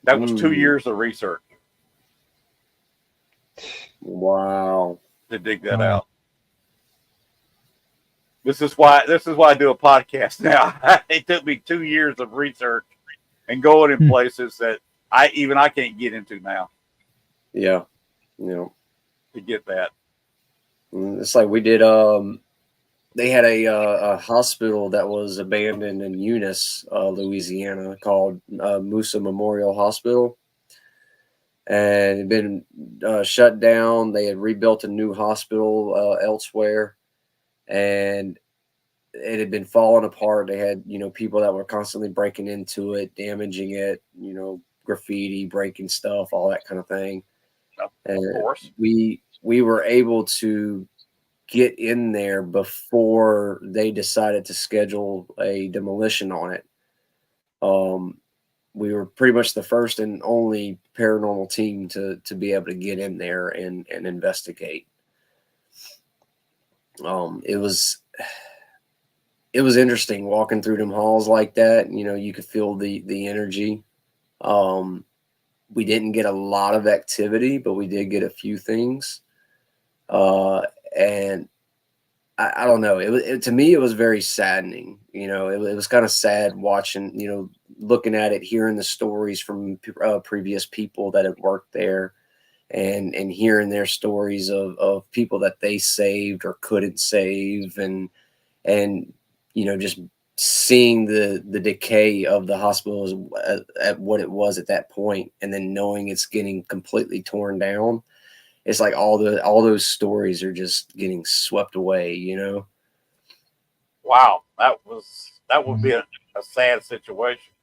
[SPEAKER 1] That was 2 years of research.
[SPEAKER 4] Wow.
[SPEAKER 1] To dig that out. This is why I do a podcast now. It took me 2 years of research and going in places that I can't get into now.
[SPEAKER 4] Yeah.
[SPEAKER 1] To get that.
[SPEAKER 4] It's like we did they had a hospital that was abandoned in Eunice, Louisiana, called Musa Memorial Hospital. And it had been shut down. They had rebuilt a new hospital elsewhere, and it had been falling apart. They had, people that were constantly breaking into it, damaging it, graffiti, breaking stuff, all that kind of thing. And
[SPEAKER 1] of course,
[SPEAKER 4] we were able to get in there before they decided to schedule a demolition on it. We were pretty much the first and only paranormal team to be able to get in there and investigate. It was interesting walking through them halls like that. You could feel the energy. We didn't get a lot of activity, but we did get a few things. And I don't know. To me, it was very saddening. It was kind of sad watching, looking at it, hearing the stories from previous people that had worked there, and hearing their stories of people that they saved or couldn't save, and just seeing the decay of the hospital at what it was at that point, and then knowing it's getting completely torn down. It's like all those stories are just getting swept away,
[SPEAKER 1] Wow, that would be a sad situation.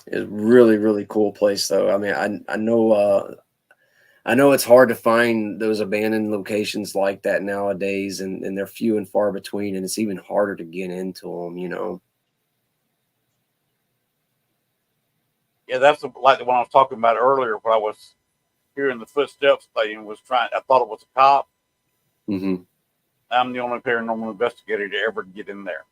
[SPEAKER 4] It's a really, really cool place, though. I mean, I know it's hard to find those abandoned locations like that nowadays, and they're few and far between, and it's even harder to get into them,
[SPEAKER 1] Yeah, that's like the one I was talking about earlier when I was hearing the footsteps thing and I thought it was a cop.
[SPEAKER 4] Mm-hmm.
[SPEAKER 1] I'm the only paranormal investigator to ever get in there.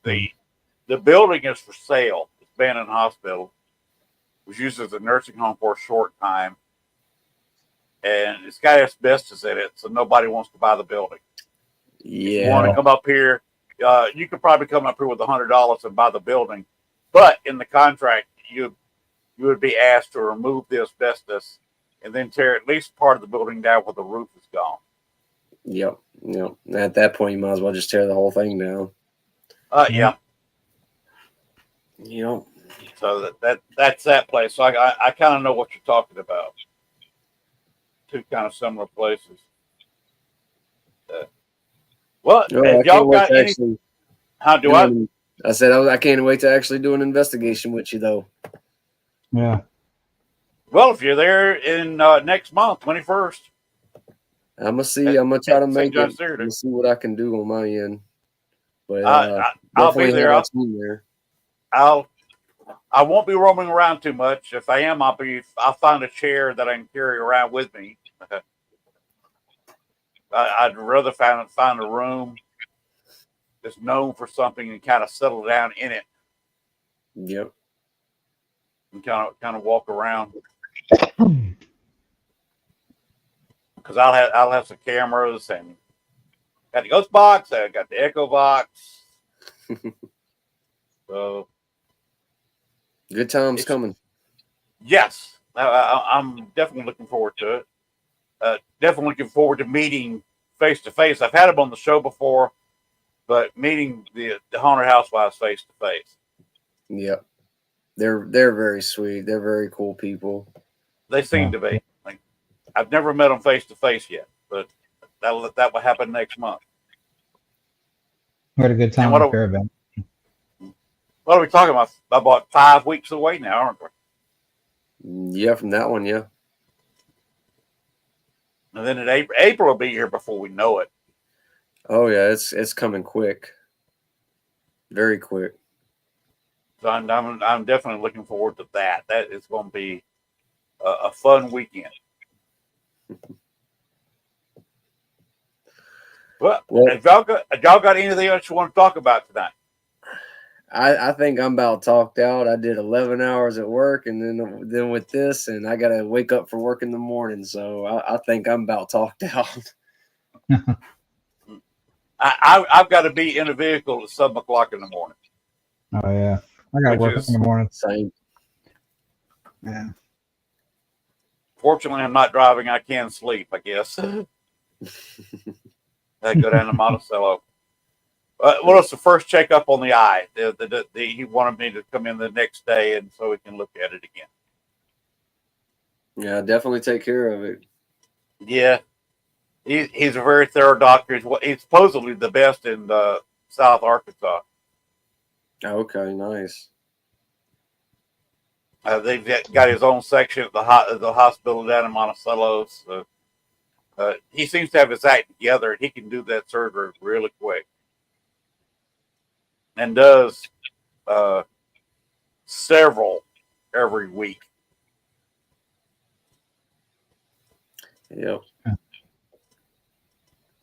[SPEAKER 1] The building is for sale. It's abandoned hospital. It was used as a nursing home for a short time. and it's got asbestos in it, so nobody wants to buy the building.
[SPEAKER 4] Yeah.
[SPEAKER 1] If you want to come up here, you could probably come up here with $100 and buy the building, but in the contract, you would be asked to remove the asbestos and then tear at least part of the building down where the roof is gone.
[SPEAKER 4] Yep. At that point, you might as well just tear the whole thing down.
[SPEAKER 1] Yeah.
[SPEAKER 4] Yep.
[SPEAKER 1] So that's that place. So I kind of know what you're talking about. Two kind of similar places. Well, if y'all got any, how do I?
[SPEAKER 4] I said I can't wait to actually do an investigation with you, though.
[SPEAKER 7] Yeah.
[SPEAKER 1] Well, if you're there in next month, 21st,
[SPEAKER 4] I'm gonna see. I'm gonna try to make
[SPEAKER 1] St.
[SPEAKER 4] it.
[SPEAKER 1] Theater.
[SPEAKER 4] And see what I can do on my end. But
[SPEAKER 1] I'll be there. I won't be roaming around too much. If I am, I'll find a chair that I can carry around with me. I'd rather find a room that's known for something and kind of settle down in it.
[SPEAKER 4] Yep.
[SPEAKER 1] And kind of walk around. Because I'll have some cameras and got the ghost box. I got the echo box. So
[SPEAKER 4] good times coming.
[SPEAKER 1] Yes, I'm definitely looking forward to it. Definitely looking forward to meeting face to face. I've had them on the show before, but meeting the Haunted Housewives face to face.
[SPEAKER 4] Yep, they're very sweet. They're very cool people.
[SPEAKER 1] They seem to be. Like, I've never met them face to face yet, but that will happen next month.
[SPEAKER 7] We had a good time at Fairbanks.
[SPEAKER 1] What are we talking about? About 5 weeks away now, aren't we?
[SPEAKER 4] Yeah, from that one, yeah.
[SPEAKER 1] And then in April will be here before we know it.
[SPEAKER 4] Oh yeah, it's coming quick, very quick.
[SPEAKER 1] So I'm definitely looking forward to that. That is going to be a fun weekend. Well, have y'all got anything else you want to talk about tonight?
[SPEAKER 4] I think I'm about talked out. I did 11 hours at work, and then with this, and I got to wake up for work in the morning. So I think I'm about talked out.
[SPEAKER 1] I've got to be in a vehicle at 7 o'clock in the morning.
[SPEAKER 7] Oh yeah, I got to work in the morning.
[SPEAKER 4] Same.
[SPEAKER 7] Yeah.
[SPEAKER 1] Fortunately, I'm not driving. I can sleep, I guess. I go down to Monticello. What was the first checkup on the eye? He wanted me to come in the next day, and so we can look at it again.
[SPEAKER 4] Yeah, definitely take care of it.
[SPEAKER 1] Yeah, he's a very thorough doctor. He's supposedly the best in South Arkansas.
[SPEAKER 4] Okay, nice.
[SPEAKER 1] They've got his own section at the hospital down in Monticello. So, he seems to have his act together, and he can do that surgery really quick. And does several every week.
[SPEAKER 4] Yep.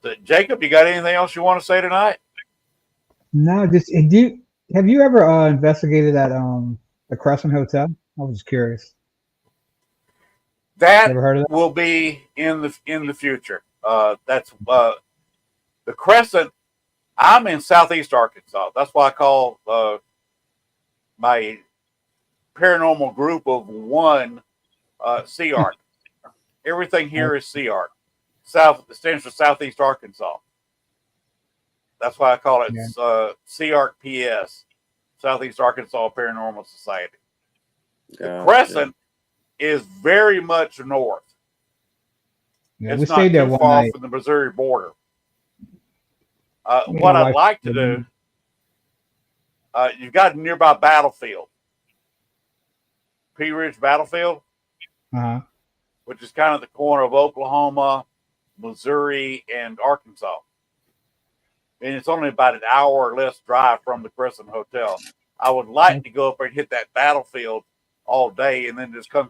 [SPEAKER 1] So, Jacob, you got anything else you want to say tonight?
[SPEAKER 7] No, just have you ever investigated that the Crescent Hotel? I was just curious.
[SPEAKER 1] That
[SPEAKER 7] Ever heard of that?
[SPEAKER 1] will be in the future. That's the Crescent. I'm in Southeast Arkansas. That's why I call my paranormal group of one CARC. Everything here is CARC. It stands for Southeast Arkansas. That's why I call it CARC-PS, Southeast Arkansas Paranormal Society. The Crescent is very much north.
[SPEAKER 7] Yeah,
[SPEAKER 1] it's not too far from the Missouri border. What I'd like to do, you've got a nearby battlefield, Pea Ridge Battlefield, which is kind of the corner of Oklahoma, Missouri, and Arkansas. And it's only about an hour or less drive from the Crescent Hotel. I would like to go up there and hit that battlefield all day and then just go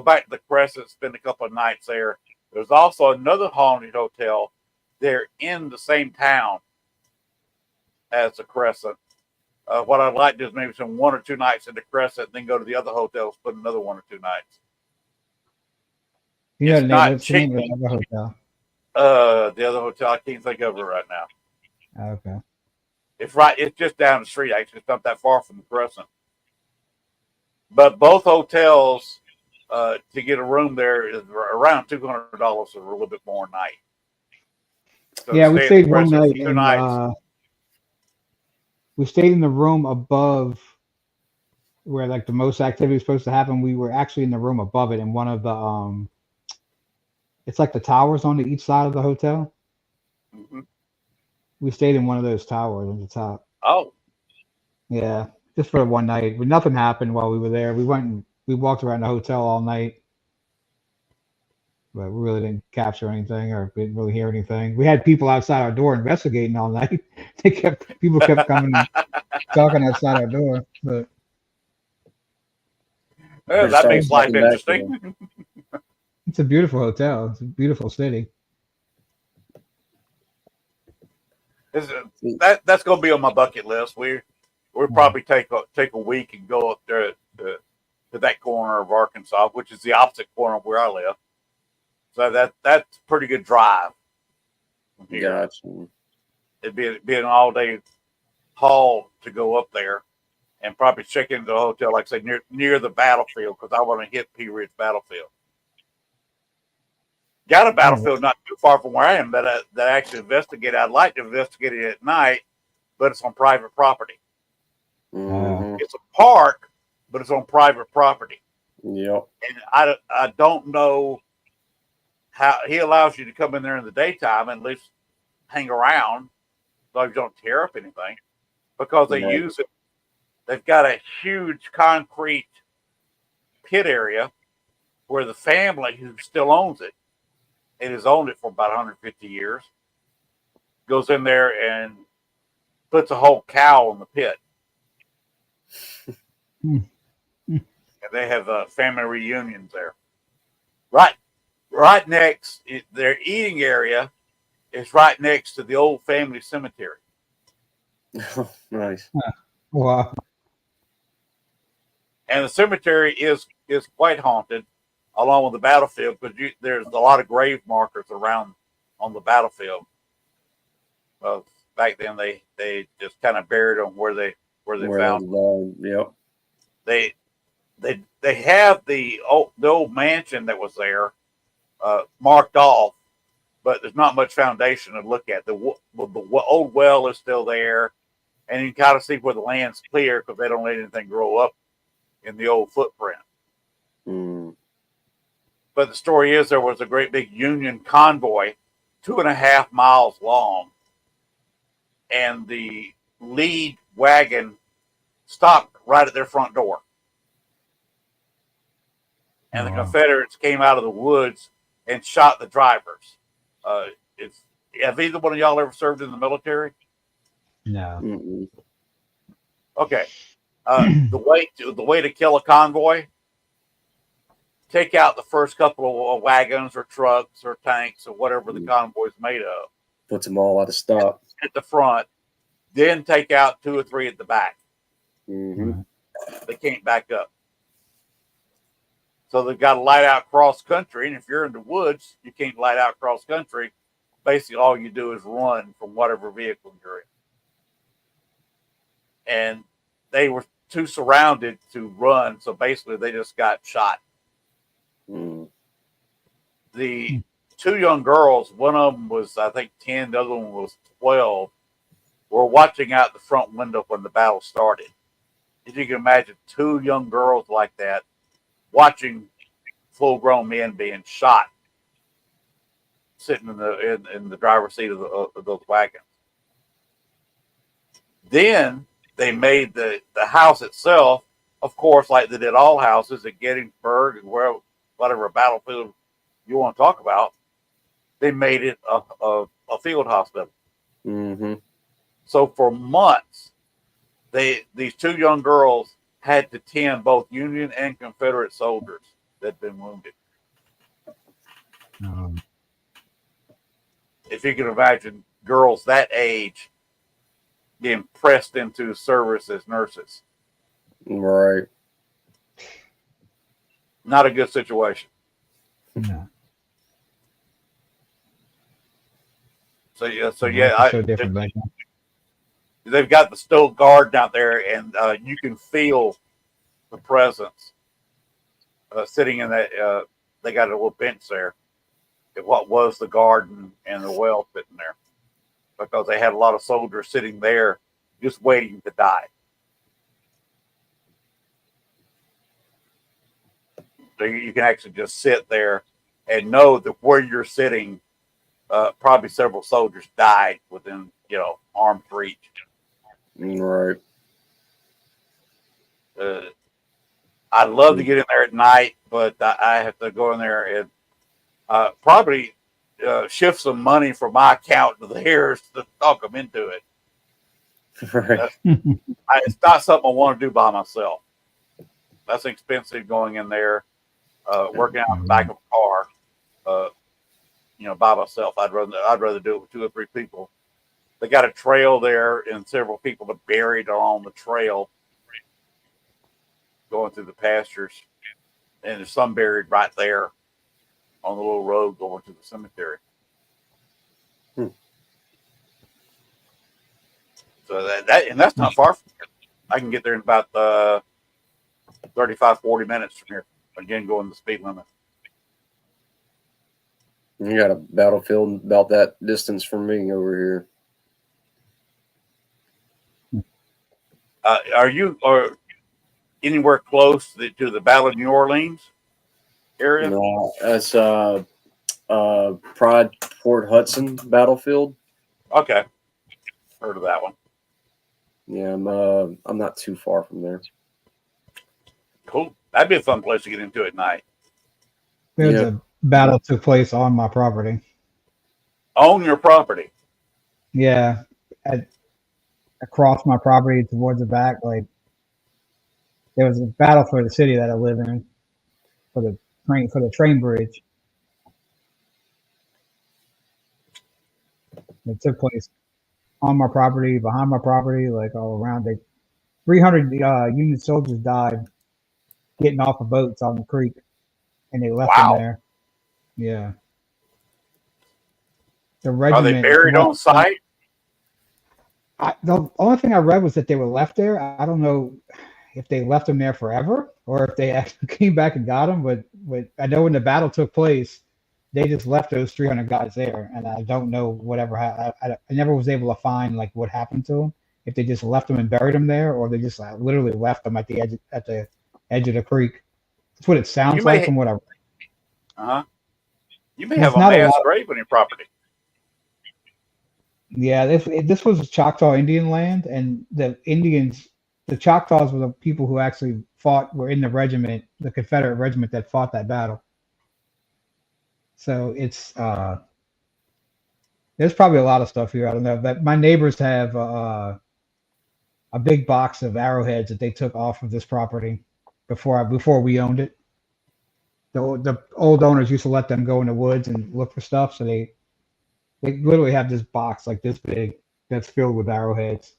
[SPEAKER 1] back to the Crescent, spend a couple of nights there. There's also another haunted hotel. They're in the same town as the Crescent. What I'd like to do is maybe spend 1 or 2 nights in the Crescent, and then go to the other hotel, spend another 1 or 2 nights.
[SPEAKER 7] You know
[SPEAKER 1] It's
[SPEAKER 7] the name?
[SPEAKER 1] not
[SPEAKER 7] What's the
[SPEAKER 1] cheap.
[SPEAKER 7] name of the other hotel?
[SPEAKER 1] The other hotel, I can't think of it right now.
[SPEAKER 7] Okay.
[SPEAKER 1] It's just down the street. Actually, it's not that far from the Crescent. But both hotels, to get a room there is around $200 or a little bit more a night. So
[SPEAKER 7] Yeah, we
[SPEAKER 1] stay at the
[SPEAKER 7] stayed one
[SPEAKER 1] Crescent
[SPEAKER 7] night
[SPEAKER 1] for 2
[SPEAKER 7] in
[SPEAKER 1] nights.
[SPEAKER 7] we stayed in the room above where like the most activity was supposed to happen. We were actually in the room above it in one of the it's like the towers on each side of the hotel.
[SPEAKER 1] Mm-hmm.
[SPEAKER 7] We stayed in one of those towers on the top.
[SPEAKER 1] Oh,
[SPEAKER 7] Yeah, just for one night. But nothing happened while we were there. We walked around the hotel all night, but we really didn't capture anything or didn't really hear anything. We had people outside our door investigating all night. People kept coming talking outside our door, but
[SPEAKER 1] well,
[SPEAKER 4] Better
[SPEAKER 1] that
[SPEAKER 4] start
[SPEAKER 1] makes life
[SPEAKER 4] talking back to them.
[SPEAKER 1] interesting.
[SPEAKER 7] it's a beautiful hotel. It's a beautiful city.
[SPEAKER 1] That's going to be on my bucket list. We'll probably take a week and go up there to that corner of Arkansas, which is the opposite corner of where I live. So that's a pretty good drive from here.
[SPEAKER 4] Gotcha.
[SPEAKER 1] It'd be an all day haul to go up there and probably check into the hotel, like I say, near the battlefield, because I want to hit Pea Ridge Battlefield. Got a battlefield not too far from where I am that I actually investigate. I'd like to investigate it at night, but it's on private property.
[SPEAKER 4] Mm-hmm.
[SPEAKER 1] It's a park, but it's on private property.
[SPEAKER 4] Yep.
[SPEAKER 1] And I don't know how he allows you to come in there in the daytime and at least hang around, as long as you don't tear up anything, because they use it. They've got a huge concrete pit area where the family who still owns it, and has owned it for about 150 years, goes in there and puts a whole cow in the pit. And they have family reunions there. Right next, their eating area is right next to the old family cemetery.
[SPEAKER 4] Nice.
[SPEAKER 7] Wow.
[SPEAKER 1] And the cemetery is quite haunted, along with the battlefield, because there's a lot of grave markers around on the battlefield. Back then, they just kind of buried them where they found them.
[SPEAKER 4] Yep.
[SPEAKER 1] They have the old mansion that was there marked off, but there's not much foundation to look at. The old well is still there, and you can kind of see where the land's clear because they don't let anything grow up in the old footprint.
[SPEAKER 4] Mm.
[SPEAKER 1] But the story is there was a great big Union convoy, 2.5 miles long, and the lead wagon stopped right at their front door. And the Confederates came out of the woods and shot the drivers. Have either one of y'all ever served in the military?
[SPEAKER 7] No.
[SPEAKER 4] Mm-mm.
[SPEAKER 1] Okay. The way to kill a convoy: take out the first couple of wagons or trucks or tanks or whatever the convoy is made of.
[SPEAKER 4] Puts them all out of stock
[SPEAKER 1] at the front, then take out 2 or 3 at the back.
[SPEAKER 4] Mm-hmm.
[SPEAKER 1] They can't back up. So they've got to light out cross country. And if you're in the woods, you can't light out cross country. Basically, all you do is run from whatever vehicle you're in. And they were too surrounded to run. So basically, they just got shot.
[SPEAKER 4] Mm.
[SPEAKER 1] The 2 young girls, one of them was, I think, 10, the other one was 12, were watching out the front window when the battle started. If you can imagine 2 young girls like that watching full-grown men being shot, sitting in the driver's seat of those wagons. Then they made the house itself, of course, like they did all houses at Gettysburg and whatever battlefield you want to talk about. They made it a field hospital.
[SPEAKER 4] Mm-hmm.
[SPEAKER 1] So for months, these 2 young girls had to tend both Union and Confederate soldiers that had been wounded. If you can imagine girls that age being pressed into service as nurses.
[SPEAKER 4] Right.
[SPEAKER 1] Not a good situation.
[SPEAKER 7] No.
[SPEAKER 1] So
[SPEAKER 7] It's so different back then.
[SPEAKER 1] they've got the steel garden out there, and you can feel the presence sitting in that. They got a little bench there. What was the garden and the well sitting there, because they had a lot of soldiers sitting there just waiting to die. So you can actually just sit there and know that where you're sitting, probably several soldiers died within, arm's reach.
[SPEAKER 4] Right.
[SPEAKER 1] I'd love to get in there at night, but I have to go in there and probably shift some money from my account to theirs to talk them into it.
[SPEAKER 4] Right.
[SPEAKER 1] It's not something I want to do by myself. That's expensive going in there, working out in the back of a car, by myself. I'd rather do it with 2 or 3 people. They got a trail there, and several people are buried along the trail, going through the pastures, and there's some buried right there on the little road going to the cemetery. So that's not far from here. I can get there in about 35, 40 minutes from here. Again, going the speed limit.
[SPEAKER 4] You got a battlefield about that distance from me over here.
[SPEAKER 1] Are you anywhere close to the Battle of New Orleans area?
[SPEAKER 4] No, that's Pride Port Hudson battlefield.
[SPEAKER 1] Okay, heard of that one.
[SPEAKER 4] Yeah, I'm not too far from there.
[SPEAKER 1] Cool. That'd be a fun place to get into at night.
[SPEAKER 7] There's a battle took place on my property.
[SPEAKER 1] On your property?
[SPEAKER 7] Yeah, across my property towards the back. Like, there was a battle for the city that I live in, for the train bridge. It took place on my property, behind my property, like all around. 300 Union soldiers died getting off of boats on the creek, and they left them there. Yeah. The regiment.
[SPEAKER 1] Are they buried on site?
[SPEAKER 7] The only thing I read was that they were left there. I don't know if they left them there forever or if they actually came back and got them. But I know when the battle took place, they just left those 300 guys there, and I don't know whatever happened. I never was able to find like what happened to them. If they just left them and buried them there, or they just literally left them at the edge of the creek. That's what it sounds like from what I read.
[SPEAKER 1] You may have a mass grave on your property.
[SPEAKER 7] Yeah, this was Choctaw Indian land, and the Choctaws were the people who actually were in the regiment, the Confederate regiment that fought that battle. So it's there's probably a lot of stuff here. I don't know. But my neighbors have a big box of arrowheads that they took off of this property before we owned it. The old owners used to let them go in the woods and look for stuff, so they literally have this box like this big that's filled with arrowheads.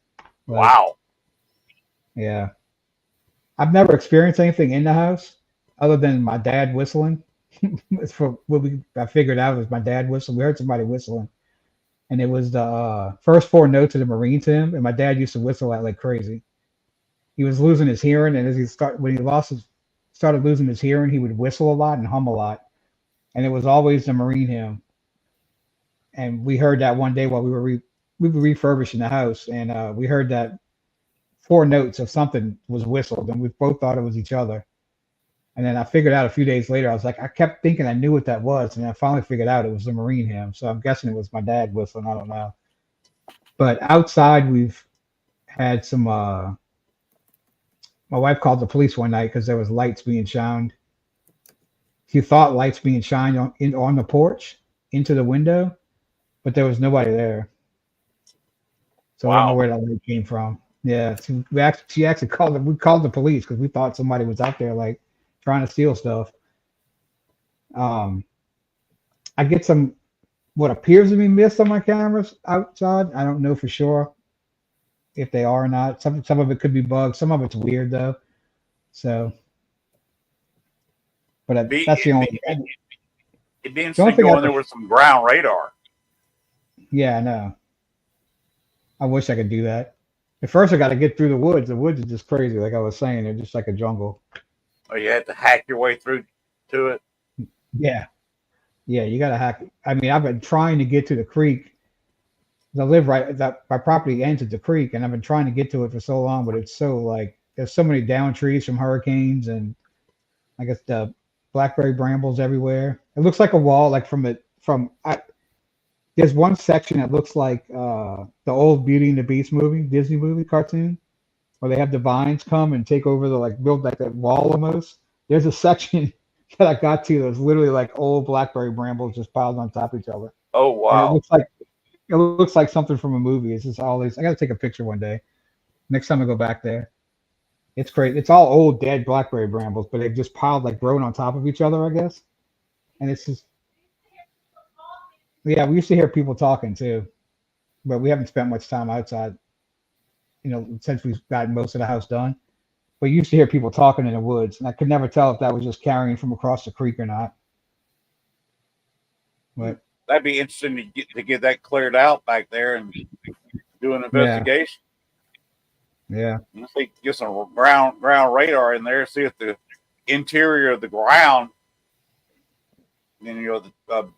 [SPEAKER 1] Wow.
[SPEAKER 7] Yeah. I've never experienced anything in the house other than my dad whistling. For what I figured out was my dad whistling. We heard somebody whistling, and it was the first 4 notes of the Marines hymn. And my dad used to whistle that like crazy. He was losing his hearing, and when he started losing his hearing, he would whistle a lot and hum a lot, and it was always the Marine hymn. And we heard that one day while we were refurbishing the house, and we heard that 4 notes of something was whistled, and we both thought it was each other. And then I figured out a few days later, I kept thinking I knew what that was, and I finally figured out it was the Marine hymn. So I'm guessing it was my dad whistling. I don't know. But outside, we've had some. My wife called the police one night because there was lights being shined. She thought lights being shined on the porch into the window, but there was nobody there. So I don't know where that light came from. Yeah, she actually called we called the police because we thought somebody was out there like trying to steal stuff. I get some what appears to be missed on my cameras outside. I don't know for sure if they are or not. Some of it could be bugs. Some of it's weird though. So, but that's the only.
[SPEAKER 1] It'd be interesting going there with some ground radar.
[SPEAKER 7] Yeah, I know. I wish I could do that. At first, I got to get through the woods. The woods are just crazy. Like I was saying, they're just like a jungle.
[SPEAKER 1] Or you had to hack your way through to it.
[SPEAKER 7] Yeah. Yeah, you got to hack. I mean, I've been trying to get to the creek. I live right that my property ends at the creek, and I've been trying to get to it for so long, but it's so like there's so many down trees from hurricanes, and I guess the blackberry brambles everywhere. It looks like a wall, like there's one section that looks like the old Beauty and the Beast movie, Disney movie cartoon, where they have the vines come and take over the like build like that wall almost. There's a section that I got to that's literally like old blackberry brambles just piled on top of each other.
[SPEAKER 1] Oh
[SPEAKER 7] And
[SPEAKER 1] wow!
[SPEAKER 7] it looks like something from a movie. It's just all these. I got to take a picture one day. Next time I go back there, it's great. It's all old dead blackberry brambles, but they've just piled like grown on top of each other, I guess. And it's just yeah. We used to hear people talking too, but we haven't spent much time outside. Since we've gotten most of the house done. But you used to hear people talking in the woods, and I could never tell if that was just carrying from across the creek or not. But
[SPEAKER 1] That'd be interesting to get that cleared out back there and do an investigation.
[SPEAKER 7] yeah,
[SPEAKER 1] See, get some ground radar in there, see if the interior of the ground,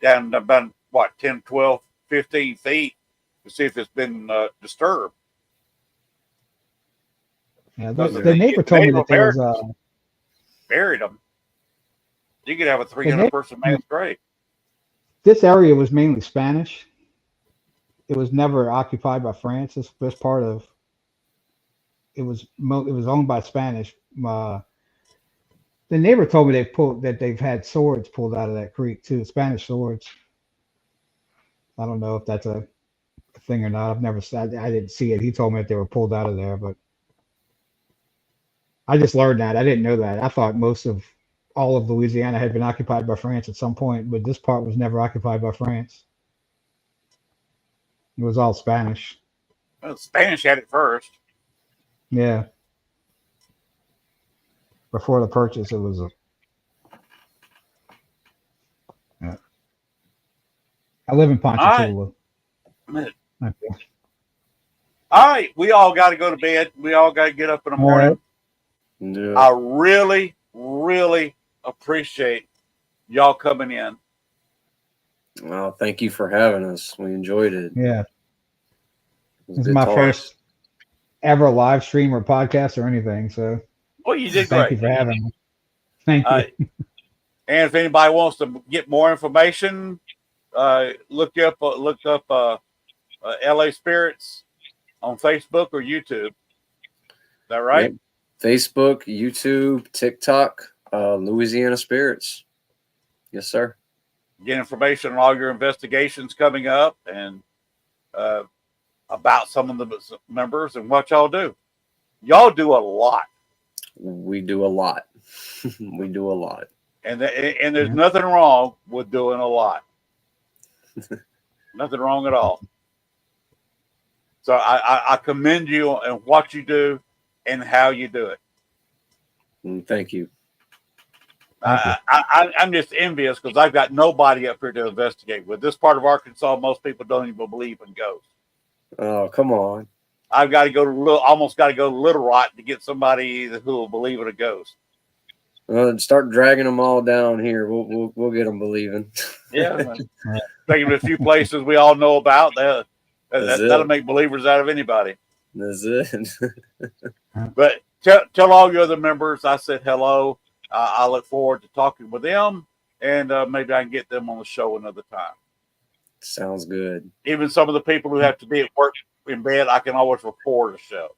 [SPEAKER 1] down about what 10, 12, 15 feet, to see if it's been disturbed.
[SPEAKER 7] yeah. The neighbor told me that there was
[SPEAKER 1] buried them. You could have a 300-person mass grave.
[SPEAKER 7] this area was mainly Spanish. It was never occupied by France. This part of it was owned by Spanish. The neighbor told me they've had swords pulled out of that creek too, Spanish swords. I don't know if that's a thing or not. I didn't see it. He told me that they were pulled out of there, but I just learned that. I didn't know that. I thought most of all of Louisiana had been occupied by France at some point, but this part was never occupied by France. It was all Spanish.
[SPEAKER 1] Well, the Spanish had it first.
[SPEAKER 7] Yeah. Before the purchase, it was yeah. I live in Ponchatoula.
[SPEAKER 1] All right, we all got to go to bed. We all got to get up in the morning.
[SPEAKER 4] Right. Yeah.
[SPEAKER 1] I really, really appreciate y'all coming in.
[SPEAKER 4] Well, thank you for having us. We enjoyed it.
[SPEAKER 7] Yeah.
[SPEAKER 4] It was
[SPEAKER 7] This is
[SPEAKER 4] good
[SPEAKER 7] my
[SPEAKER 4] talk.
[SPEAKER 7] first ever live stream or podcast or anything. So
[SPEAKER 1] Well, you did
[SPEAKER 7] thank
[SPEAKER 1] great.
[SPEAKER 7] you for having me. Thank you.
[SPEAKER 1] And if anybody wants to get more information, look up LA Spirits on Facebook or YouTube. Is that right?
[SPEAKER 4] Yep. Facebook, YouTube, TikTok, Louisiana Spirits. Yes, sir.
[SPEAKER 1] Get information on all your investigations coming up and about some of the members and what y'all do. Y'all do a lot.
[SPEAKER 4] We do a lot. We do a lot.
[SPEAKER 1] And there's nothing wrong with doing a lot. Nothing wrong at all. So I commend you on what you do and how you do it.
[SPEAKER 4] Thank you.
[SPEAKER 1] I'm just envious because I've got nobody up here to investigate with. This part of Arkansas, most people don't even believe in ghosts.
[SPEAKER 4] Oh, come on.
[SPEAKER 1] I've got to go to almost got to go to Little Rock to get somebody who will believe in a ghost.
[SPEAKER 4] Start dragging them all down here. We'll get them believing.
[SPEAKER 1] Yeah, thinking of a few places we all know about. That'll make believers out of anybody.
[SPEAKER 4] That's it.
[SPEAKER 1] But tell all your other members I said hello. I look forward to talking with them, and maybe I can get them on the show another time.
[SPEAKER 4] Sounds good.
[SPEAKER 1] Even some of the people who have to be at work in bed, I can always record a show.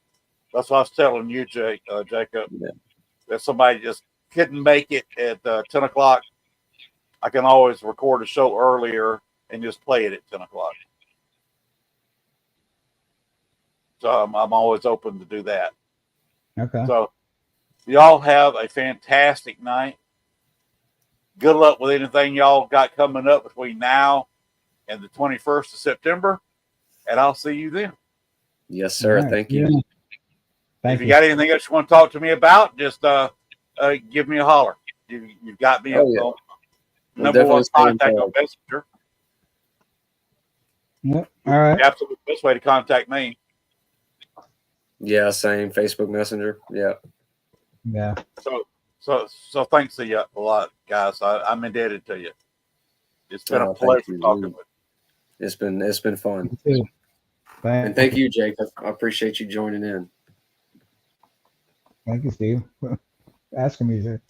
[SPEAKER 1] That's what I was telling you, Jacob.
[SPEAKER 4] Yeah.
[SPEAKER 1] If somebody just couldn't make it at 10 o'clock, I can always record a show earlier and just play it at 10 o'clock. So I'm always open to do that.
[SPEAKER 7] Okay.
[SPEAKER 1] So y'all have a fantastic night. Good luck with anything y'all got coming up between now and the 21st of September. And I'll see you then.
[SPEAKER 4] Yes, sir.
[SPEAKER 7] Right.
[SPEAKER 4] Thank you.
[SPEAKER 7] Yeah. Thank
[SPEAKER 1] If you got anything else you want to talk to me about, just give me a holler. You've got me
[SPEAKER 4] Oh, yeah.
[SPEAKER 1] on
[SPEAKER 4] We'll
[SPEAKER 1] number one
[SPEAKER 4] definitely stay in
[SPEAKER 1] contact on
[SPEAKER 4] touch.
[SPEAKER 1] Messenger.
[SPEAKER 7] Yep. All right.
[SPEAKER 1] The absolute best way to contact me.
[SPEAKER 4] Yeah, same. Facebook Messenger. Yeah.
[SPEAKER 7] Yeah.
[SPEAKER 1] So thanks to you a lot, guys. I'm indebted to you. It's been a
[SPEAKER 4] Thank
[SPEAKER 1] pleasure
[SPEAKER 4] you.
[SPEAKER 1] talking with
[SPEAKER 4] It's been fun.
[SPEAKER 7] You too.
[SPEAKER 4] And thank you, Jake. I appreciate you joining in.
[SPEAKER 7] Thank you, Steve. Asking me to.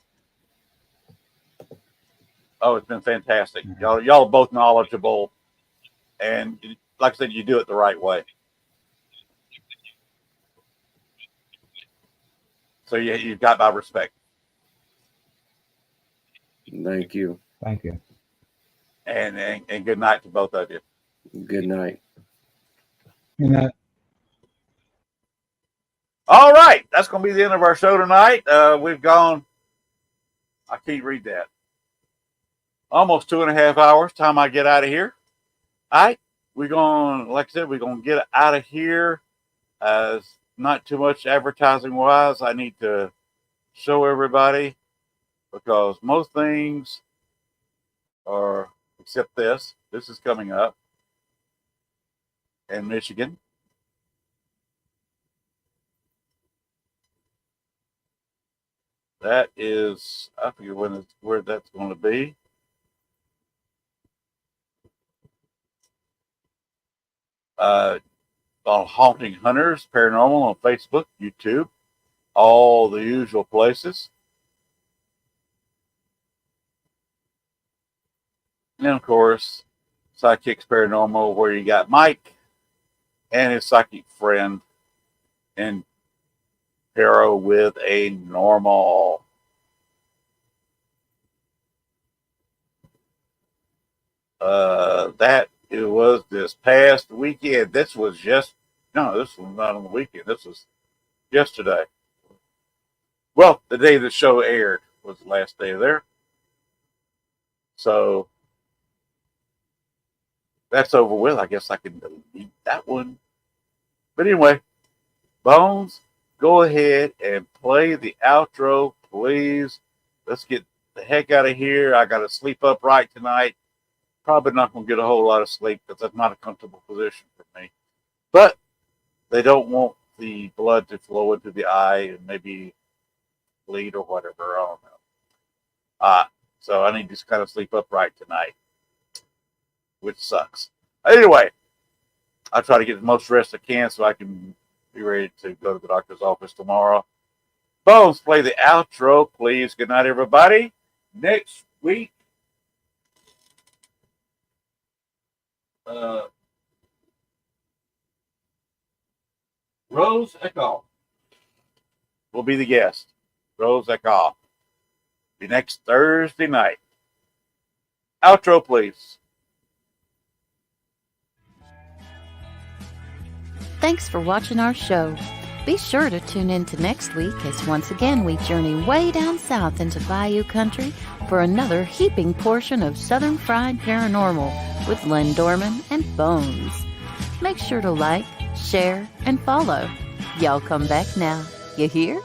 [SPEAKER 1] Oh, it's been fantastic. Y'all are both knowledgeable, and like I said, you do it the right way. So you've got my respect.
[SPEAKER 4] Thank you.
[SPEAKER 7] Thank you.
[SPEAKER 1] And good night to both of you.
[SPEAKER 4] Good night.
[SPEAKER 7] Good night.
[SPEAKER 1] All right, that's going to be the end of our show tonight. We've gone, I can't read that, almost 2.5 hours. Time I get out of here. All right, we're going, like I said, we're going to get out of here. Not too much advertising wise. I need to show everybody, because most things are, except this is coming up in Michigan. That is, I forget where that's going to be. On Haunting Hunters Paranormal on Facebook, YouTube, all the usual places. And of course, Sidekicks Paranormal, where you got Mike and his psychic friend and Hero with a normal. That it was this past weekend. This was not on the weekend. This was yesterday. Well, the day the show aired was the last day there. So that's over with. I guess I can delete that one. But anyway, Bones, go ahead and play the outro, please. Let's get the heck out of here. I got to sleep upright tonight. Probably not going to get a whole lot of sleep because that's not a comfortable position for me. But they don't want the blood to flow into the eye and maybe bleed or whatever. I don't know. So I need to kind of sleep upright tonight, which sucks. Anyway, I'll try to get the most rest I can so I can be ready to go to the doctor's office tomorrow. Bones, play the outro, please. Good night, everybody. Next week, Rose Eckall will be the guest. Rose Eckall. Be next Thursday night. Outro, please.
[SPEAKER 3] Thanks for watching our show. Be sure to tune in to next week as once again we journey way down south into Bayou Country for another heaping portion of Southern Fried Paranormal with Len Dorman and Bones. Make sure to like, share, and follow. Y'all come back now. You hear?